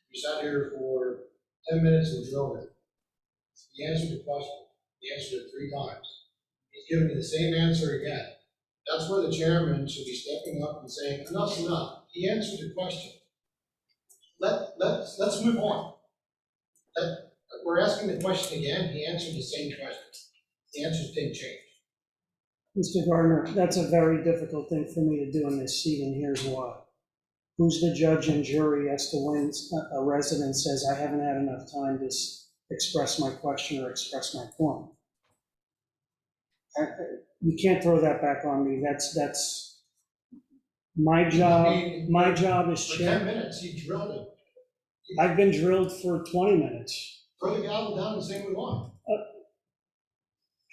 You sat here for 10 minutes and drilled it. He answered the question. He answered it 3 times. He's giving me the same answer again. That's where the chairman should be stepping up and saying, enough's enough. He answered the question. Let's move on. We're asking the question again. He answered the same question. The answers didn't change. Mr. Gardner, that's a very difficult thing for me to do in this seat, and here's why. Who's the judge and jury as to when a resident says, I haven't had enough time to express my question or express my point? You can't throw that back on me. That's my job. My job is chair. For 10 minutes, he drilled it.
I've been drilled for 20 minutes.
Throw the gavel down and say we won.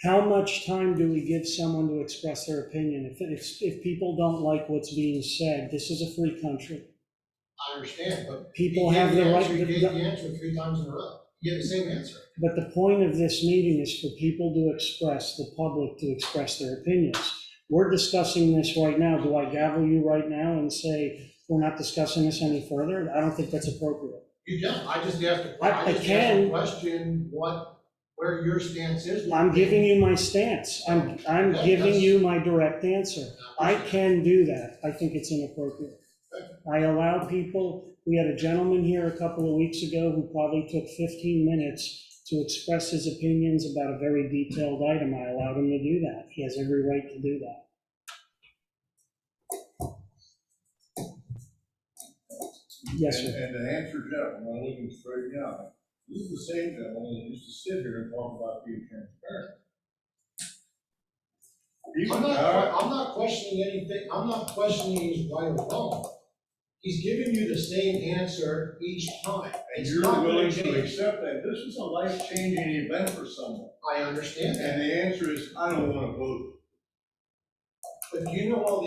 How much time do we give someone to express their opinion? If people don't like what's being said, this is a free country.
I understand, but
people have the right.
You gave the answer 3 times in a row. You get the same answer.
But the point of this meeting is for people to express, the public to express their opinions. We're discussing this right now. Do I gavel you right now and say, we're not discussing this any further? I don't think that's appropriate.
You don't. I just asked a question, where your stance is.
I'm giving you my stance. I'm giving you my direct answer. I can do that. I think it's inappropriate. I allow people, we had a gentleman here a couple of weeks ago who probably took 15 minutes to express his opinions about a very detailed item. I allowed him to do that. He has every right to do that. Yes, sir.
And to answer Jeff, when I'm looking straight down, this is the same gentleman that used to sit here and talk about being transparent.
I'm not questioning anything. I'm not questioning he's right or wrong. He's giving you the same answer each time.
And you're willing to accept that this is a life-changing event for someone.
I understand that.
And the answer is, I don't want to vote.
But do you know all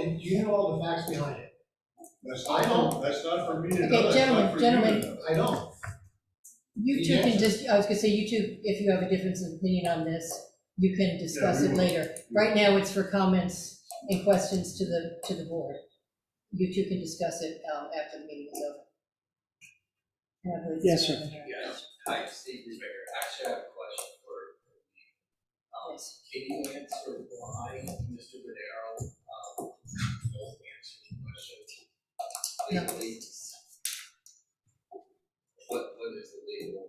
the facts behind it?
That's
I don't.
That's not for me to know.
Okay,
that's
gentlemen,
not for you to
gentlemen.
know.
I don't.
You two can just, I was gonna say, you two, if you have a difference of opinion on this, you can discuss
Yeah,
it
we will.
later. Right now, it's for comments and questions to the board. You two can discuss it, after the meeting is over. And I believe it's
Yes, sir.
over here.
Hi, Steve Rivera. Actually, I have a question for can you answer why Mr. Vadero won't answer the question legally? What is the legal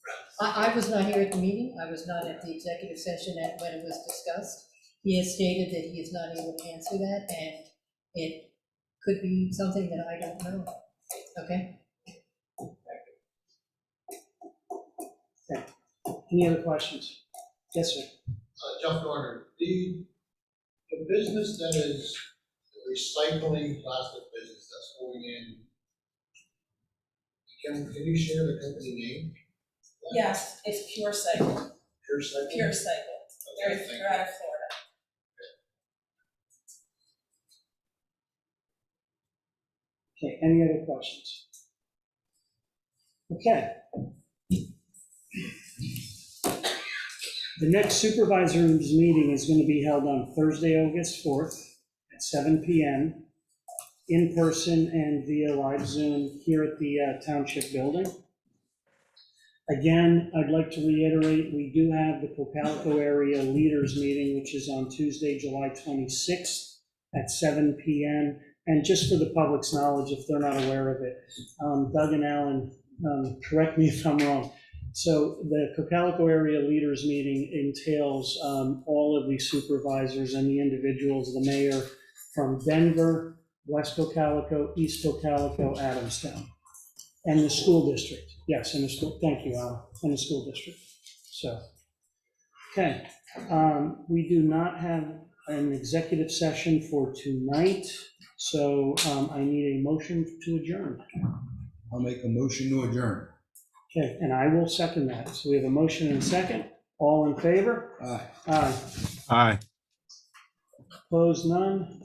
premise?
I was not here at the meeting, I was not at the executive session when it was discussed. He has stated that he is not able to answer that, and it could be something that I don't know, okay?
Okay. Any other questions? Yes, sir.
Jeff Garner, the business that is the recycling plastic business that's going in, can you share the company name?
Yes, it's Pure Cycle.
Pure Cycle?
Pure Cycle. They're
Okay, thank
out of Florida.
Okay, any other questions? Okay. The next supervisors meeting is going to be held on Thursday, August 4th at 7 p.m. in person and via live Zoom here at the Township Building. Again, I'd like to reiterate, we do have the Cocalico Area Leaders Meeting, which is on Tuesday, July 26th at 7 p.m. And just for the public's knowledge, if they're not aware of it, Doug and Alan, correct me if I'm wrong. So the Cocalico Area Leaders Meeting entails all of the supervisors and the individuals, the mayor from Denver, West Cocalico, East Cocalico, Adamstown, and the school district. Yes, and the school, thank you, Alan, and the school district. So, okay, we do not have an executive session for tonight, so I need a motion to adjourn.
I'll make a motion to adjourn.
Okay, and I will second that. So we have a motion and a second. All in favor?
Aye.
Aye.
Aye.
Opposed, none?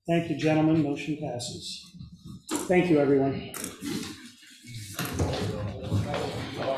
Thank you, gentlemen. Motion passes. Thank you, everyone.